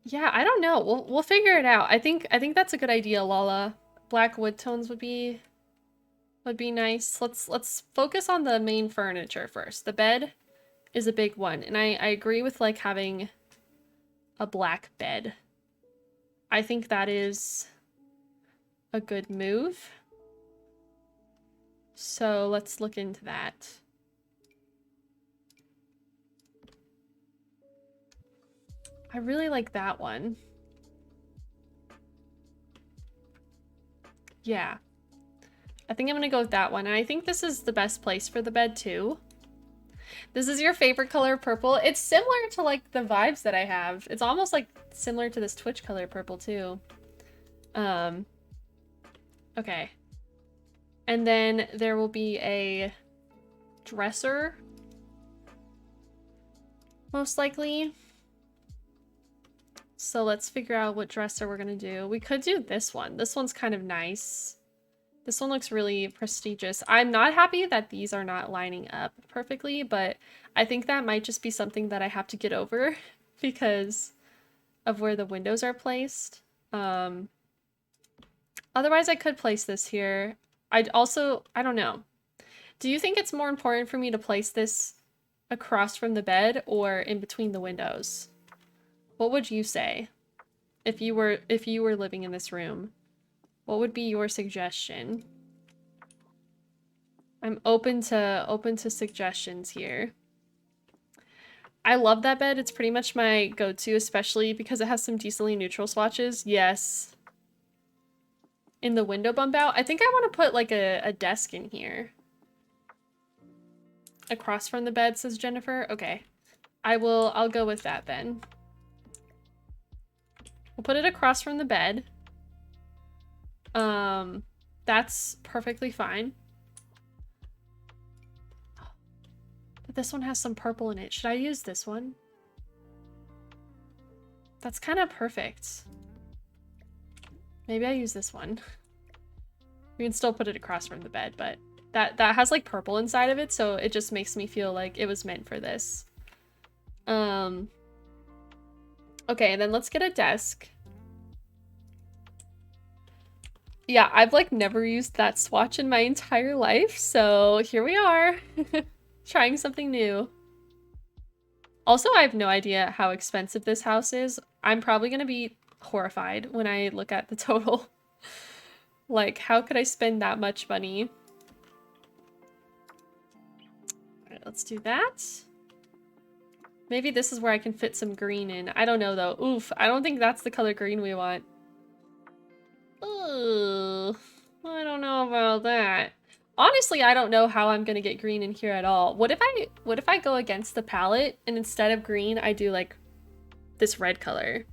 Yeah, I don't know. We'll figure it out. I think that's a good idea, Lala. Black wood tones would be nice. Let's focus on the main furniture first. The bed is a big one, and I agree with like having a black bed. I think that is a good move. So let's look into that. I really like that one. Yeah. I think I'm gonna go with that one. And I think this is the best place for the bed too. This is your favorite color, purple. It's similar to like the vibes that I have. It's almost like similar to this Twitch color purple too. Okay. And then there will be a dresser. Most likely. So let's figure out what dresser we're gonna do. We could do this one. This one's kind of nice. This one looks really prestigious. I'm not happy that these are not lining up perfectly, but I think that might just be something that I have to get over because of where the windows are placed. Otherwise, I could place this here. I don't know. Do you think it's more important for me to place this across from the bed or in between the windows? What would you say if you were living in this room? What would be your suggestion? I'm open to suggestions here. I love that bed. It's pretty much my go-to, especially because it has some decently neutral swatches. Yes. In the window bump out. I think I want to put like a desk in here. Across from the bed, says Jennifer. Okay. I'll go with that then. We'll put it across from the bed. That's perfectly fine. But this one has some purple in it. Should I use this one? That's kind of perfect. Maybe I use this one. We can still put it across from the bed, but that has like purple inside of it, so it just makes me feel like it was meant for this. Okay, and then let's get a desk. Yeah, I've like never used that swatch in my entire life, so here we are. Trying something new. Also, I have no idea how expensive this house is. I'm probably gonna be horrified when I look at the total. Like, how could I spend that much money? Alright, let's do that. Maybe this is where I can fit some green in. I don't know though. Oof, I don't think that's the color green we want. Ugh, I don't know about that. Honestly, I don't know how I'm gonna get green in here at all. What if I go against the palette and instead of green, I do like this red color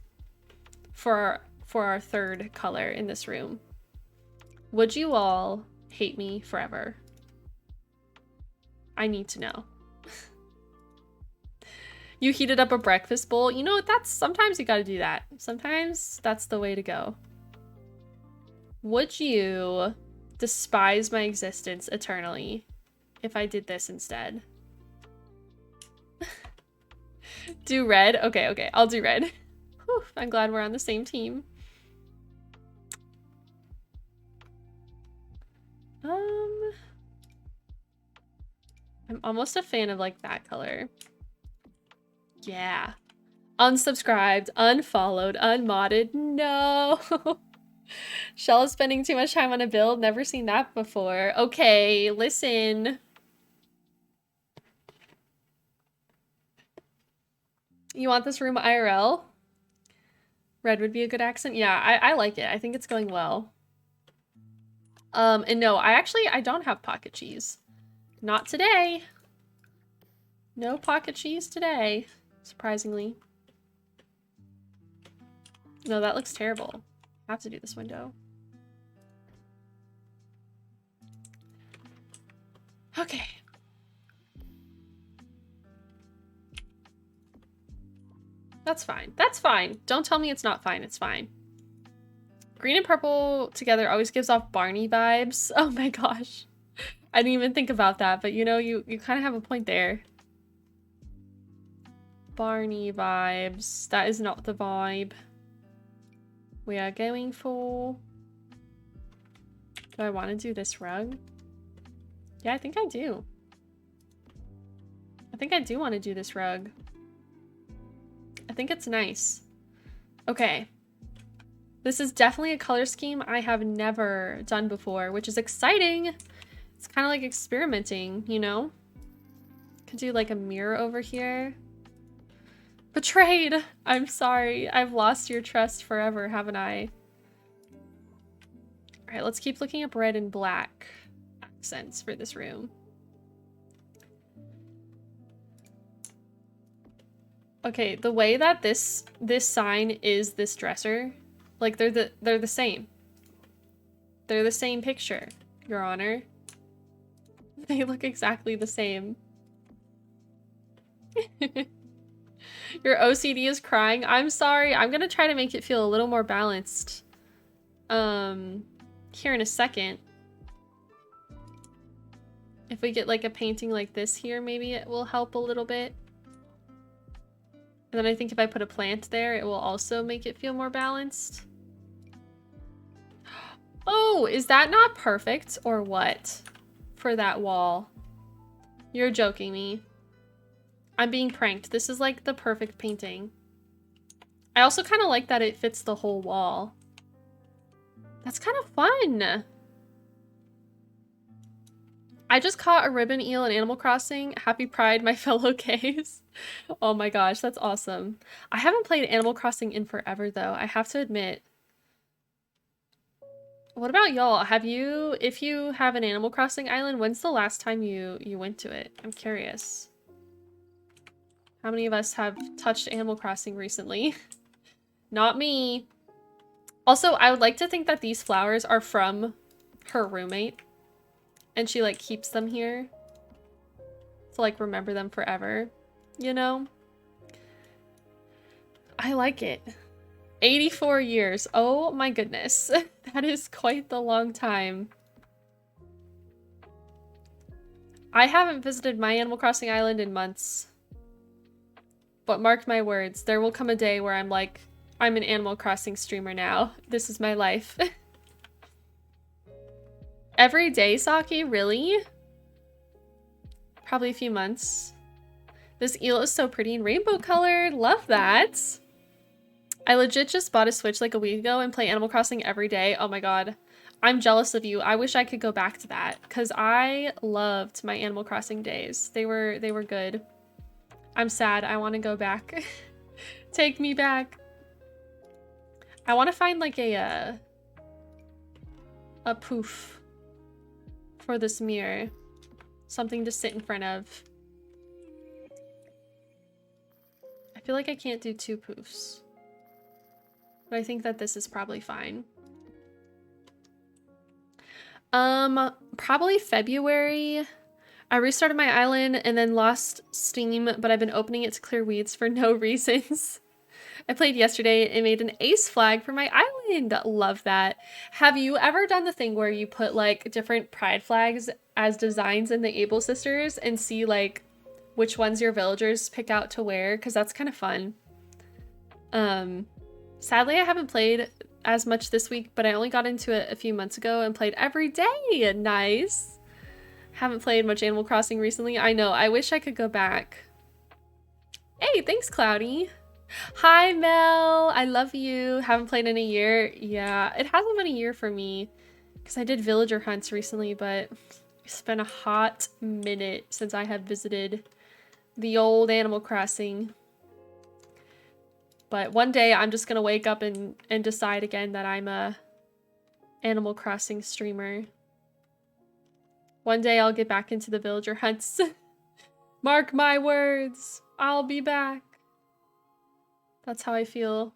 for our third color in this room? Would you all hate me forever? I need to know. You heated up a breakfast bowl. You know, that's sometimes you gotta do that. Sometimes that's the way to go. Would you despise my existence eternally if I did this instead? Do red? Okay, okay, I'll do red. Whew, I'm glad we're on the same team. I'm almost a fan of like that color. Yeah. Unsubscribed, unfollowed, unmodded. No. Shell is spending too much time on a build. Never seen that before. Okay, listen. You want this room IRL? Red would be a good accent. Yeah, I like it. I think it's going well. And no, I don't have pocket cheese. Not today. No pocket cheese today, surprisingly. No, that looks terrible. I have to do this window. Okay. That's fine. That's fine. Don't tell me it's not fine. It's fine. Green and purple together always gives off Barney vibes. Oh my gosh. I didn't even think about that, but you know, you kind of have a point there. Barney vibes. That is not the vibe we are going for. Do I want to do this rug? Yeah, I think I do. I think I do want to do this rug. I think it's nice. Okay. This is definitely a color scheme I have never done before, which is exciting. It's kind of like experimenting, you know? Could do like a mirror over here. Betrayed! I'm sorry. I've lost your trust forever, haven't I? Alright, let's keep looking up red and black accents for this room. Okay, the way that this sign is this dresser, like they're the same. They're the same picture, Your Honor. They look exactly the same. Your OCD is crying. I'm sorry. I'm gonna try to make it feel a little more balanced. Here in a second. If we get like a painting like this here, maybe it will help a little bit. And then I think if I put a plant there, it will also make it feel more balanced. Oh, is that not perfect or what? For that wall. You're joking me. I'm being pranked. This is like the perfect painting. I also kind of like that it fits the whole wall. That's kind of fun. I just caught a ribbon eel in Animal Crossing. Happy Pride, my fellow gays. Oh my gosh, that's awesome. I haven't played Animal Crossing in forever though, I have to admit. What about y'all? Have you, if you have an Animal Crossing island, when's the last time you went to it? I'm curious. How many of us have touched Animal Crossing recently? Not me. Also, I would like to think that these flowers are from her roommate. And she like keeps them here. To like remember them forever. You know? I like it. 84 years. Oh my goodness. That is quite the long time. I haven't visited my Animal Crossing island in months. But mark my words, there will come a day where I'm like, I'm an Animal Crossing streamer now. This is my life. Every day, Saki? Really? Probably a few months. This eel is so pretty and rainbow colored. Love that. I legit just bought a Switch like a week ago and play Animal Crossing every day. Oh my god. I'm jealous of you. I wish I could go back to that because I loved my Animal Crossing days. They were good. I'm sad. I want to go back. Take me back. I want to find like a poof for this mirror. Something to sit in front of. I feel like I can't do 2 poofs. But I think that this is probably fine. Probably February. I restarted my island and then lost Steam, but I've been opening it to clear weeds for no reasons. I played yesterday and made an ace flag for my Love that. Have you ever done the thing where you put like different pride flags as designs in the Able Sisters and see like which ones your villagers pick out to wear? Because that's kind of fun. Sadly, I haven't played as much this week, but I only got into it a few months ago and played every day. Nice. Haven't played much Animal Crossing recently. I know, I wish I could go back. Hey, thanks, Cloudy. Hi, Mel. I love you. Haven't played in a year. Yeah, it hasn't been a year for me because I did villager hunts recently, but it's been a hot minute since I have visited the old Animal Crossing. But one day I'm just gonna wake up and decide again that I'm a Animal Crossing streamer. One day I'll get back into the villager hunts. Mark my words, I'll be back. That's how I feel.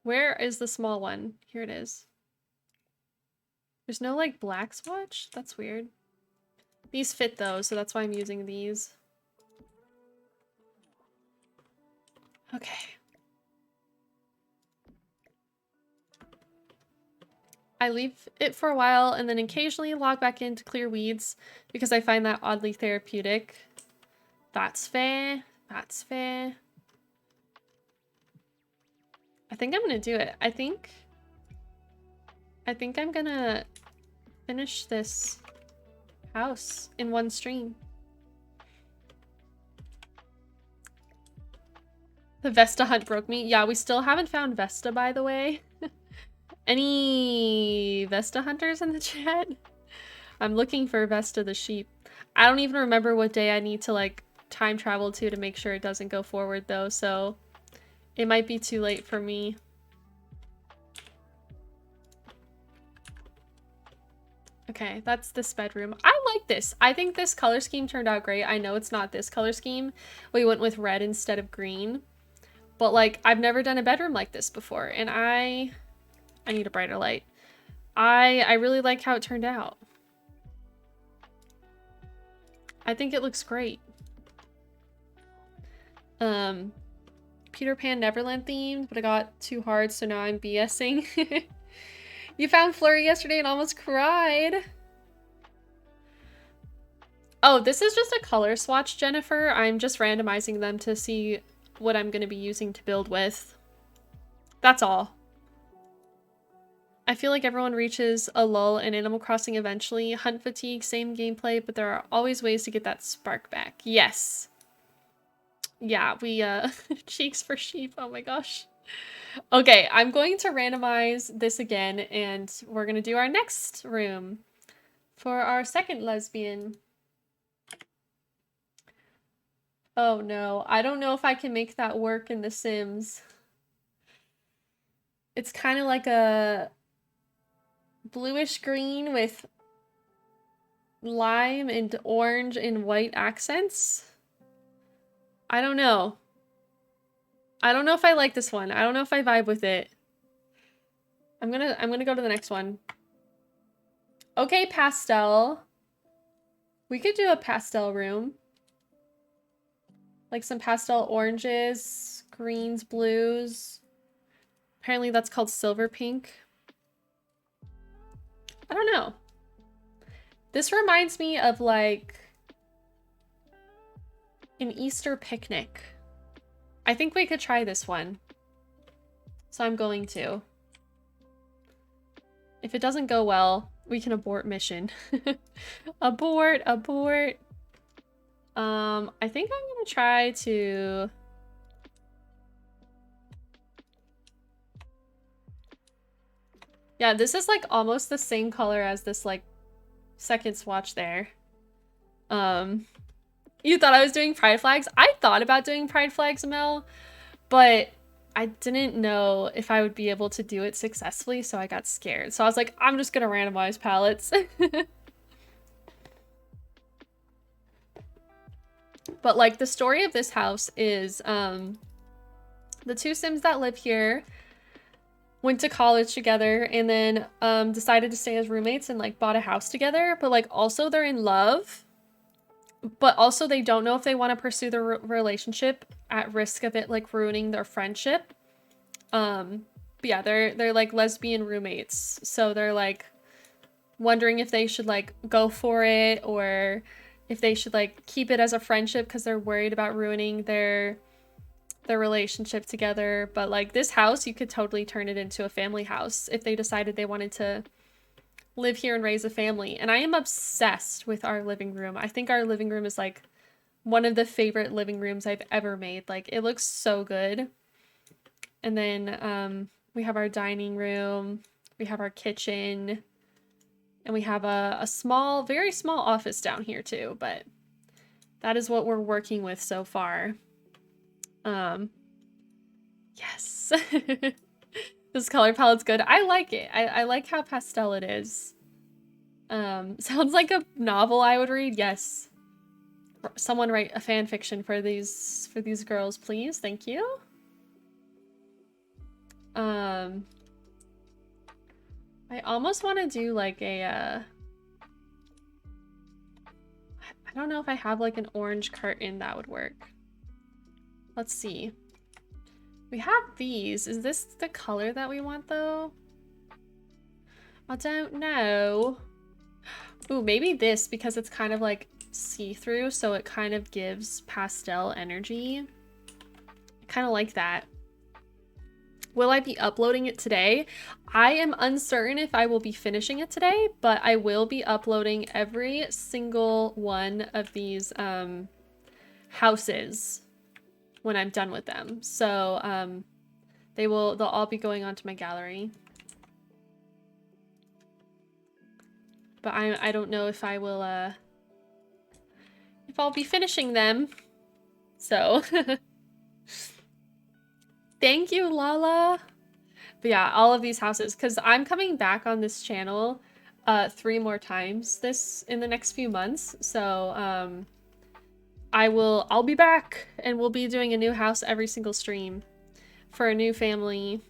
Where is the small one? Here it is. There's no like black swatch? That's weird. These fit though, so that's why I'm using these. Okay. I leave it for a while and then occasionally log back in to clear weeds because I find that oddly therapeutic. That's fair. That's fair. I think I'm gonna do it. I think I'm gonna finish this house in one stream. The Vesta hunt broke me. Yeah, we still haven't found Vesta, by the way. Any Vesta hunters in the chat? I'm looking for Vesta the sheep. I don't even remember what day I need to like time travel to make sure it doesn't go forward though, so it might be too late for me. Okay, that's this bedroom. I like this. I think this color scheme turned out great. I know it's not this color scheme. We went with red instead of green. But like, I've never done a bedroom like this before, and I need a brighter light. I really like how it turned out. I think it looks great. Peter Pan Neverland themed, but I got too hard, so now I'm BSing. You found Flurry yesterday and almost cried. Oh, this is just a color swatch, Jennifer. I'm just randomizing them to see what I'm going to be using to build with. That's all. I feel like everyone reaches a lull in Animal Crossing eventually. Hunt fatigue, same gameplay, but there are always ways to get that spark back. Yes. Yeah, we, cheeks for sheep. Oh my gosh. Okay, I'm going to randomize this again, and we're gonna do our next room for our second lesbian. Oh no, I don't know if I can make that work in The Sims. It's kind of like a bluish green with lime and orange and white accents. I don't know. I don't know if I like this one. I don't know if I vibe with it. I'm gonna go to the next one. Okay, pastel. We could do a pastel room. Like some pastel oranges, greens, blues. Apparently that's called silver pink. I don't know. This reminds me of like an Easter picnic. I think we could try this one. So I'm going to. If it doesn't go well, we can abort mission. Abort, abort. I think I'm gonna try to... Yeah, this is like almost the same color as this like second swatch there. You thought I was doing pride flags? I thought about doing pride flags, Mel, but I didn't know if I would be able to do it successfully, so I got scared. So I was like, I'm just gonna randomize palettes. But like the story of this house is the two Sims that live here went to college together and then decided to stay as roommates and like bought a house together, but like also they're in love, but also they don't know if they want to pursue the relationship at risk of it like ruining their friendship, But yeah, they're like lesbian roommates. So they're like wondering if they should like go for it or if they should like keep it as a friendship because they're worried about ruining their relationship together. But like this house, you could totally turn it into a family house if they decided they wanted to live here and raise a family. And I am obsessed with our living room. I think our living room is like one of the favorite living rooms I've ever made. Like it looks so good. And then we have our dining room, we have our kitchen, and we have a small, very small office down here too, but that is what we're working with so far. Yes. This color palette's good. I like it. I like how pastel it is. Sounds like a novel I would read. Yes. Someone write a fan fiction for these girls, please. Thank you. I almost want to do like a I don't know if I have like an orange curtain that would work. Let's see. We have these. Is this the color that we want though? I don't know. Ooh, maybe this because it's kind of like see-through, so it kind of gives pastel energy. I kind of like that. Will I be uploading it today? I am uncertain if I will be finishing it today, but I will be uploading every single one of these houses when I'm done with them. So they'll all be going onto my gallery. But I don't know if I will if I'll be finishing them. So thank you, Lala. But yeah, all of these houses, because I'm coming back on this channel 3 more times in the next few months. So I'll be back and we'll be doing a new house every single stream for a new family.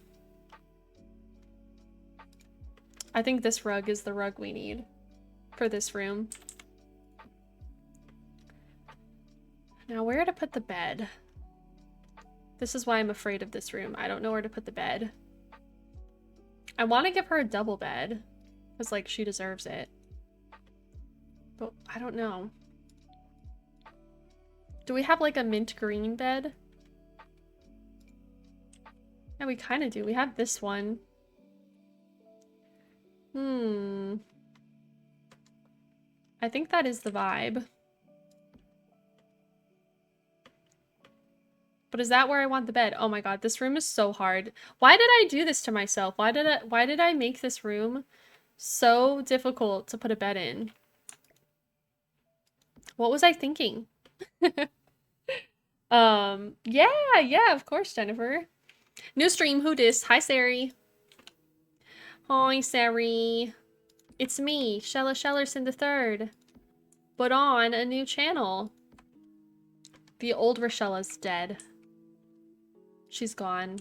I think this rug is the rug we need for this room. Now where to put the bed? This is why I'm afraid of this room. I don't know where to put the bed. I want to give her a double bed because like she deserves it. But I don't know. Do we have like a mint green bed? Yeah, we kind of do. We have this one. I think that is the vibe. But is that where I want the bed? Oh my god, this room is so hard. Why did I do this to myself? Why did I make this room so difficult to put a bed in? What was I thinking? Yeah, of course, Jennifer. New stream, who dis? Hi, Sari. Hi, Sari. It's me, Shella Shellerson III. But on a new channel. The old Rishella's dead. She's gone.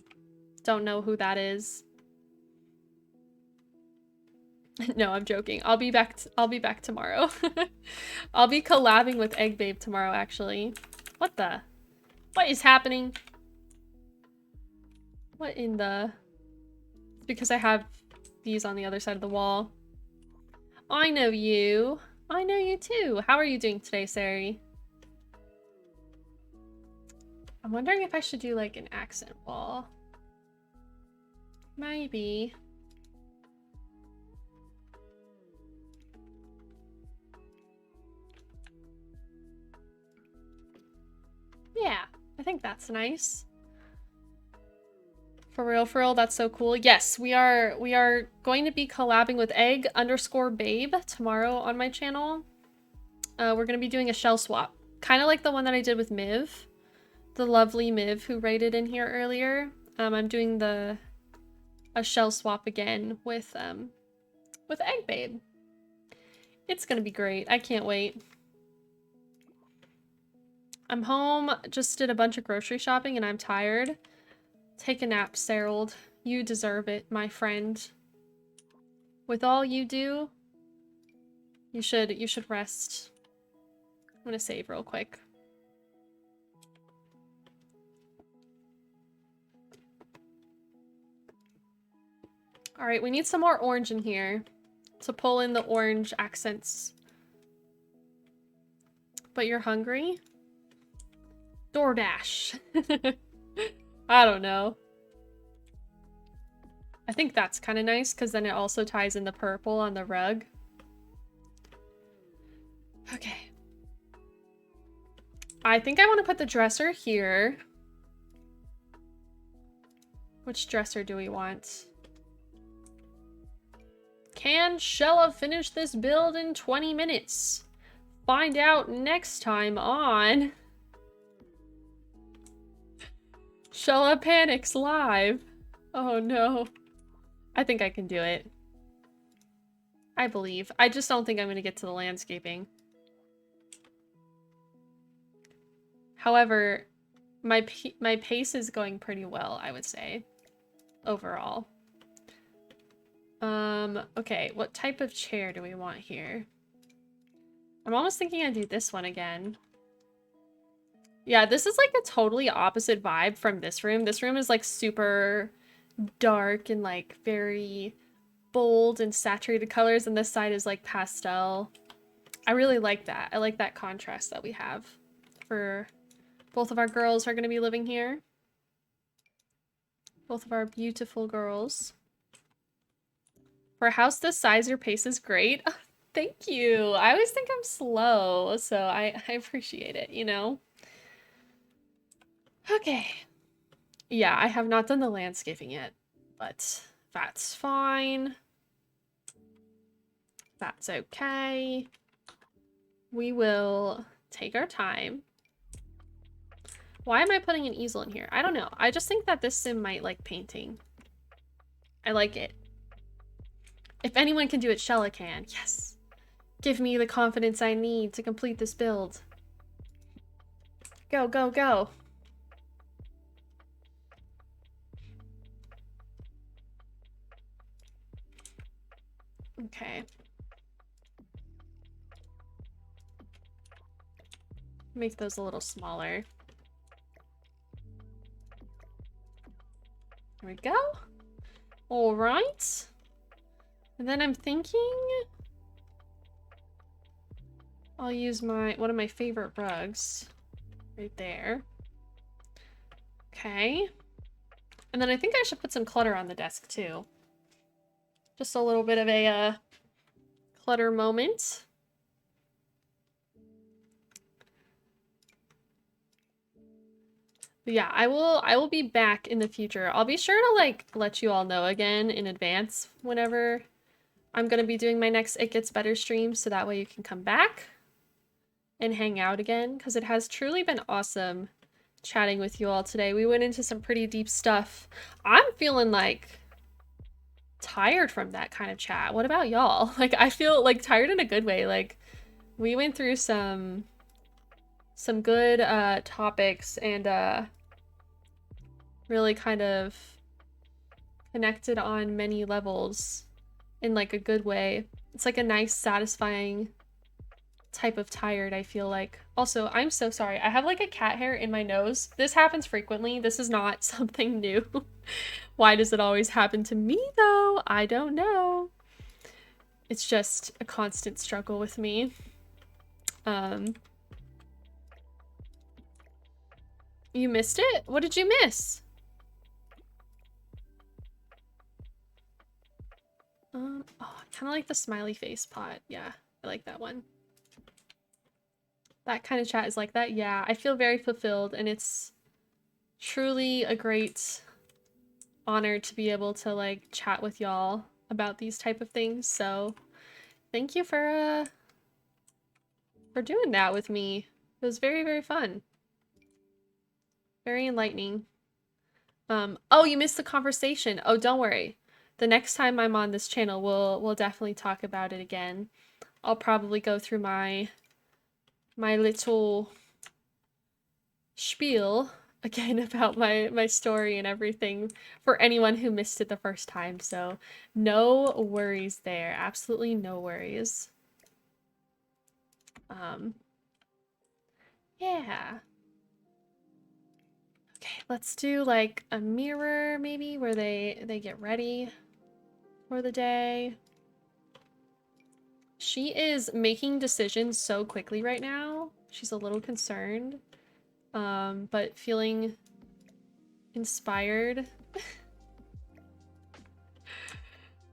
Don't know who that is. No, I'm joking. I'll be back tomorrow. I'll be collabing with Egg Babe tomorrow, actually. What is happening? What in the... It's because I have these on the other side of the wall. I know you. I know you too. How are you doing today, Sari? I'm wondering if I should do like an accent wall. Maybe. Yeah, I think that's nice. For real, that's so cool. Yes, we are going to be collabing with egg_babe tomorrow on my channel. We're gonna be doing a shell swap. Kind of like the one that I did with Miv. The lovely Miv who rated in here earlier. I'm doing a shell swap again with Egg Babe. It's gonna be great. I can't wait. I'm home, just did a bunch of grocery shopping and I'm tired. Take a nap, Serold. You deserve it, my friend. With all you do, you should rest. I'm gonna save real quick. All right, we need some more orange in here to pull in the orange accents. But you're hungry? DoorDash. I don't know. I think that's kind of nice because then it also ties in the purple on the rug. Okay. I think I want to put the dresser here. Which dresser do we want? Can Shella finish this build in 20 minutes? Find out next time on Shella Panics Live. Oh no. I think I can do it. I believe. I just don't think I'm going to get to the landscaping. However, my pace is going pretty well, I would say, overall. Okay, what type of chair do we want here? I'm almost thinking I'd do this one again. Yeah, this is like a totally opposite vibe from this room. This room is like super dark and like very bold and saturated colors, and this side is like pastel. I really like that. I like that contrast that we have for both of our girls who are going to be living here. Both of our beautiful girls. For a house this size, your pace is great. Oh, thank you. I always think I'm slow, so I appreciate it, you know? Okay. Yeah, I have not done the landscaping yet, but that's fine. That's okay. We will take our time. Why am I putting an easel in here? I don't know. I just think that this sim might like painting. I like it. If anyone can do it, Shella can. Yes. Give me the confidence I need to complete this build. Go, go, go. Okay. Make those a little smaller. There we go. All right. And then I'm thinking I'll use one of my favorite rugs right there. Okay. And then I think I should put some clutter on the desk too. Just a little bit of a clutter moment. But yeah, I will be back in the future. I'll be sure to like let you all know again in advance whenever I'm gonna be doing my next It Gets Better stream, so that way you can come back and hang out again, because it has truly been awesome chatting with you all today. We went into some pretty deep stuff. I'm feeling like tired from that kind of chat. What about y'all? Like, I feel like tired in a good way. Like, we went through some good topics and really kind of connected on many levels in like a good way. It's like a nice, satisfying type of tired, I feel like. Also, I'm so sorry. I have like a cat hair in my nose. This happens frequently. This is not something new. Why does it always happen to me though? I don't know. It's just a constant struggle with me. You missed it? What did you miss? Oh, I kind of like the smiley face pot. Yeah, I like that one. That kind of chat is like that. Yeah, I feel very fulfilled, and it's truly a great honor to be able to like chat with y'all about these type of things. So thank you for doing that with me. It was very, very fun. Very enlightening. Oh, you missed the conversation. Oh, don't worry. The next time I'm on this channel, we'll definitely talk about it again. I'll probably go through my little spiel again about my story and everything for anyone who missed it the first time. So no worries there. Absolutely no worries. Yeah. Okay, let's do like a mirror maybe where they get ready. for the day. She is making decisions so quickly right now. She's a little concerned, but feeling inspired.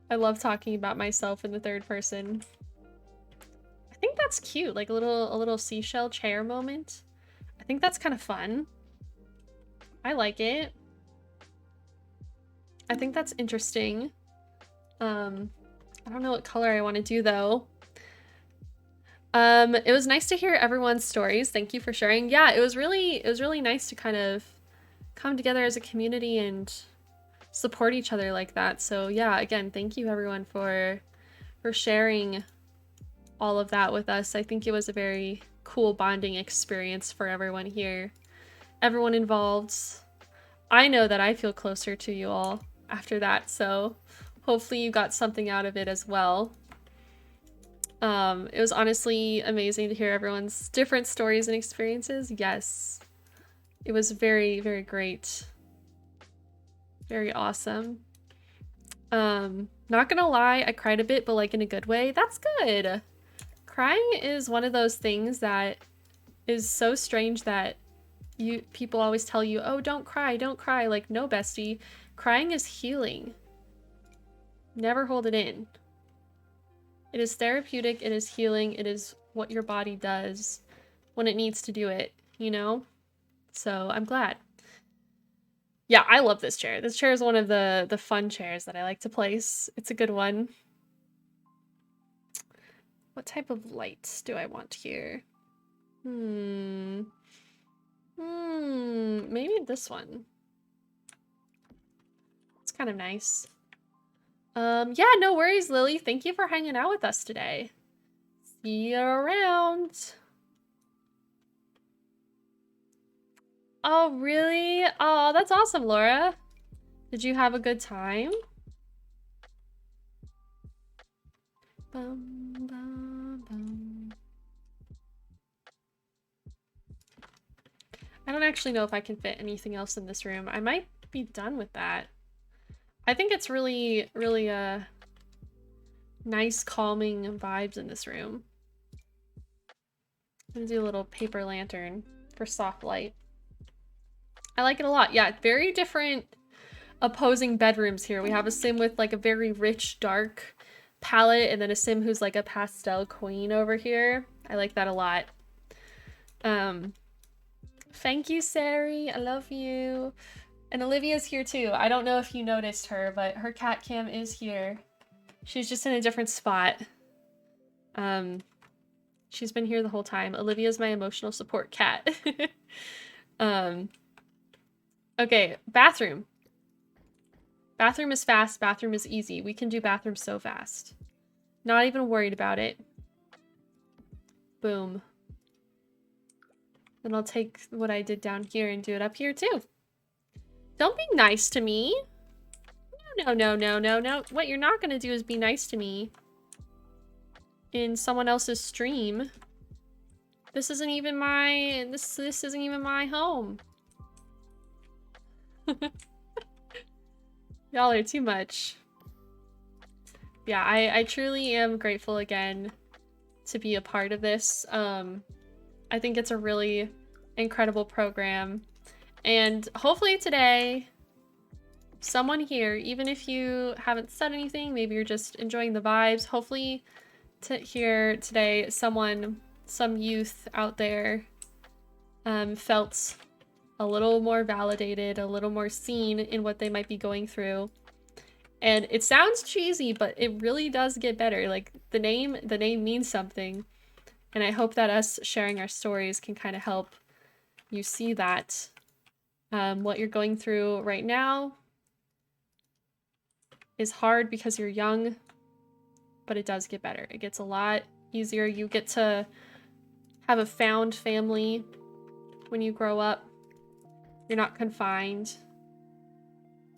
I love talking about myself in the third person. I think that's cute, like a little seashell chair moment. I think that's kind of fun. I like it. I think that's interesting. I don't know what color I want to do though. It was nice to hear everyone's stories. Thank you for sharing. Yeah, it was really nice to kind of come together as a community and support each other like that. So yeah, again, thank you everyone for sharing all of that with us. I think it was a very cool bonding experience for everyone here. Everyone involved. I know that I feel closer to you all after that, so hopefully you got something out of it as well. It was honestly amazing to hear everyone's different stories and experiences. Yes, it was very, very great. Very awesome. Not gonna lie, I cried a bit, but like in a good way. That's good. Crying is one of those things that is so strange that people always tell you, oh, don't cry, don't cry. Like, no, bestie. Crying is healing. Never hold it in. It is therapeutic, it is healing, it is what your body does when it needs to do it, you know? So I'm glad. Yeah, I love this chair. This chair is one of the fun chairs that I like to place. It's a good one. What type of light do I want here? Maybe this one. It's kind of nice. Yeah, no worries, Lily. Thank you for hanging out with us today. See you around. Oh, really? Oh, that's awesome, Laura. Did you have a good time? Bum, bum, bum. I don't actually know if I can fit anything else in this room. I might be done with that. I think it's really nice, calming vibes in this room. I'm gonna do a little paper lantern for soft light. I like it a lot. Yeah, very different opposing bedrooms here. We have a sim with like a very rich, dark palette, and then a sim who's like a pastel queen over here. I like that a lot. Thank you, Sari. I love you. And Olivia's here too. I don't know if you noticed her, but her cat cam is here. She's just in a different spot. She's been here the whole time. Olivia's my emotional support cat. Okay, bathroom. Bathroom is fast, bathroom is easy. We can do bathroom so fast. Not even worried about it. Boom. Then I'll take what I did down here and do it up here too. Don't be nice to me. No, no, no, no, no. What you're not gonna do is be nice to me in someone else's stream. This isn't even my, this isn't even my home. Y'all are too much. Yeah, I truly am grateful again to be a part of this. I think it's a really incredible program. And hopefully today, someone here, even if you haven't said anything, maybe you're just enjoying the vibes, hopefully here today, some youth out there felt a little more validated, a little more seen in what they might be going through. And it sounds cheesy, but it really does get better. Like the name means something. And I hope that us sharing our stories can kind of help you see that what you're going through right now is hard because you're young, but it does get better. It gets a lot easier. You get to have a found family when you grow up. You're not confined.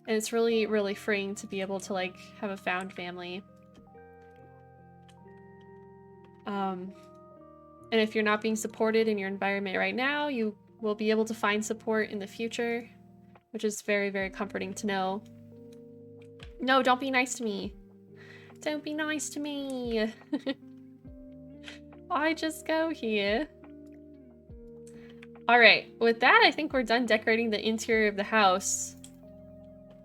And it's really, really freeing to be able to like have a found family. And if you're not being supported in your environment right now, you will be able to find support in the future, which is very, very comforting to know. No, don't be nice to me. Don't be nice to me. I just go here. All right, with that, I think we're done decorating the interior of the house.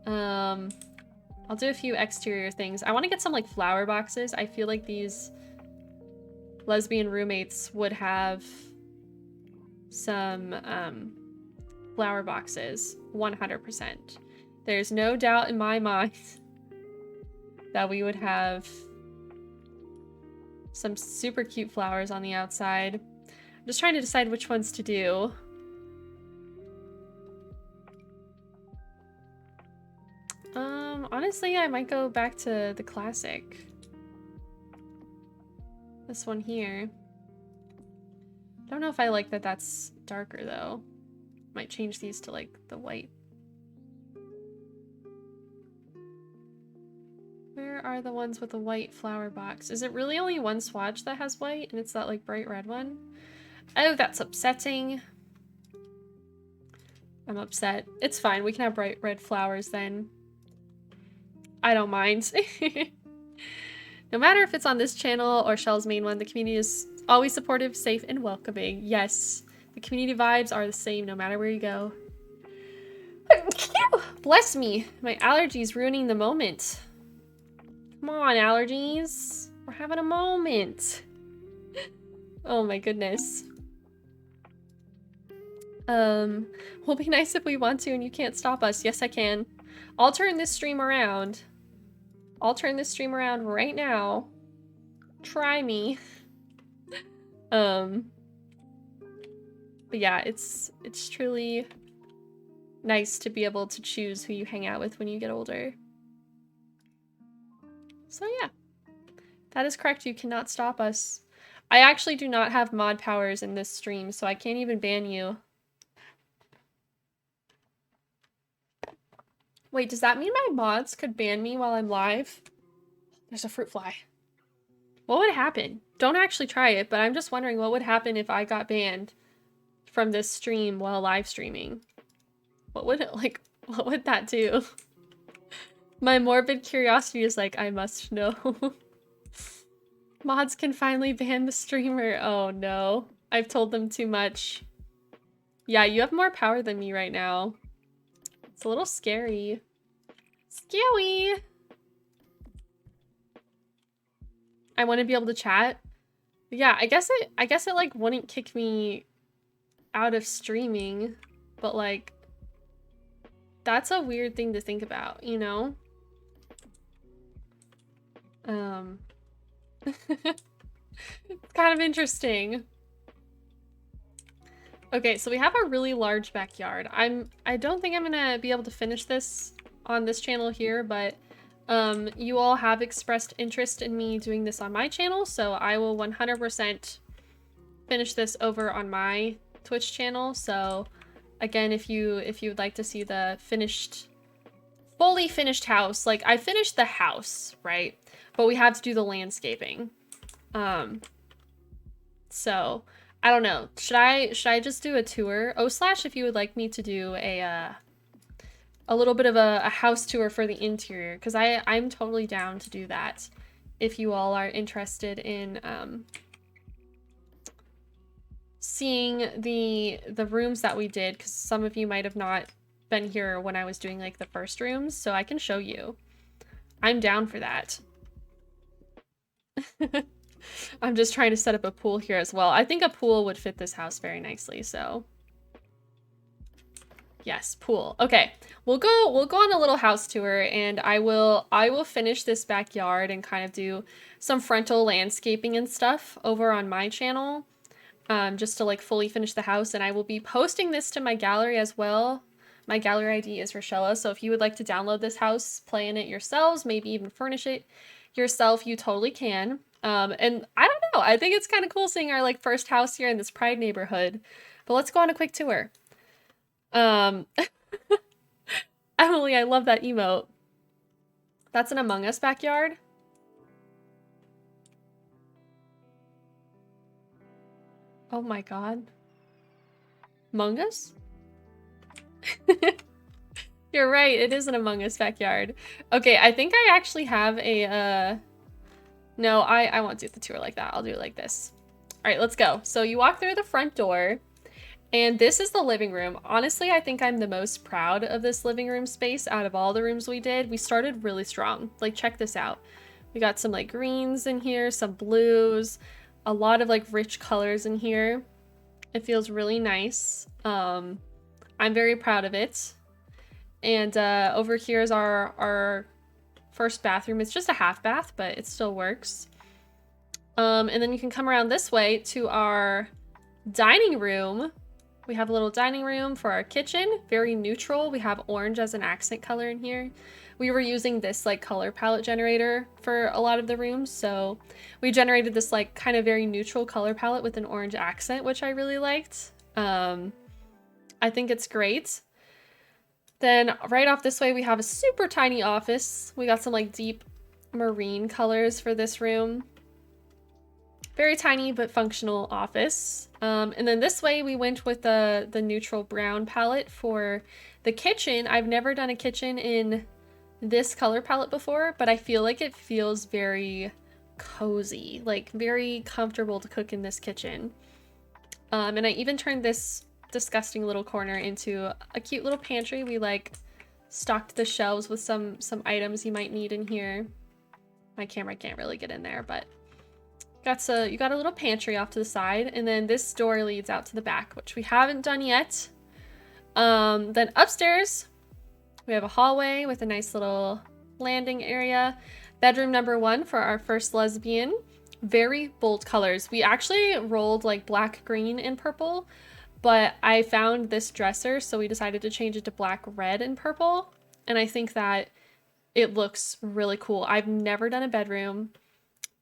I'll do a few exterior things. I want to get some like flower boxes. I feel like these lesbian roommates would have some flower boxes, 100%. There's no doubt in my mind that we would have some super cute flowers on the outside. I'm just trying to decide which ones to do. Honestly, I might go back to the classic. This one here. I don't know if I like that that's darker though. Might change these to like the white. Where are the ones with the white flower box? Is it really only one swatch that has white and it's that like bright red one? Oh, that's upsetting. I'm upset. It's fine. We can have bright red flowers then. I don't mind. No matter if it's on this channel or Shell's main one, the community is always supportive, safe, and welcoming. Yes, the community vibes are the same no matter where you go. Bless me. My allergies ruining the moment. Come on, allergies. We're having a moment. Oh my goodness. We'll be nice if we want to and you can't stop us. Yes, I can. I'll turn this stream around. I'll turn this stream around right now. Try me. But yeah, it's truly nice to be able to choose who you hang out with when you get older. So yeah, that is correct. You cannot stop us. I actually do not have mod powers in this stream, so I can't even ban you. Wait, does that mean my mods could ban me while I'm live? There's a fruit fly. What would happen? Don't actually try it, but I'm just wondering what would happen if I got banned from this stream while live streaming. What would it, like, what would that do? My morbid curiosity is like, I must know. Mods can finally ban the streamer. Oh no. I've told them too much. Yeah, you have more power than me right now. It's a little scary. Scary! I want to be able to chat. Yeah, I guess it like wouldn't kick me out of streaming, but like that's a weird thing to think about, you know? It's kind of interesting. Okay, so we have a really large backyard. I don't think I'm gonna be able to finish this on this channel here, but you all have expressed interest in me doing this on my channel, so I will 100% finish this over on my Twitch channel. So again, if you would like to see the fully finished house, like I finished the house, right? But we had to do the landscaping. So I don't know. Should I just do a tour? Oh, slash if you would like me to do a little bit of a house tour for the interior, because I'm totally down to do that if you all are interested in seeing the rooms that we did, because some of you might have not been here when I was doing like the first rooms, so I can show you. I'm down for that. I'm just trying to set up a pool here as well. I think a pool would fit this house very nicely, so yes, pool. Okay, we'll go on a little house tour, and I will finish this backyard and kind of do some frontal landscaping and stuff over on my channel, just to like fully finish the house. And I will be posting this to my gallery as well. My gallery ID is risshella, so if you would like to download this house, play in it yourselves, maybe even furnish it yourself, you totally can. And I don't know, I think it's kind of cool seeing our like first house here in this Pride neighborhood. But let's go on a quick tour. Emily, I love that emote. That's an Among Us backyard. Oh my god. Among Us? You're right, it is an Among Us backyard. Okay, I think I actually have a No, I won't do the tour like that. I'll do it like this. All right, let's go. So you walk through the front door, and this is the living room. Honestly, I think I'm the most proud of this living room space out of all the rooms we did. We started really strong. Like, check this out. We got some like greens in here, some blues, a lot of like rich colors in here. It feels really nice. I'm very proud of it. And over here is our first bathroom. It's just a half bath, but it still works. And then you can come around this way to our dining room. We have a little dining room for our kitchen, very neutral. We have orange as an accent color in here. We were using this like color palette generator for a lot of the rooms, so we generated this like kind of very neutral color palette with an orange accent, which I really liked. I think it's great. Then right off this way, we have a super tiny office. We got some like deep marine colors for this room. Very tiny but functional office. And then this way we went with the neutral brown palette for the kitchen. I've never done a kitchen in this color palette before, but I feel like it feels very cozy, like very comfortable to cook in this kitchen. And I even turned this disgusting little corner into a cute little pantry. We like stocked the shelves with some items you might need in here. My camera can't really get in there, but you got a little pantry off to the side, and then this door leads out to the back, which we haven't done yet. Then upstairs, we have a hallway with a nice little landing area. Bedroom number 1 for our first lesbian. Very bold colors. We actually rolled like black, green, and purple, but I found this dresser, so we decided to change it to black, red, and purple. And I think that it looks really cool. I've never done a bedroom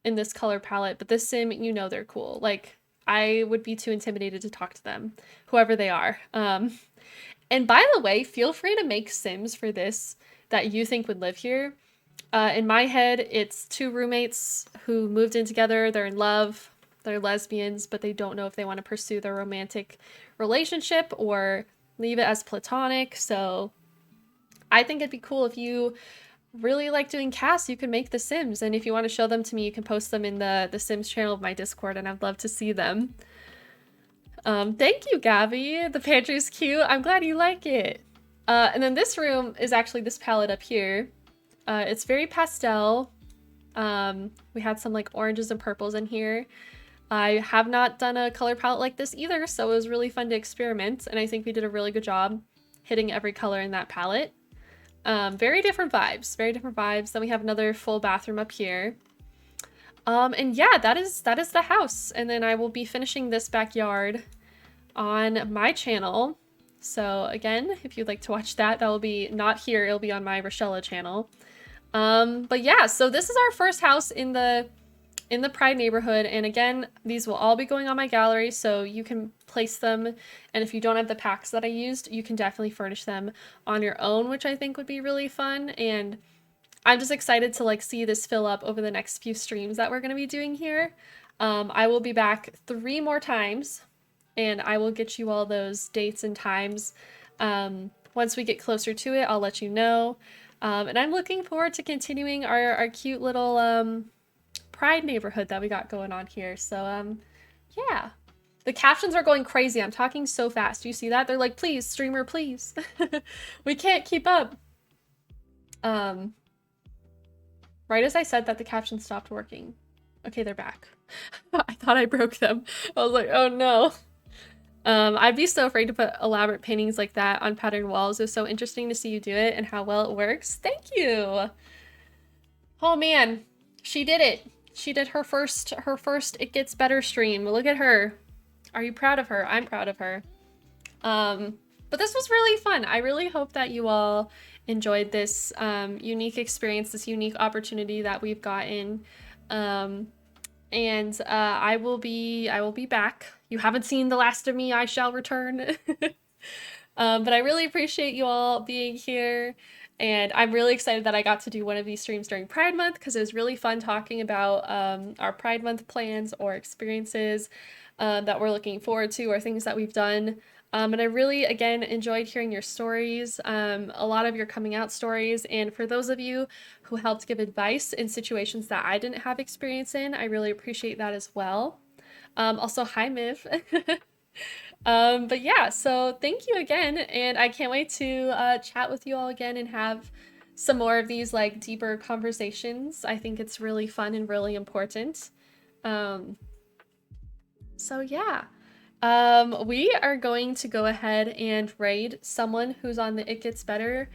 in this color palette, but this sim, you know they're cool. Like, I would be too intimidated to talk to them, whoever they are. And by the way, feel free to make sims for this that you think would live here. In my head, it's 2 roommates who moved in together. They're in love. They're lesbians, but they don't know if they want to pursue their romantic relationship or leave it as platonic. So I think it'd be cool if you really like doing casts, you can make the sims, and if you want to show them to me, you can post them in the sims channel of my Discord, and I'd love to see them. Thank you, Gabby. The pantry's cute. I'm glad you like it. And then this room is actually this palette up here. It's very pastel. We had some like oranges and purples in here. I have not done a color palette like this either, so it was really fun to experiment, and I think we did a really good job hitting every color in that palette. Very different vibes, very different vibes. Then we have another full bathroom up here. And yeah, that is the house. And then I will be finishing this backyard on my channel. So again, if you'd like to watch that will be not here, it'll be on my risshella channel. But yeah, so this is our first house in the Pride neighborhood, and again, these will all be going on my gallery, so you can place them, and if you don't have the packs that I used, you can definitely furnish them on your own, which I think would be really fun, and I'm just excited to like see this fill up over the next few streams that we're going to be doing here. I will be back 3 more times, and I will get you all those dates and times. Once we get closer to it, I'll let you know, and I'm looking forward to continuing our cute little Pride neighborhood that we got going on here. So yeah, the captions are going crazy. I'm talking so fast. Do you see that? They're like, please streamer, please. We can't keep up. Right as I said that, the captions stopped working. Okay, they're back. I thought I broke them. I was like, oh no. I'd be so afraid to put elaborate paintings like that on patterned walls. It was so interesting to see you do it and how well it works. Thank you. Oh man, she did it. She did her first It Gets Better stream. Look at her. Are you proud of her? I'm proud of her. But this was really fun. I really hope that you all enjoyed this unique experience, this unique opportunity that we've gotten. And I will be back. You haven't seen the last of me. I shall return. But I really appreciate you all being here. And I'm really excited that I got to do one of these streams during Pride Month, because it was really fun talking about our Pride Month plans or experiences that we're looking forward to, or things that we've done And I really, again, enjoyed hearing your stories, a lot of your coming out stories. And for those of you who helped give advice in situations that I didn't have experience in, I really appreciate that as well. Also, hi, Miv. But yeah, so thank you again. And I can't wait to chat with you all again and have some more of these like deeper conversations. I think it's really fun and really important. Um, so yeah. We are going to go ahead and raid someone who's on the It Gets Better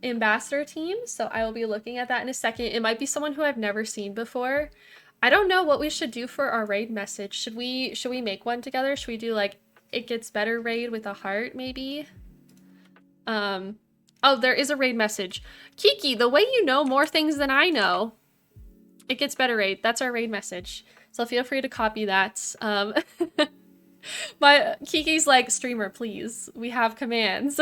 ambassador team. So I will be looking at that in a second. It might be someone who I've never seen before. I don't know what we should do for our raid message. Should we make one together? Should we do like It Gets Better raid with a heart maybe? Oh, there is a raid message. Kiki, the way you know more things than I know. It Gets Better raid. That's our raid message. So feel free to copy that. My Kiki's like, streamer, please. We have commands.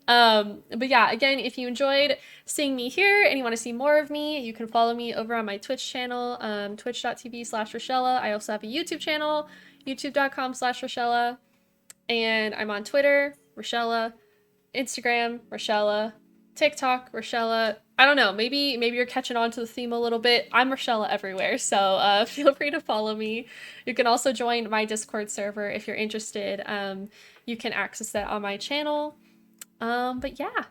But yeah, again, if you enjoyed seeing me here and you want to see more of me, you can follow me over on my Twitch channel, twitch.tv/risshella. I also have a YouTube channel, youtube.com/risshella. And I'm on Twitter, Risshella, Instagram, Risshella, TikTok, Risshella. I don't know, maybe you're catching on to the theme a little bit. I'm Risshella everywhere, so feel free to follow me. You can also join my Discord server if you're interested. You can access that on my channel. But yeah.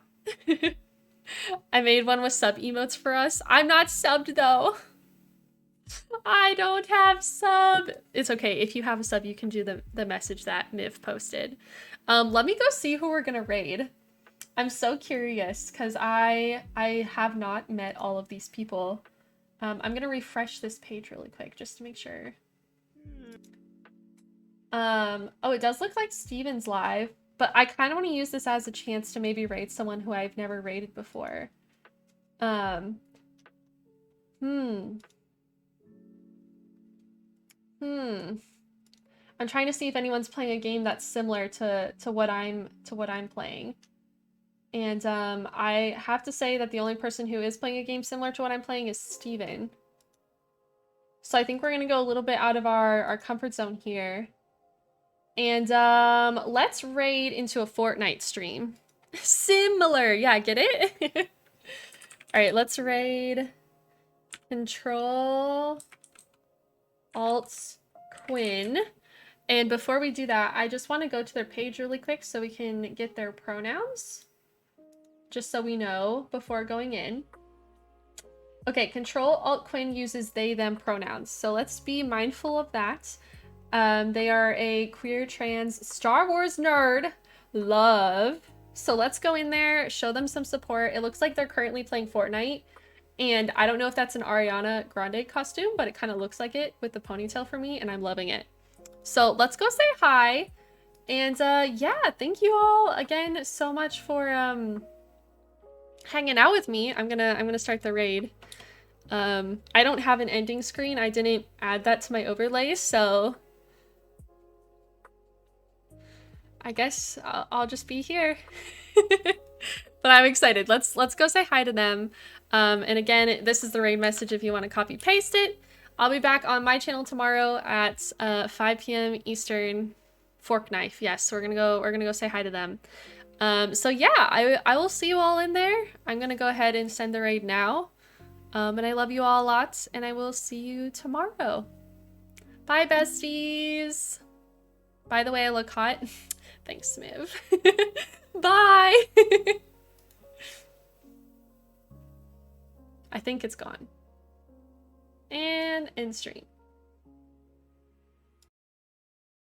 I made one with sub emotes for us. I'm not subbed though. I don't have sub. It's okay. If you have a sub, you can do the message that Miv posted. Let me go see who we're gonna raid. I'm so curious because I have not met all of these people. I'm gonna refresh this page really quick just to make sure. Oh, it does look like Steven's live, but I kind of want to use this as a chance to maybe raid someone who I've never raided before. I'm trying to see if anyone's playing a game that's similar to what I'm playing. And I have to say that the only person who is playing a game similar to what I'm playing is Steven. So I think we're gonna go a little bit out of our comfort zone here. And let's raid into a Fortnite stream. Similar, yeah, get it? All right, let's raid Control Alt Quinn. And before we do that, I just want to go to their page really quick so we can get their pronouns. Just so we know before going in. Okay, Control Alt Quinn uses they them pronouns. So let's be mindful of that. They are a queer trans Star Wars nerd. Love. So let's go in there, show them some support. It looks like they're currently playing Fortnite. And I don't know if that's an Ariana Grande costume, but it kind of looks like it with the ponytail for me, and I'm loving it. So let's go say hi. And yeah, thank you all again so much for hanging out with me. I'm gonna start the raid. I don't have an ending screen. I didn't add that to my overlay, so I guess I'll just be here. But I'm excited. Let's go say hi to them. And again, this is the raid message if you want to copy paste it. I'll be back on my channel tomorrow at 5 p.m. Eastern. Fork Knife. Yes, we're gonna go say hi to them. So yeah, I will see you all in there. I'm gonna go ahead and send the raid now. And I love you all a lot, and I will see you tomorrow. Bye, besties. By the way, I look hot. Thanks, Miv. Bye. I think it's gone. And end stream.